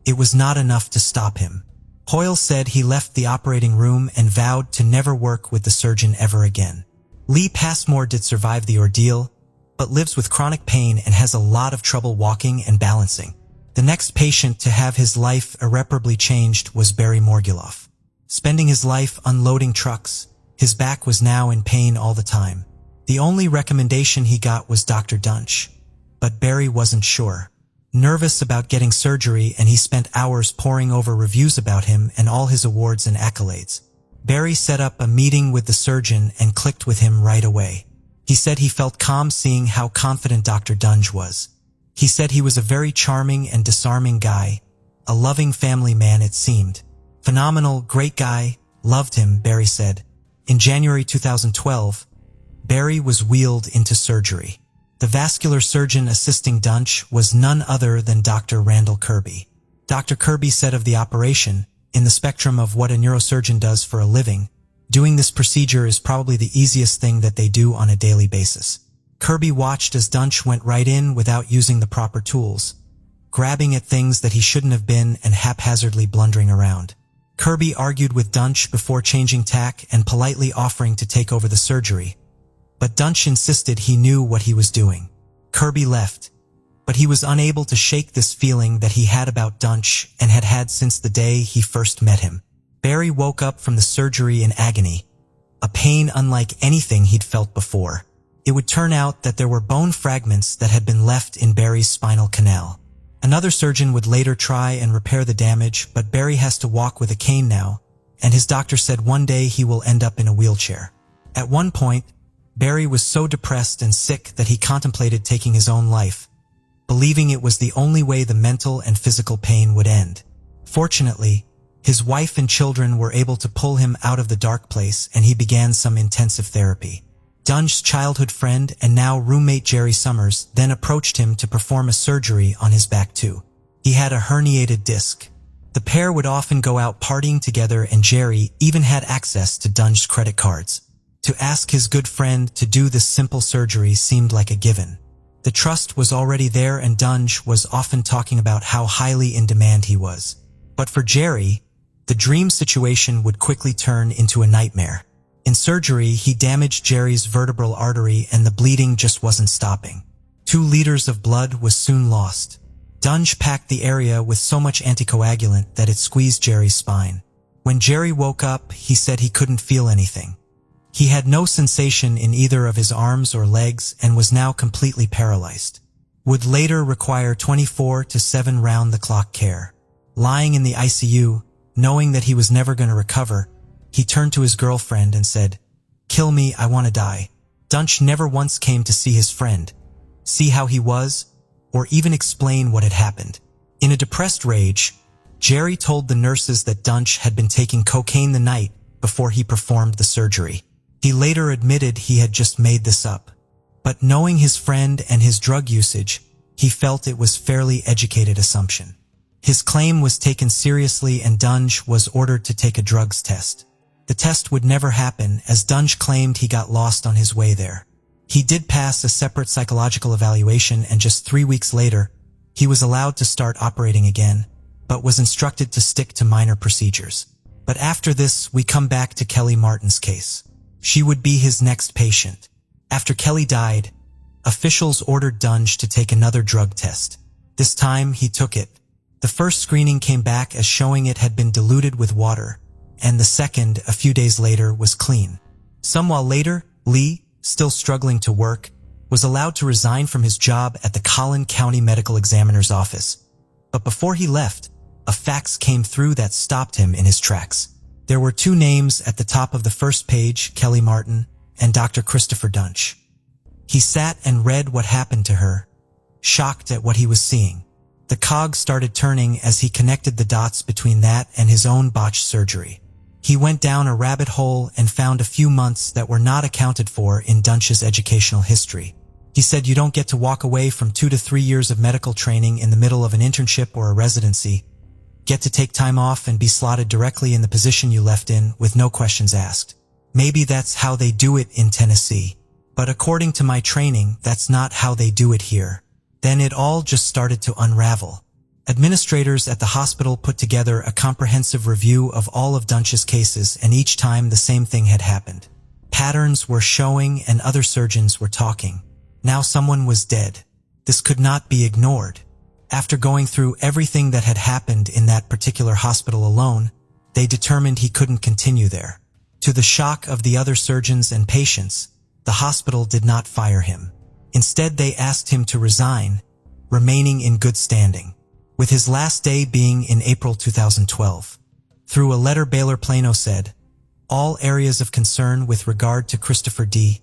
it was not enough to stop him. Hoyle said he left the operating room and vowed to never work with the surgeon ever again. Lee Passmore did survive the ordeal, but lives with chronic pain and has a lot of trouble walking and balancing. The next patient to have his life irreparably changed was Barry Morguloff. Spending his life unloading trucks, his back was now in pain all the time. The only recommendation he got was Dr. Dunch, but Barry wasn't sure. Nervous about getting surgery, and he spent hours poring over reviews about him and all his awards and accolades. Barry set up a meeting with the surgeon and clicked with him right away. He said he felt calm seeing how confident Dr. Dunge was. He said he was a very charming and disarming guy, a loving family man it seemed. "Phenomenal, great guy, loved him," Barry said. In January 2012, Barry was wheeled into surgery. The vascular surgeon assisting Dunch was none other than Dr. Randall Kirby. Dr. Kirby said of the operation, "In the spectrum of what a neurosurgeon does for a living, doing this procedure is probably the easiest thing that they do on a daily basis." Kirby watched as Dunch went right in without using the proper tools, grabbing at things that he shouldn't have been and haphazardly blundering around. Kirby argued with Dunch before changing tack and politely offering to take over the surgery, but Dunch insisted he knew what he was doing. Kirby left, but he was unable to shake this feeling that he had about Dunch and had had since the day he first met him. Barry woke up from the surgery in agony, a pain unlike anything he'd felt before. It would turn out that there were bone fragments that had been left in Barry's spinal canal. Another surgeon would later try and repair the damage, but Barry has to walk with a cane now, and his doctor said one day he will end up in a wheelchair. At one point, Barry was so depressed and sick that he contemplated taking his own life, believing it was the only way the mental and physical pain would end. Fortunately, his wife and children were able to pull him out of the dark place, and he began some intensive therapy. Dunge's childhood friend and now roommate Jerry Summers then approached him to perform a surgery on his back too. He had a herniated disc. The pair would often go out partying together, and Jerry even had access to Dunge's credit cards. To ask his good friend to do this simple surgery seemed like a given. The trust was already there, and Dunge was often talking about how highly in demand he was. But for Jerry, the dream situation would quickly turn into a nightmare. In surgery, he damaged Jerry's vertebral artery, and the bleeding just wasn't stopping. 2 liters of blood was soon lost. Dunge packed the area with so much anticoagulant that it squeezed Jerry's spine. When Jerry woke up, he said he couldn't feel anything. He had no sensation in either of his arms or legs and was now completely paralyzed. Would later require 24/7 round-the-clock care. Lying in the ICU, knowing that he was never going to recover, he turned to his girlfriend and said, "Kill me, I want to die." Dunge never once came to see his friend, see how he was, or even explain what had happened. In a depressed rage, Jerry told the nurses that Dunge had been taking cocaine the night before he performed the surgery. He later admitted he had just made this up. But knowing his friend and his drug usage, he felt it was fairly educated assumption. His claim was taken seriously, and Dunge was ordered to take a drugs test. The test would never happen, as Dunge claimed he got lost on his way there. He did pass a separate psychological evaluation, and just 3 weeks later, he was allowed to start operating again, but was instructed to stick to minor procedures. But after this, we come back to Kelly Martin's case. She would be his next patient. After Kelly died, officials ordered Dunge to take another drug test. This time, he took it. The first screening came back as showing it had been diluted with water, and the second, a few days later, was clean. Some while later, Lee, still struggling to work, was allowed to resign from his job at the Collin County Medical Examiner's office. But before he left, a fax came through that stopped him in his tracks. There were 2 names at the top of the first page, Kelly Martin and Dr. Christopher Dunge. He sat and read what happened to her, shocked at what he was seeing. The cogs started turning as he connected the dots between that and his own botched surgery. He went down a rabbit hole and found a few months that were not accounted for in Dunge's educational history. He said you don't get to walk away from 2 to 3 years of medical training in the middle of an internship or a residency, get to take time off and be slotted directly in the position you left in with no questions asked. Maybe that's how they do it in Tennessee. But according to my training, that's not how they do it here. Then it all just started to unravel. Administrators at the hospital put together a comprehensive review of all of Dunge's cases, and each time the same thing had happened. Patterns were showing and other surgeons were talking. Now someone was dead. This could not be ignored. After going through everything that had happened in that particular hospital alone, they determined he couldn't continue there. To the shock of the other surgeons and patients, the hospital did not fire him. Instead, they asked him to resign, remaining in good standing, with his last day being in April 2012. Through a letter, Baylor Plano said, "All areas of concern with regard to Christopher D.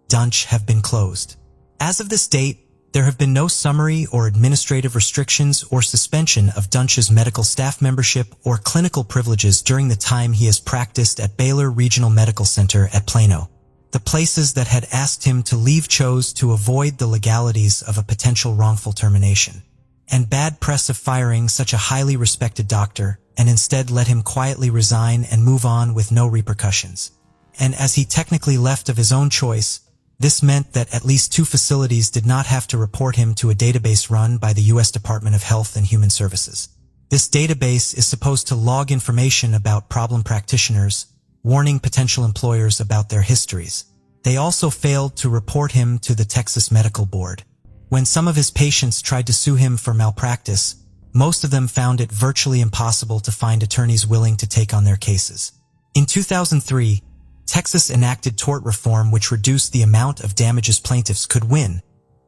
Dunge have been closed. As of this date, there have been no summary or administrative restrictions or suspension of Dunge's medical staff membership or clinical privileges during the time he has practiced at Baylor Regional Medical Center at Plano. The places that had asked him to leave chose to avoid the legalities of a potential wrongful termination and bad press of firing such a highly respected doctor, and instead let him quietly resign and move on with no repercussions. And as he technically left of his own choice, this meant that at least 2 facilities did not have to report him to a database run by the U.S. Department of Health and Human Services. This database is supposed to log information about problem practitioners, warning potential employers about their histories. They also failed to report him to the Texas Medical Board. When some of his patients tried to sue him for malpractice, most of them found it virtually impossible to find attorneys willing to take on their cases. In 2003, Texas enacted tort reform which reduced the amount of damages plaintiffs could win,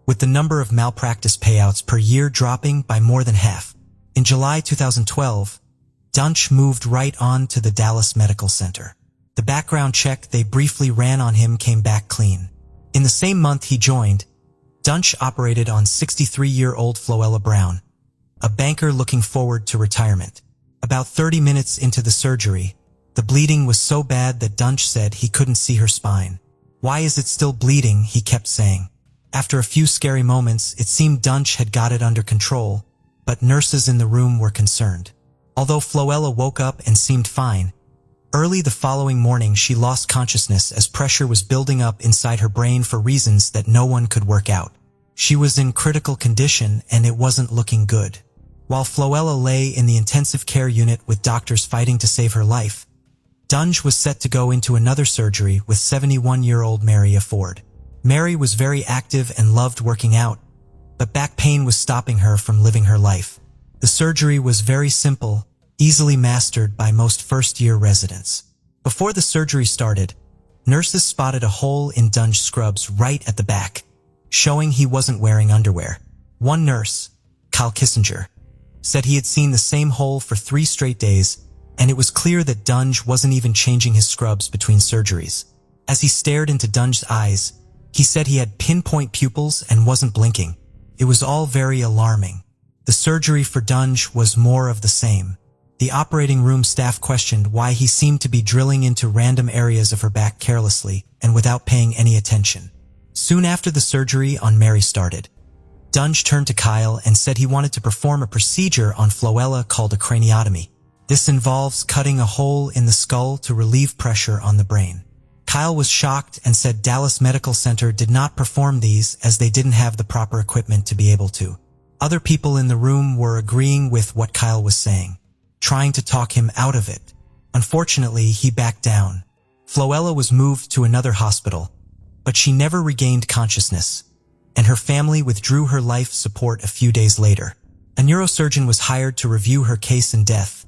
with the number of malpractice payouts per year dropping by more than half. In July 2012, Duntsch moved right on to the Dallas Medical Center. The background check they briefly ran on him came back clean. In the same month he joined, Duntsch operated on 63-year-old Floella Brown, a banker looking forward to retirement. About 30 minutes into the surgery, the bleeding was so bad that Duntsch said he couldn't see her spine. "Why is it still bleeding?" he kept saying. After a few scary moments, it seemed Duntsch had got it under control, but nurses in the room were concerned. Although Floella woke up and seemed fine, early the following morning she lost consciousness as pressure was building up inside her brain for reasons that no one could work out. She was in critical condition and it wasn't looking good. While Floella lay in the intensive care unit with doctors fighting to save her life, Duntsch was set to go into another surgery with 71-year-old Mary Ford. Mary was very active and loved working out, but back pain was stopping her from living her life. The surgery was very simple, easily mastered by most first-year residents. Before the surgery started, nurses spotted a hole in Duntsch's scrubs right at the back, showing he wasn't wearing underwear. One nurse, Kyle Kissinger, said he had seen the same hole for 3 straight days, and it was clear that Duntsch wasn't even changing his scrubs between surgeries. As he stared into Duntsch's eyes, he said he had pinpoint pupils and wasn't blinking. It was all very alarming. The surgery for Duntsch was more of the same. The operating room staff questioned why he seemed to be drilling into random areas of her back carelessly and without paying any attention. Soon after the surgery on Mary started, Duntsch turned to Kyle and said he wanted to perform a procedure on Floella called a craniotomy. This involves cutting a hole in the skull to relieve pressure on the brain. Kyle was shocked and said Dallas Medical Center did not perform these as they didn't have the proper equipment to be able to. Other people in the room were agreeing with what Kyle was saying, trying to talk him out of it. Unfortunately, he backed down. Floella was moved to another hospital, but she never regained consciousness, and her family withdrew her life support a few days later. A neurosurgeon was hired to review her case and death,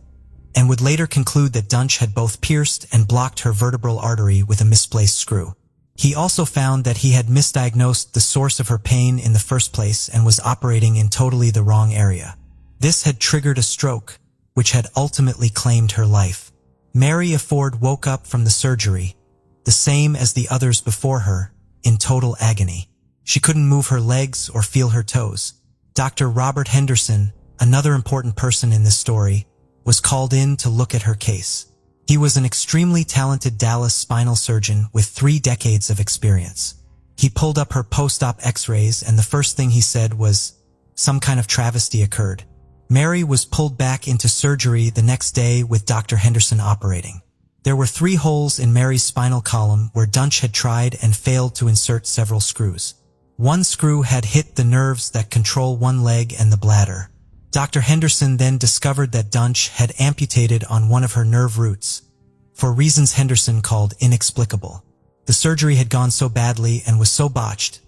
and would later conclude that Duntsch had both pierced and blocked her vertebral artery with a misplaced screw. He also found that he had misdiagnosed the source of her pain in the first place and was operating in totally the wrong area. This had triggered a stroke, which had ultimately claimed her life. Mary Ford woke up from the surgery, the same as the others before her, in total agony. She couldn't move her legs or feel her toes. Dr. Robert Henderson, another important person in this story, was called in to look at her case. He was an extremely talented Dallas spinal surgeon with 3 decades of experience. He pulled up her post-op x-rays and the first thing he said was, "Some kind of travesty occurred." Mary was pulled back into surgery the next day with Dr. Henderson operating. There were 3 holes in Mary's spinal column where Duntsch had tried and failed to insert several screws. One screw had hit the nerves that control one leg and the bladder. Dr. Henderson then discovered that Duntsch had amputated on one of her nerve roots, for reasons Henderson called inexplicable. The surgery had gone so badly and was so botched,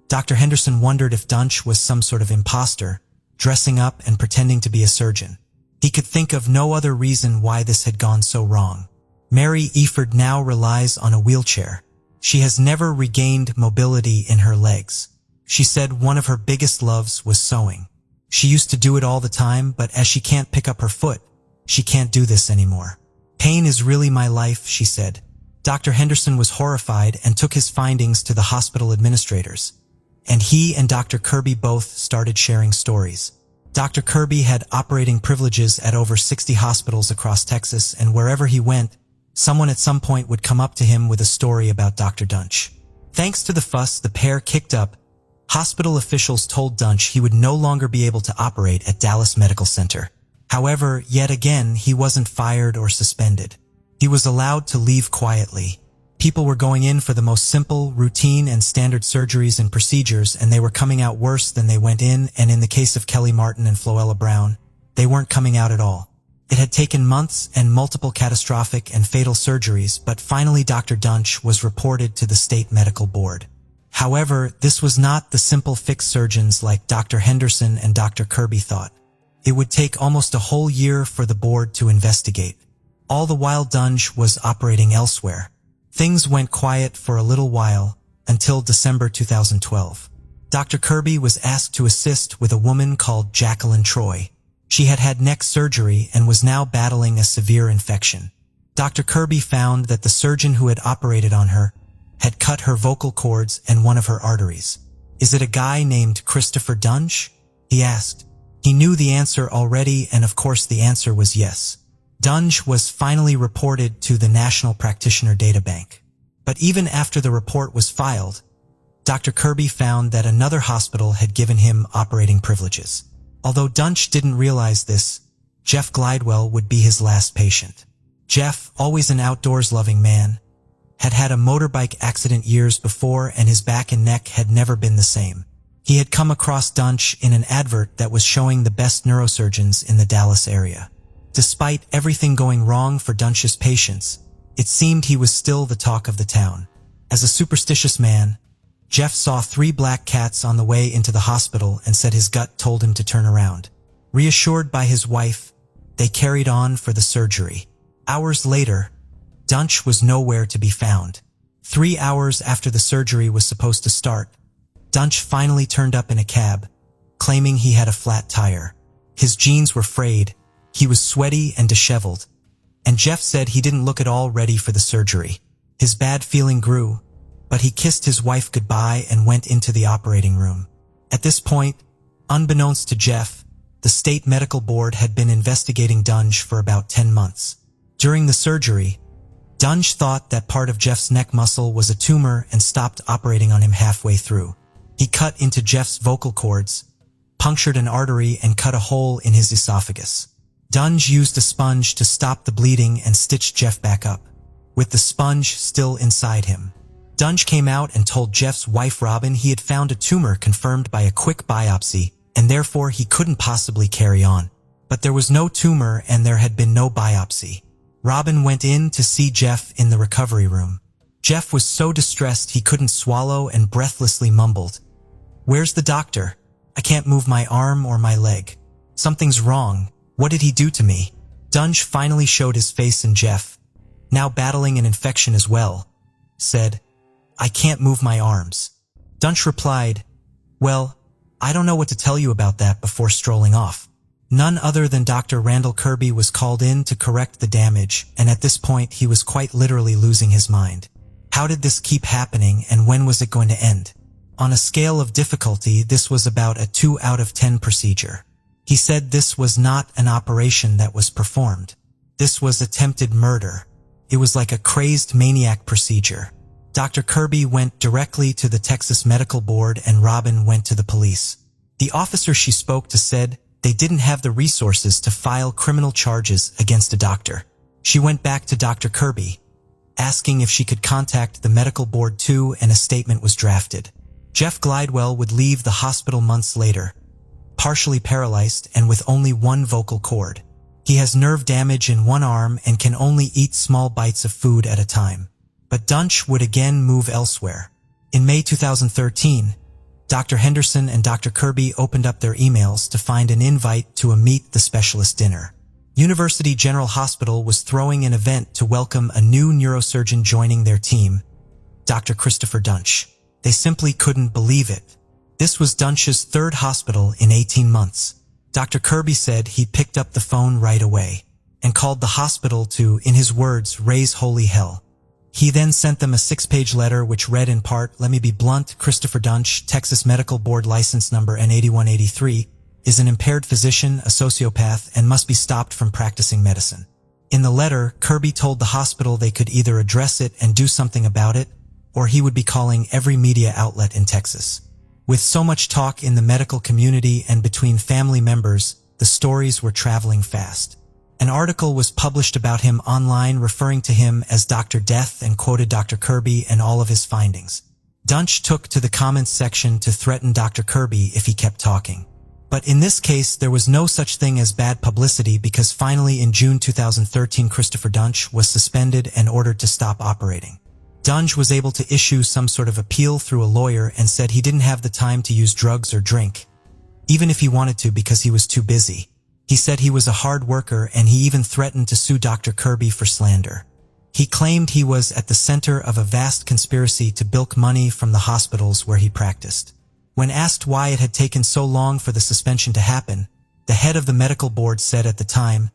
Dr. Henderson wondered if Duntsch was some sort of imposter, dressing up and pretending to be a surgeon. He could think of no other reason why this had gone so wrong. Mary Ford now relies on a wheelchair. She has never regained mobility in her legs. She said one of her biggest loves was sewing. She used to do it all the time, but as she can't pick up her foot, she can't do this anymore. "Pain is really my life," she said. Dr. Henderson was horrified and took his findings to the hospital administrators, and he and Dr. Kirby both started sharing stories. Dr. Kirby had operating privileges at over 60 hospitals across Texas, and wherever he went, someone at some point would come up to him with a story about Dr. Duntsch. Thanks to the fuss the pair kicked up, hospital officials told Duntsch he would no longer be able to operate at Dallas Medical Center. However, yet again, he wasn't fired or suspended. He was allowed to leave quietly. People were going in for the most simple, routine, and standard surgeries and procedures, and they were coming out worse than they went in, and in the case of Kelly Martin and Floella Brown, they weren't coming out at all. It had taken months and multiple catastrophic and fatal surgeries, but finally Dr. Duntsch was reported to the state medical board. However, this was not the simple fix surgeons like Dr. Henderson and Dr. Kirby thought. It would take almost a whole year for the board to investigate. All the while Duntsch was operating elsewhere. Things went quiet for a little while, until December 2012. Dr. Kirby was asked to assist with a woman called Jacqueline Troy. She had had neck surgery and was now battling a severe infection. Dr. Kirby found that the surgeon who had operated on her had cut her vocal cords and one of her arteries. "Is it a guy named Christopher Dunch?" he asked. He knew the answer already, and of course the answer was yes. Dunch was finally reported to the National Practitioner Databank. But even after the report was filed, Dr. Kirby found that another hospital had given him operating privileges. Although Dunch didn't realize this, Jeff Glidewell would be his last patient. Jeff, always an outdoors-loving man, had had a motorbike accident years before, and his back and neck had never been the same. He had come across Dunch in an advert that was showing the best neurosurgeons in the Dallas area. Despite everything going wrong for Dunch's patients, it seemed he was still the talk of the town. As a superstitious man, Jeff saw 3 black cats on the way into the hospital and said his gut told him to turn around. Reassured by his wife, they carried on for the surgery. Hours later, Dunch was nowhere to be found. 3 hours after the surgery was supposed to start, Dunch finally turned up in a cab, claiming he had a flat tire. His jeans were frayed, he was sweaty and disheveled, and Jeff said he didn't look at all ready for the surgery. His bad feeling grew, but he kissed his wife goodbye and went into the operating room. At this point, unbeknownst to Jeff, the state medical board had been investigating Dunch for about 10 months. During the surgery, Dunch thought that part of Jeff's neck muscle was a tumor and stopped operating on him halfway through. He cut into Jeff's vocal cords, punctured an artery, and cut a hole in his esophagus. Dunch used a sponge to stop the bleeding and stitched Jeff back up, with the sponge still inside him. Dunch came out and told Jeff's wife Robin he had found a tumor confirmed by a quick biopsy, and therefore he couldn't possibly carry on. But there was no tumor and there had been no biopsy. Robin went in to see Jeff in the recovery room. Jeff was so distressed he couldn't swallow and breathlessly mumbled, "Where's the doctor? I can't move my arm or my leg. Something's wrong. What did he do to me?" Dunch finally showed his face, and Jeff, now battling an infection as well, said, "I can't move my arms." Dunch replied, "Well, I don't know what to tell you about that," before strolling off. None other than Dr. Randall Kirby was called in to correct the damage, and at this point he was quite literally losing his mind. How did this keep happening, and when was it going to end? On a scale of difficulty, this was about a 2 out of 10 procedure. He said this was not an operation that was performed. This was attempted murder. It was like a crazed maniac procedure. Dr. Kirby went directly to the Texas Medical Board and Robin went to the police. The officer she spoke to said they didn't have the resources to file criminal charges against a doctor. She went back to Dr. Kirby, asking if she could contact the medical board too, and a statement was drafted. Jeff Glidewell would leave the hospital months later, partially paralyzed and with only one vocal cord. He has nerve damage in one arm and can only eat small bites of food at a time. But Dunch would again move elsewhere. In May 2013, Dr. Henderson and Dr. Kirby opened up their emails to find an invite to a Meet the Specialist dinner. University General Hospital was throwing an event to welcome a new neurosurgeon joining their team, Dr. Christopher Dunch. They simply couldn't believe it. This was Dunch's 3rd hospital in 18 months. Dr. Kirby said he picked up the phone right away and called the hospital to, in his words, raise holy hell. He then sent them a 6-page letter which read in part, "Let me be blunt, Christopher Dunch, Texas Medical Board license number N8183, is an impaired physician, a sociopath, and must be stopped from practicing medicine." In the letter, Kirby told the hospital they could either address it and do something about it, or he would be calling every media outlet in Texas. With so much talk in the medical community and between family members, the stories were traveling fast. An article was published about him online referring to him as Dr. Death and quoted Dr. Kirby and all of his findings. Dunch took to the comments section to threaten Dr. Kirby if he kept talking. But in this case, there was no such thing as bad publicity because finally in June 2013, Christopher Dunch was suspended and ordered to stop operating. Dunch was able to issue some sort of appeal through a lawyer and said he didn't have the time to use drugs or drink, even if he wanted to because he was too busy. He said he was a hard worker and he even threatened to sue Dr. Kirby for slander. He claimed he was at the center of a vast conspiracy to bilk money from the hospitals where he practiced. When asked why it had taken so long for the suspension to happen, the head of the medical board said at the time,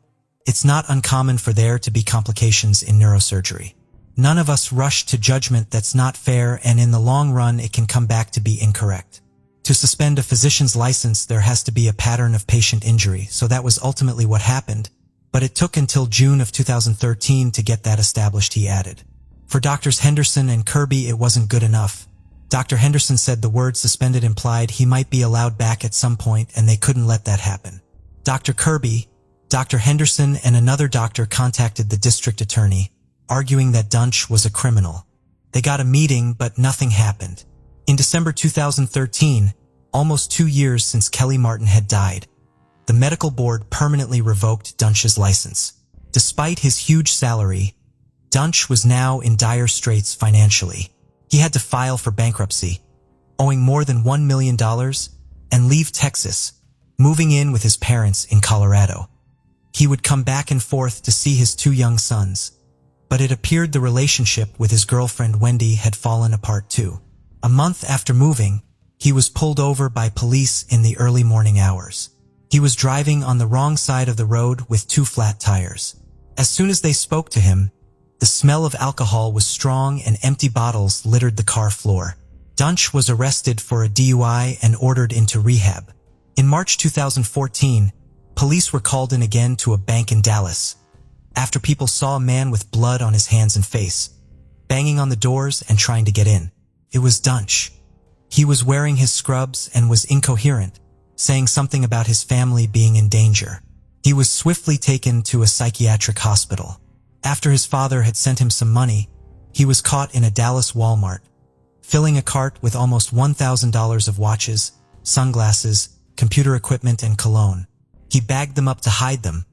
"It's not uncommon for there to be complications in neurosurgery. None of us rush to judgment that's not fair, and in the long run it can come back to be incorrect. To suspend a physician's license, there has to be a pattern of patient injury, so that was ultimately what happened, but it took until June of 2013 to get that established," he added. For Drs. Henderson and Kirby, it wasn't good enough. Dr. Henderson said the word suspended implied he might be allowed back at some point, and they couldn't let that happen. Dr. Kirby, Dr. Henderson, and another doctor contacted the district attorney, arguing that Duntsch was a criminal. They got a meeting, but nothing happened. In December 2013, almost 2 years since Kelly Martin had died, the medical board permanently revoked Duntsch's license. Despite his huge salary, Duntsch was now in dire straits financially. He had to file for bankruptcy, owing more than $1 million, and leave Texas, moving in with his parents in Colorado. He would come back and forth to see his 2 young sons, but it appeared the relationship with his girlfriend Wendy had fallen apart too. A month after moving, he was pulled over by police in the early morning hours. He was driving on the wrong side of the road with 2 flat tires. As soon as they spoke to him, the smell of alcohol was strong and empty bottles littered the car floor. Duntsch was arrested for a DUI and ordered into rehab. In March 2014, police were called in again to a bank in Dallas, after people saw a man with blood on his hands and face, banging on the doors and trying to get in. It was Duntsch. He was wearing his scrubs and was incoherent, saying something about his family being in danger. He was swiftly taken to a psychiatric hospital. After his father had sent him some money, he was caught in a Dallas Walmart, filling a cart with almost $1,000 of watches, sunglasses, computer equipment, and cologne. He bagged them up to hide them,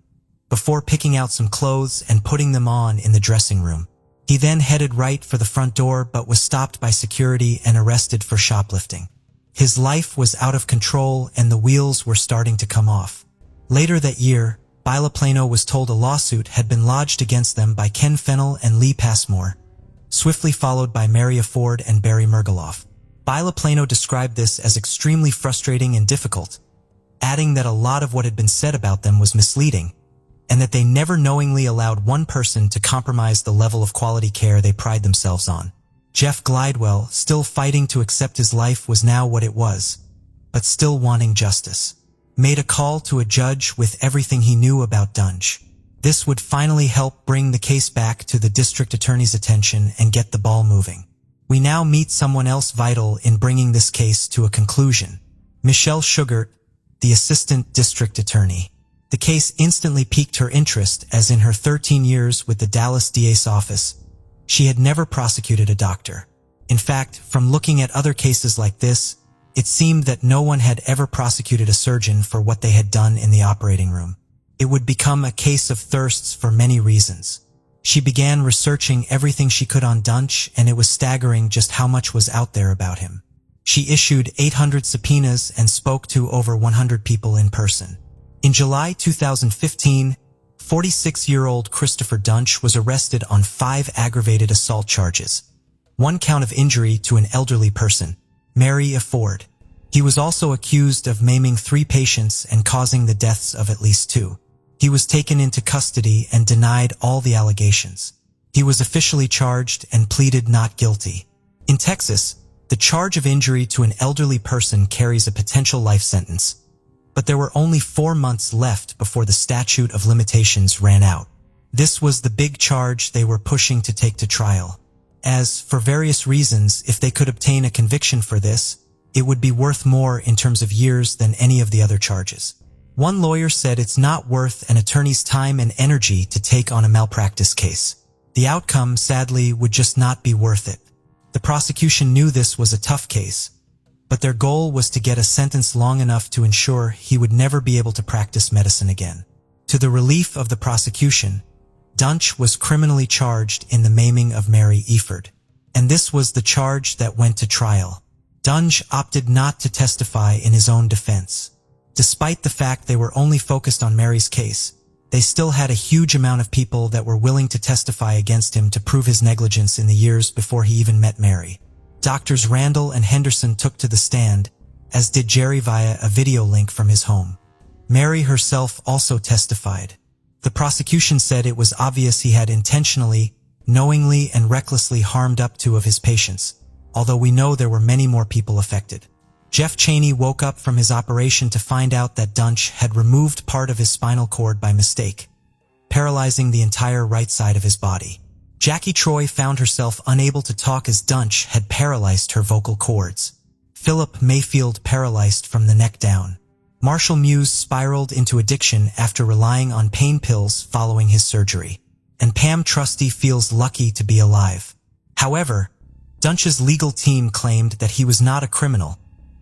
before picking out some clothes and putting them on in the dressing room. He then headed right for the front door but was stopped by security and arrested for shoplifting. His life was out of control and the wheels were starting to come off. Later that year, Bila Plano was told a lawsuit had been lodged against them by Ken Fennell and Lee Passmore, swiftly followed by Maria Ford and Barry Mergeloff. Bila Plano described this as extremely frustrating and difficult, adding that a lot of what had been said about them was misleading, and that they never knowingly allowed one person to compromise the level of quality care they pride themselves on. Jeff Glidewell, still fighting to accept his life was now what it was, but still wanting justice, made a call to a judge with everything he knew about Duntsch. This would finally help bring the case back to the district attorney's attention and get the ball moving. We now meet someone else vital in bringing this case to a conclusion. Michelle Shugart, the assistant district attorney. The case instantly piqued her interest as in her 13 years with the Dallas DA's office, she had never prosecuted a doctor. In fact, from looking at other cases like this, it seemed that no one had ever prosecuted a surgeon for what they had done in the operating room. It would become a case of thirsts for many reasons. She began researching everything she could on Duntsch, and it was staggering just how much was out there about him. She issued 800 subpoenas and spoke to over 100 people in person. In July 2015, 46-year-old Christopher Duntsch was arrested on 5 aggravated assault charges, 1 count of injury to an elderly person, Mary Ford. He was also accused of maiming 3 patients and causing the deaths of at least 2. He was taken into custody and denied all the allegations. He was officially charged and pleaded not guilty. In Texas, the charge of injury to an elderly person carries a potential life sentence, but there were only 4 months left before the statute of limitations ran out. This was the big charge they were pushing to take to trial, as, for various reasons, if they could obtain a conviction for this, it would be worth more in terms of years than any of the other charges. One lawyer said it's not worth an attorney's time and energy to take on a malpractice case. The outcome, sadly, would just not be worth it. The prosecution knew this was a tough case, but their goal was to get a sentence long enough to ensure he would never be able to practice medicine again. To the relief of the prosecution, Duntsch was criminally charged in the maiming of Mary Ford, and this was the charge that went to trial. Duntsch opted not to testify in his own defense. Despite the fact they were only focused on Mary's case, they still had a huge amount of people that were willing to testify against him to prove his negligence in the years before he even met Mary. Doctors Randall and Henderson took to the stand, as did Jerry via a video link from his home. Mary herself also testified. The prosecution said it was obvious he had intentionally, knowingly, and recklessly harmed up to of his patients, although we know there were many more people affected. Jeff Cheney woke up from his operation to find out that Duntsch had removed part of his spinal cord by mistake, paralyzing the entire right side of his body. Jackie Troy found herself unable to talk as Duntsch had paralyzed her vocal cords. Philip Mayfield paralyzed from the neck down. Marshall Muse spiraled into addiction after relying on pain pills following his surgery. And Pam Trusty feels lucky to be alive. However, Duntsch's legal team claimed that he was not a criminal,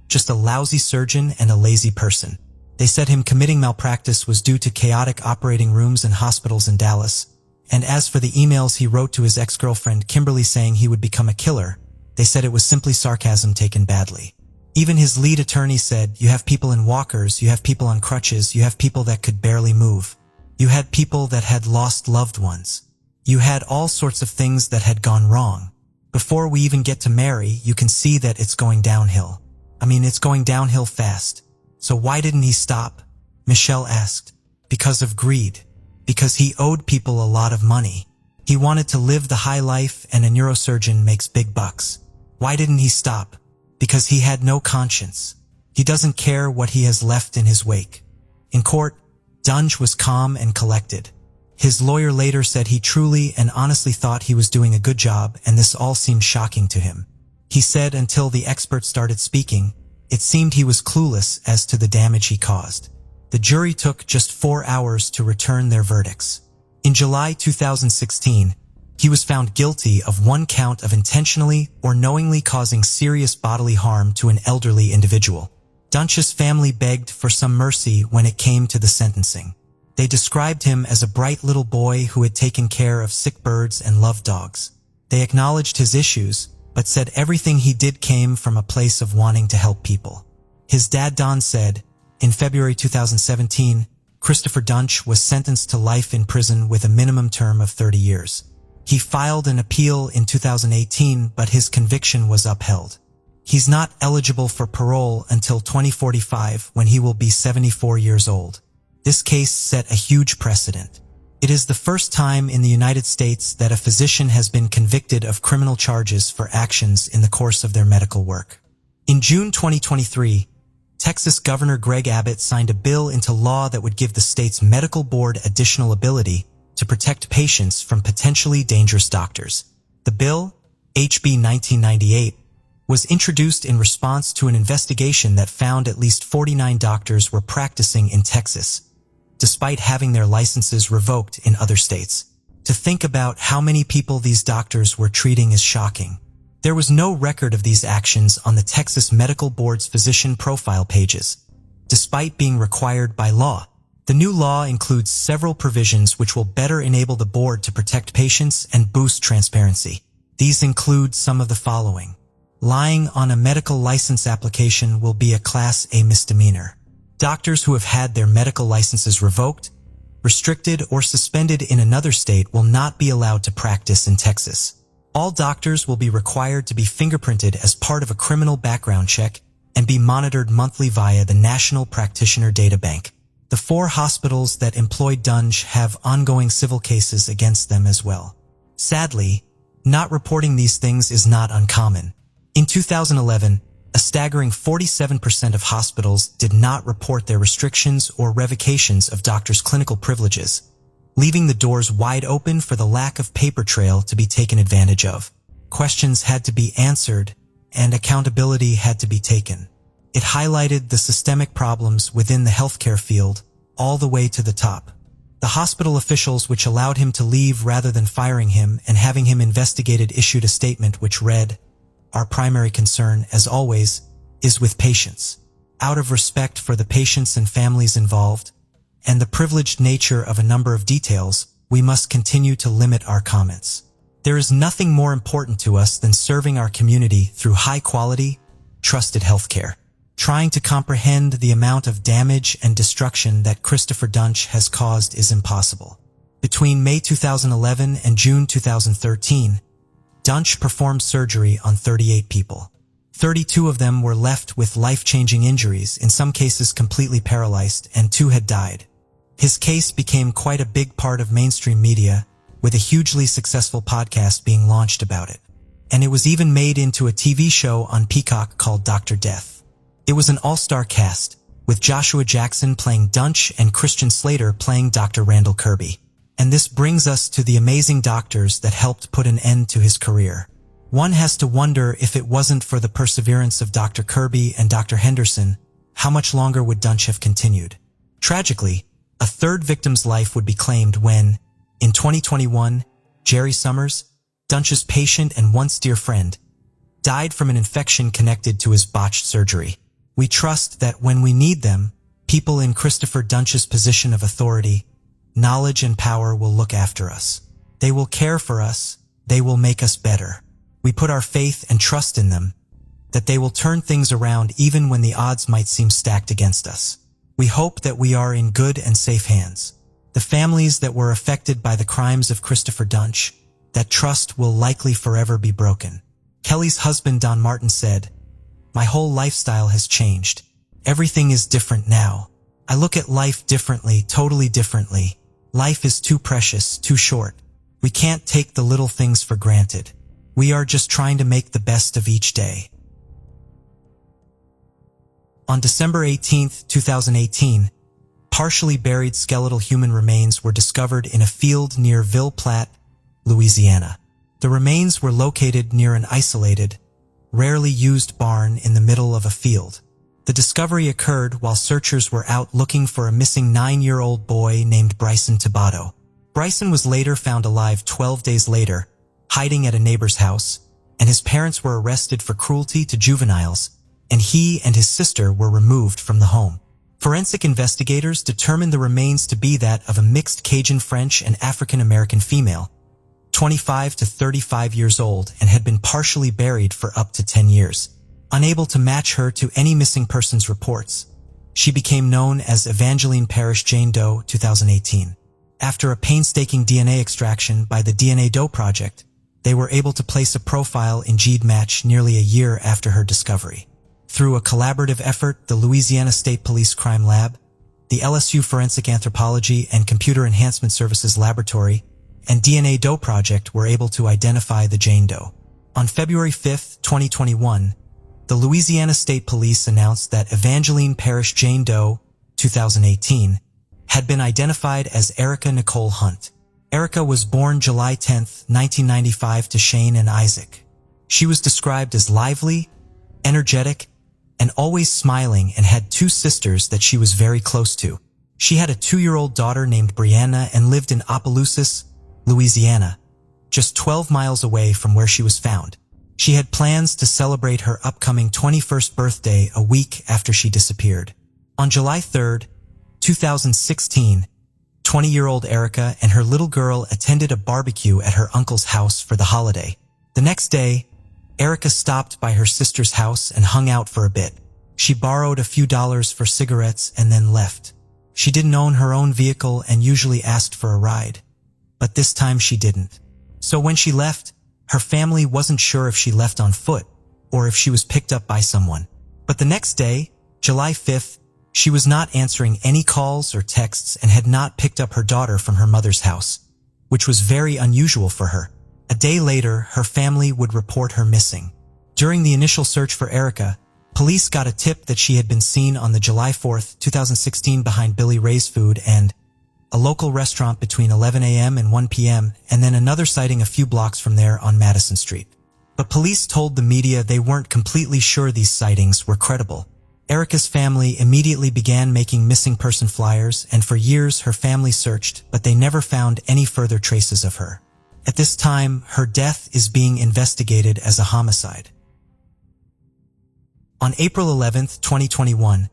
just a lousy surgeon and a lazy person. They said him committing malpractice was due to chaotic operating rooms in hospitals in Dallas. And as for the emails he wrote to his ex-girlfriend Kimberly saying he would become a killer, they said it was simply sarcasm taken badly. Even his lead attorney said, "You have people in walkers, you have people on crutches, you have people that could barely move. You had people that had lost loved ones. You had all sorts of things that had gone wrong. Before we even get to Mary, you can see that it's going downhill. I mean, it's going downhill fast. So why didn't he stop?" Michelle asked. "Because of greed. Because he owed people a lot of money. He wanted to live the high life, and a neurosurgeon makes big bucks. Why didn't he stop? Because he had no conscience. He doesn't care what he has left in his wake." In court, Duntsch was calm and collected. His lawyer later said he truly and honestly thought he was doing a good job, and this all seemed shocking to him. He said until the experts started speaking, it seemed he was clueless as to the damage he caused. The jury took just 4 hours to return their verdicts. In July 2016, he was found guilty of 1 count of intentionally or knowingly causing serious bodily harm to an elderly individual. Duntsch's family begged for some mercy when it came to the sentencing. They described him as a bright little boy who had taken care of sick birds and loved dogs. They acknowledged his issues, but said everything he did came from a place of wanting to help people. His dad Don said, in February 2017, Christopher Duntsch was sentenced to life in prison with a minimum term of 30 years. He filed an appeal in 2018, but his conviction was upheld. He's not eligible for parole until 2045, when he will be 74 years old. This case set a huge precedent. It is the first time in the United States that a physician has been convicted of criminal charges for actions in the course of their medical work. In June 2023, Texas Governor Greg Abbott signed a bill into law that would give the state's medical board additional ability to protect patients from potentially dangerous doctors. The bill, HB 1998, was introduced in response to an investigation that found at least 49 doctors were practicing in Texas, despite having their licenses revoked in other states. To think about how many people these doctors were treating is shocking. There was no record of these actions on the Texas Medical Board's physician profile pages, despite being required by law. The new law includes several provisions which will better enable the board to protect patients and boost transparency. These include some of the following. Lying on a medical license application will be a Class A misdemeanor. Doctors who have had their medical licenses revoked, restricted, or suspended in another state will not be allowed to practice in Texas. All doctors will be required to be fingerprinted as part of a criminal background check and be monitored monthly via the National Practitioner Data Bank. The 4 hospitals that employed Duntsch have ongoing civil cases against them as well. Sadly, not reporting these things is not uncommon. In 2011, a staggering 47% of hospitals did not report their restrictions or revocations of doctors' clinical privileges, leaving the doors wide open for the lack of paper trail to be taken advantage of. Questions had to be answered, and accountability had to be taken. It highlighted the systemic problems within the healthcare field, all the way to the top. The hospital officials which allowed him to leave rather than firing him and having him investigated issued a statement which read, "Our primary concern, as always, is with patients. Out of respect for the patients and families involved, and the privileged nature of a number of details, we must continue to limit our comments. There is nothing more important to us than serving our community through high-quality, trusted healthcare." Trying to comprehend the amount of damage and destruction that Christopher Duntsch has caused is impossible. Between May 2011 and June 2013, Duntsch performed surgery on 38 people. 32 of them were left with life-changing injuries, in some cases completely paralyzed, and 2 had died. His case became quite a big part of mainstream media, with a hugely successful podcast being launched about it. And it was even made into a TV show on Peacock called Dr. Death. It was an all-star cast, with Joshua Jackson playing Duntsch and Christian Slater playing Dr. Randall Kirby. And this brings us to the amazing doctors that helped put an end to his career. One has to wonder, if it wasn't for the perseverance of Dr. Kirby and Dr. Henderson, how much longer would Duntsch have continued? Tragically, a third victim's life would be claimed when, in 2021, Jerry Summers, Duntsch's patient and once dear friend, died from an infection connected to his botched surgery. We trust that when we need them, people in Christopher Duntsch's position of authority, knowledge and power will look after us. They will care for us. They will make us better. We put our faith and trust in them, that they will turn things around even when the odds might seem stacked against us. We hope that we are in good and safe hands. The families that were affected by the crimes of Christopher Duntsch, that trust will likely forever be broken. Kelly's husband Don Martin said, "My whole lifestyle has changed. Everything is different now. I look at life differently, totally differently. Life is too precious, too short. We can't take the little things for granted. We are just trying to make the best of each day." On December 18, 2018, partially buried skeletal human remains were discovered in a field near Ville Platte, Louisiana. The remains were located near an isolated, rarely used barn in the middle of a field. The discovery occurred while searchers were out looking for a missing 9-year-old boy named Bryson Tabado. Bryson was later found alive 12 days later, hiding at a neighbor's house, and his parents were arrested for cruelty to juveniles, and he and his sister were removed from the home. Forensic investigators determined the remains to be that of a mixed Cajun French and African American female, 25 to 35 years old, and had been partially buried for up to 10 years. Unable to match her to any missing persons reports, she became known as Evangeline Parrish Jane Doe 2018. After a painstaking DNA extraction by the DNA Doe Project, they were able to place a profile in GEDmatch nearly a year after her discovery. Through a collaborative effort, the Louisiana State Police Crime Lab, the LSU Forensic Anthropology and Computer Enhancement Services Laboratory, and DNA Doe Project were able to identify the Jane Doe. On February 5, 2021, the Louisiana State Police announced that Evangeline Parrish Jane Doe, 2018, had been identified as Erica Nicole Hunt. Erica was born July 10, 1995 to Shane and Isaac. She was described as lively, energetic, and always smiling, and had 2 sisters that she was very close to. She had a 2-year-old daughter named Brianna and lived in Opelousas, Louisiana, just 12 miles away from where she was found. She had plans to celebrate her upcoming 21st birthday a week after she disappeared. On July 3, 2016, 20-year-old Erica and her little girl attended a barbecue at her uncle's house for the holiday. The next day, Erica stopped by her sister's house and hung out for a bit. She borrowed a few dollars for cigarettes and then left. She didn't own her own vehicle and usually asked for a ride, but this time she didn't. So when she left, her family wasn't sure if she left on foot or if she was picked up by someone. But the next day, July 5th, she was not answering any calls or texts and had not picked up her daughter from her mother's house, which was very unusual for her. A day later, her family would report her missing. During the initial search for Erica, police got a tip that she had been seen on the July 4, 2016 behind Billy Ray's Food and a local restaurant between 11 a.m. and 1 p.m., and then another sighting a few blocks from there on Madison Street. But police told the media they weren't completely sure these sightings were credible. Erica's family immediately began making missing person flyers, and for years her family searched, but they never found any further traces of her. At this time, her death is being investigated as a homicide. On April 11, 2021,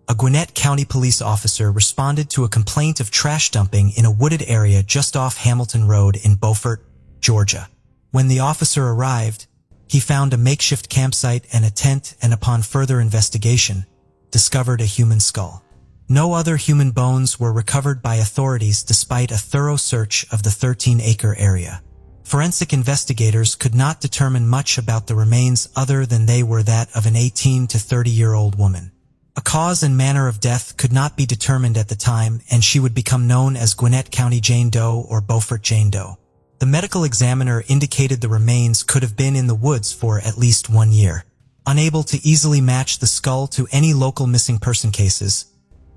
a Gwinnett County police officer responded to a complaint of trash dumping in a wooded area just off Hamilton Road in Beaufort, Georgia. When the officer arrived, He found a makeshift campsite and a tent, and upon further investigation, discovered a human skull. No other human bones were recovered by authorities despite a thorough search of the 13-acre area. Forensic investigators could not determine much about the remains other than they were that of an 18 to 30-year-old woman. A cause and manner of death could not be determined at the time, and she would become known as Gwinnett County Jane Doe or Beaufort Jane Doe. The medical examiner indicated the remains could have been in the woods for at least 1 year. Unable to easily match the skull to any local missing person cases,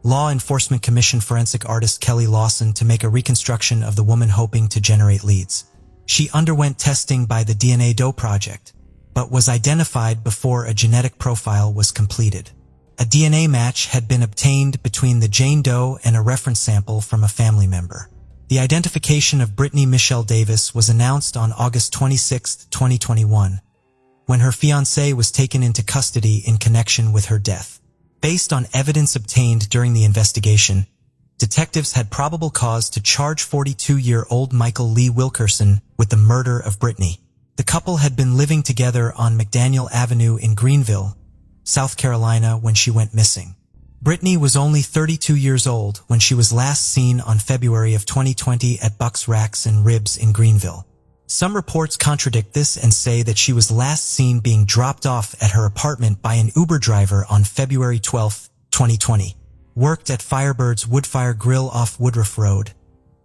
Law Enforcement commissioned forensic artist Kelly Lawson to make a reconstruction of the woman, hoping to generate leads. She underwent testing by the DNA Doe Project, but was identified before a genetic profile was completed. A DNA match had been obtained between the Jane Doe and a reference sample from a family member. The identification of Brittany Michelle Davis was announced on August 26, 2021, when her fiancé was taken into custody in connection with her death. Based on evidence obtained during the investigation, detectives had probable cause to charge 42-year-old Michael Lee Wilkerson with the murder of Brittany. The couple had been living together on McDaniel Avenue in Greenville, South Carolina, when she went missing. Brittany was only 32 years old when she was last seen on February of 2020 at Buck's Racks and Ribs in Greenville. Some reports contradict this and say that she was last seen being dropped off at her apartment by an Uber driver on February 12, 2020. Worked at Firebird's Woodfire Grill off Woodruff Road,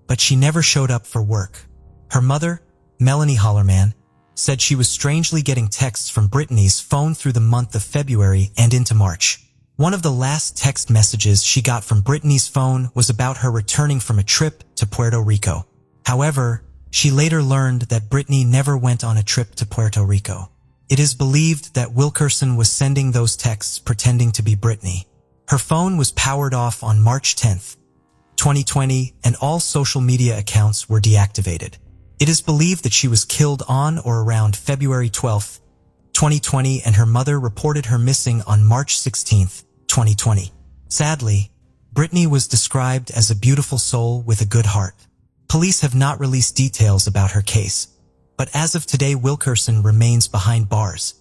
but she never showed up for work. Her mother, Melanie Hollerman, said she was strangely getting texts from Brittany's phone through the month of February and into March. One of the last text messages she got from Brittany's phone was about her returning from a trip to Puerto Rico. However, she later learned that Brittany never went on a trip to Puerto Rico. It is believed that Wilkerson was sending those texts pretending to be Brittany. Her phone was powered off on March 10, 2020, and all social media accounts were deactivated. It is believed that she was killed on or around February 12, 2020, and her mother reported her missing on March 16, 2020. Sadly, Brittany was described as a beautiful soul with a good heart. Police have not released details about her case, but as of today, Wilkerson remains behind bars.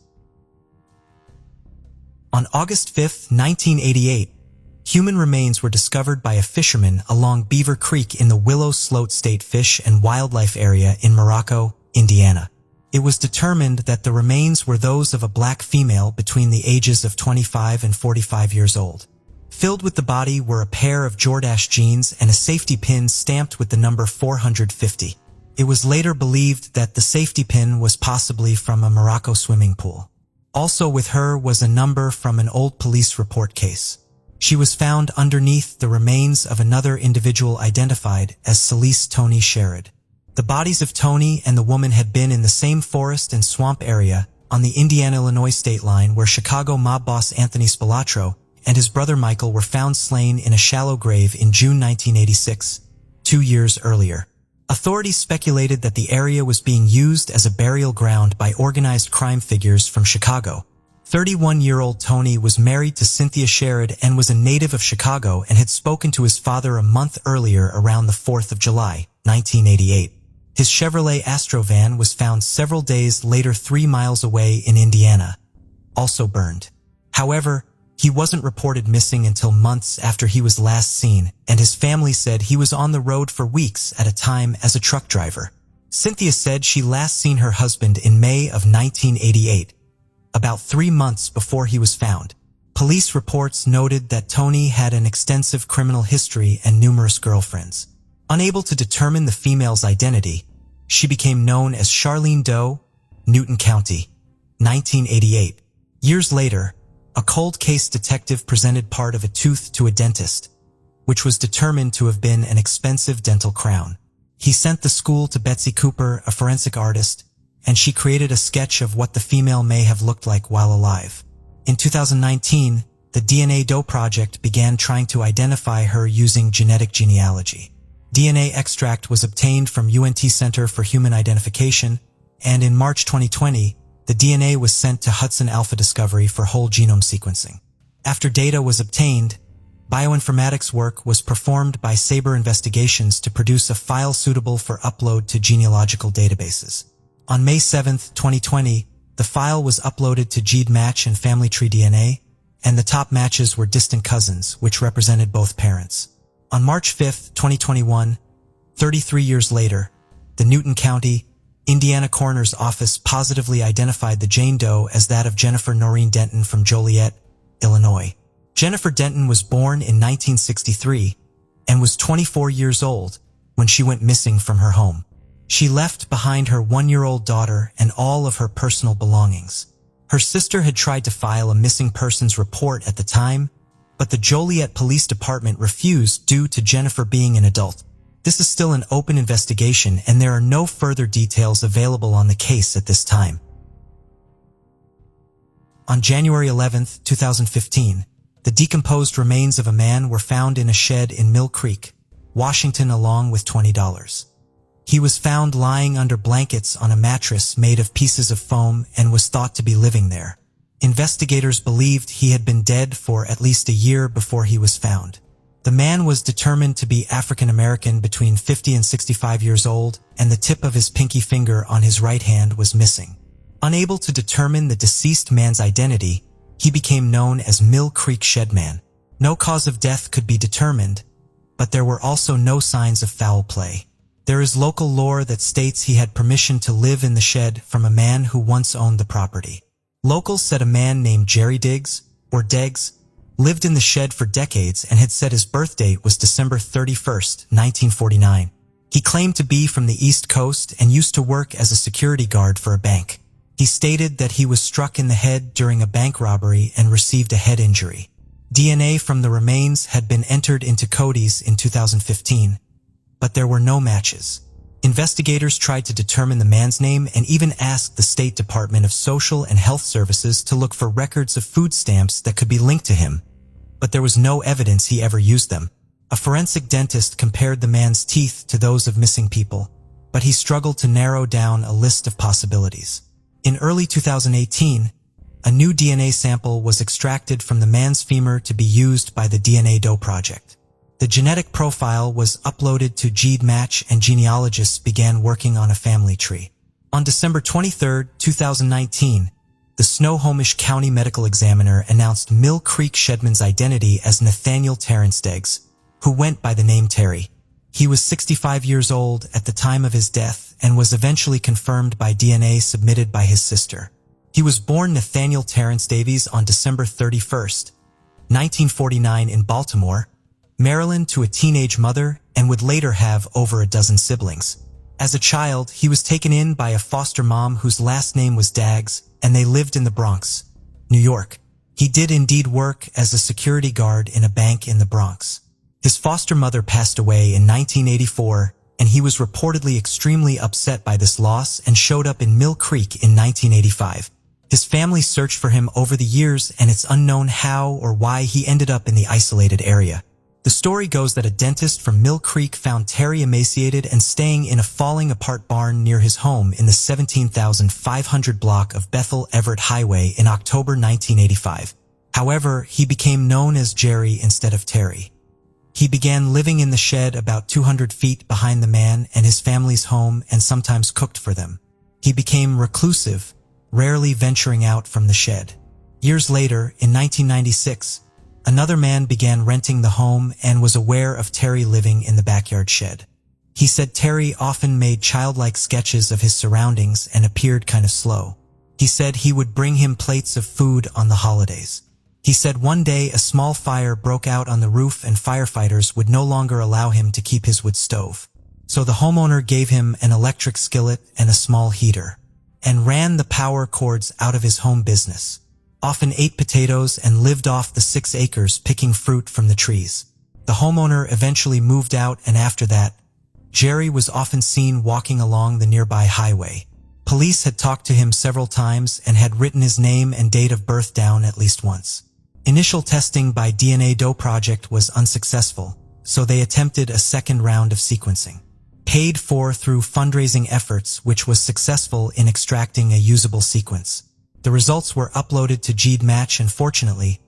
On August 5, 1988, human remains were discovered by a fisherman along Beaver Creek in the Willow Sloat State Fish and Wildlife Area in Morocco, Indiana. It was determined that the remains were those of a black female between the ages of 25 and 45 years old. Filled with the body were a pair of Jordache jeans and a safety pin stamped with the number 450. It was later believed that the safety pin was possibly from a Morocco swimming pool. Also with her was a number from an old police report case. She was found underneath the remains of another individual identified as Celeste Tony Sherrod. The bodies of Tony and the woman had been in the same forest and swamp area on the Indiana-Illinois state line where Chicago mob boss Anthony Spilatro and his brother Michael were found slain in a shallow grave in June 1986, 2 years earlier. Authorities speculated that the area was being used as a burial ground by organized crime figures from Chicago. 31-year-old Tony was married to Cynthia Sherrod and was a native of Chicago and had spoken to his father a month earlier around the 4th of July, 1988. His Chevrolet Astro van was found several days later 3 miles away in Indiana, also burned. However, he wasn't reported missing until months after he was last seen, and his family said he was on the road for weeks at a time as a truck driver. Cynthia said she last seen her husband in May of 1988, about 3 months before he was found. Police reports noted that Tony had an extensive criminal history and numerous girlfriends. Unable to determine the female's identity, she became known as Charlene Doe, Newton County, 1988. Years later, a cold case detective presented part of a tooth to a dentist, which was determined to have been an expensive dental crown. He sent the school to Betsy Cooper, a forensic artist, and she created a sketch of what the female may have looked like while alive. In 2019, the DNA Doe Project began trying to identify her using genetic genealogy. DNA extract was obtained from UNT Center for Human Identification, and in March 2020, the DNA was sent to Hudson Alpha Discovery for whole genome sequencing. After data was obtained, bioinformatics work was performed by Sabre Investigations to produce a file suitable for upload to genealogical databases. On May 7, 2020, The file was uploaded to GEDmatch and FamilyTree DNA, and the top matches were distant cousins, which represented both parents. On March 5, 2021, 33 years later, the Newton County, Indiana Coroner's Office positively identified the Jane Doe as that of Jennifer Noreen Denton from Joliet, Illinois. Jennifer Denton was born in 1963 and was 24 years old when she went missing from her home. She left behind her 1-year-old daughter and all of her personal belongings. Her sister had tried to file a missing persons report at the time, but the Joliet Police Department refused due to Jennifer being an adult. This is still an open investigation, and there are no further details available on the case at this time. On January 11, 2015, the decomposed remains of a man were found in a shed in Mill Creek, Washington, along with $20. He was found lying under blankets on a mattress made of pieces of foam and was thought to be living there. Investigators believed he had been dead for at least a year before he was found. The man was determined to be African American, between 50 and 65 years old, and the tip of his pinky finger on his right hand was missing. Unable to determine the deceased man's identity, he became known as Mill Creek Shedman. No cause of death could be determined, but there were also no signs of foul play. There is local lore that states he had permission to live in the shed from a man who once owned the property. Locals said a man named Jerry Diggs, or Deggs, lived in the shed for decades and had said his birth date was December 31, 1949. He claimed to be from the East Coast and used to work as a security guard for a bank. He stated that he was struck in the head during a bank robbery and received a head injury. DNA from the remains had been entered into CODIS in 2015, but there were no matches. Investigators tried to determine the man's name and even asked the State Department of Social and Health Services to look for records of food stamps that could be linked to him, but there was no evidence he ever used them. A forensic dentist compared the man's teeth to those of missing people, but he struggled to narrow down a list of possibilities. In early 2018, a new DNA sample was extracted from the man's femur to be used by the DNA Doe Project. The genetic profile was uploaded to GEDmatch, and genealogists began working on a family tree. On December 23, 2019, the Snohomish County Medical Examiner announced Mill Creek Shedman's identity as Nathaniel Terrence Deggs, who went by the name Terry. He was 65 years old at the time of his death and was eventually confirmed by DNA submitted by his sister. He was born Nathaniel Terrence Davies on December 31, 1949 in Baltimore, Maryland, to a teenage mother, and would later have over a dozen siblings. As a child, he was taken in by a foster mom whose last name was Daggs, and they lived in the Bronx, New York. He did indeed work as a security guard in a bank in the Bronx. His foster mother passed away in 1984, and he was reportedly extremely upset by this loss and showed up in Mill Creek in 1985. His family searched for him over the years, and it's unknown how or why he ended up in the isolated area. The story goes that a dentist from Mill Creek found Terry emaciated and staying in a falling-apart barn near his home in the 17,500 block of Bethel Everett Highway in October 1985. However, he became known as Jerry instead of Terry. He began living in the shed about 200 feet behind the man and his family's home and sometimes cooked for them. He became reclusive, rarely venturing out from the shed. Years later, in 1996, another man began renting the home and was aware of Terry living in the backyard shed. He said Terry often made childlike sketches of his surroundings and appeared kind of slow. He said he would bring him plates of food on the holidays. He said one day a small fire broke out on the roof and firefighters would no longer allow him to keep his wood stove. So the homeowner gave him an electric skillet and a small heater, and ran the power cords out of his home business. Often ate potatoes and lived off the 6 acres picking fruit from the trees. The homeowner eventually moved out, and after that, Jerry was often seen walking along the nearby highway. Police had talked to him several times and had written his name and date of birth down at least once. Initial testing by DNA Doe Project was unsuccessful, so they attempted a second round of sequencing. Paid for through fundraising efforts, which was successful in extracting a usable sequence. The results were uploaded to GEDmatch, and fortunately,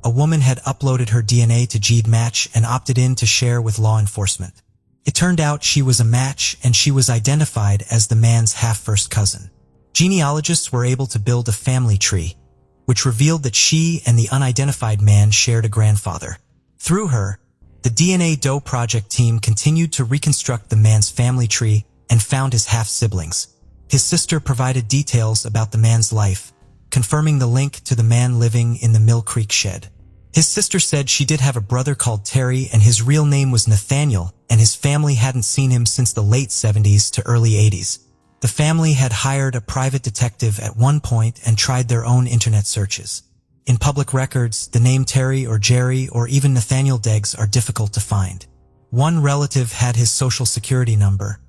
a woman had uploaded her DNA to GEDmatch and opted in to share with law enforcement. It turned out she was a match, and she was identified as the man's half-first cousin. Genealogists were able to build a family tree, which revealed that she and the unidentified man shared a grandfather. Through her, the DNA Doe Project team continued to reconstruct the man's family tree and found his half-siblings. His sister provided details about the man's life, confirming the link to the man living in the Mill Creek shed. His sister said she did have a brother called Terry and his real name was Nathaniel, and his family hadn't seen him since the late 70s to early 80s. The family had hired a private detective at one point and tried their own internet searches. In public records, the name Terry or Jerry or even Nathaniel Deggs are difficult to find. One relative had his social security number,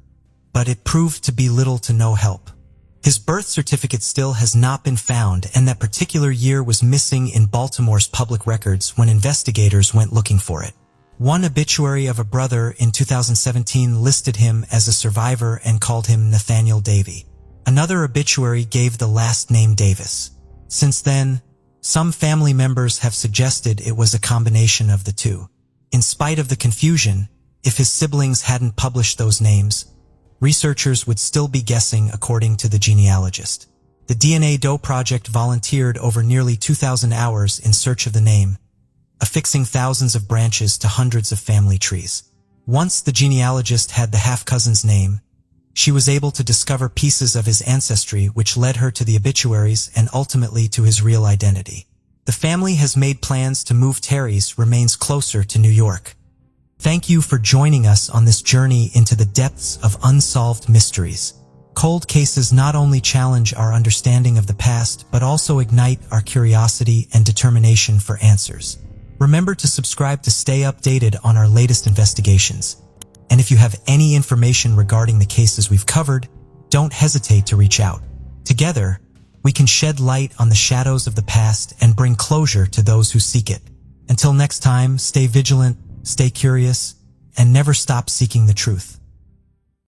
but it proved to be little to no help. His birth certificate still has not been found, and that particular year was missing in Baltimore's public records when investigators went looking for it. One obituary of a brother in 2017 listed him as a survivor and called him Nathaniel Davey. Another obituary gave the last name Davis. Since then, some family members have suggested it was a combination of the two. In spite of the confusion, if his siblings hadn't published those names, researchers would still be guessing according to the genealogist. The DNA Doe Project volunteered over nearly 2,000 hours in search of the name, affixing thousands of branches to hundreds of family trees. Once the genealogist had the half-cousin's name, she was able to discover pieces of his ancestry which led her to the obituaries and ultimately to his real identity. The family has made plans to move Terry's remains closer to New York. Thank you for joining us on this journey into the depths of unsolved mysteries. Cold cases not only challenge our understanding of the past, but also ignite our curiosity and determination for answers. Remember to subscribe to stay updated on our latest investigations. And if you have any information regarding the cases we've covered, don't hesitate to reach out. Together, we can shed light on the shadows of the past and bring closure to those who seek it. Until next time, stay vigilant, stay curious, and never stop seeking the truth.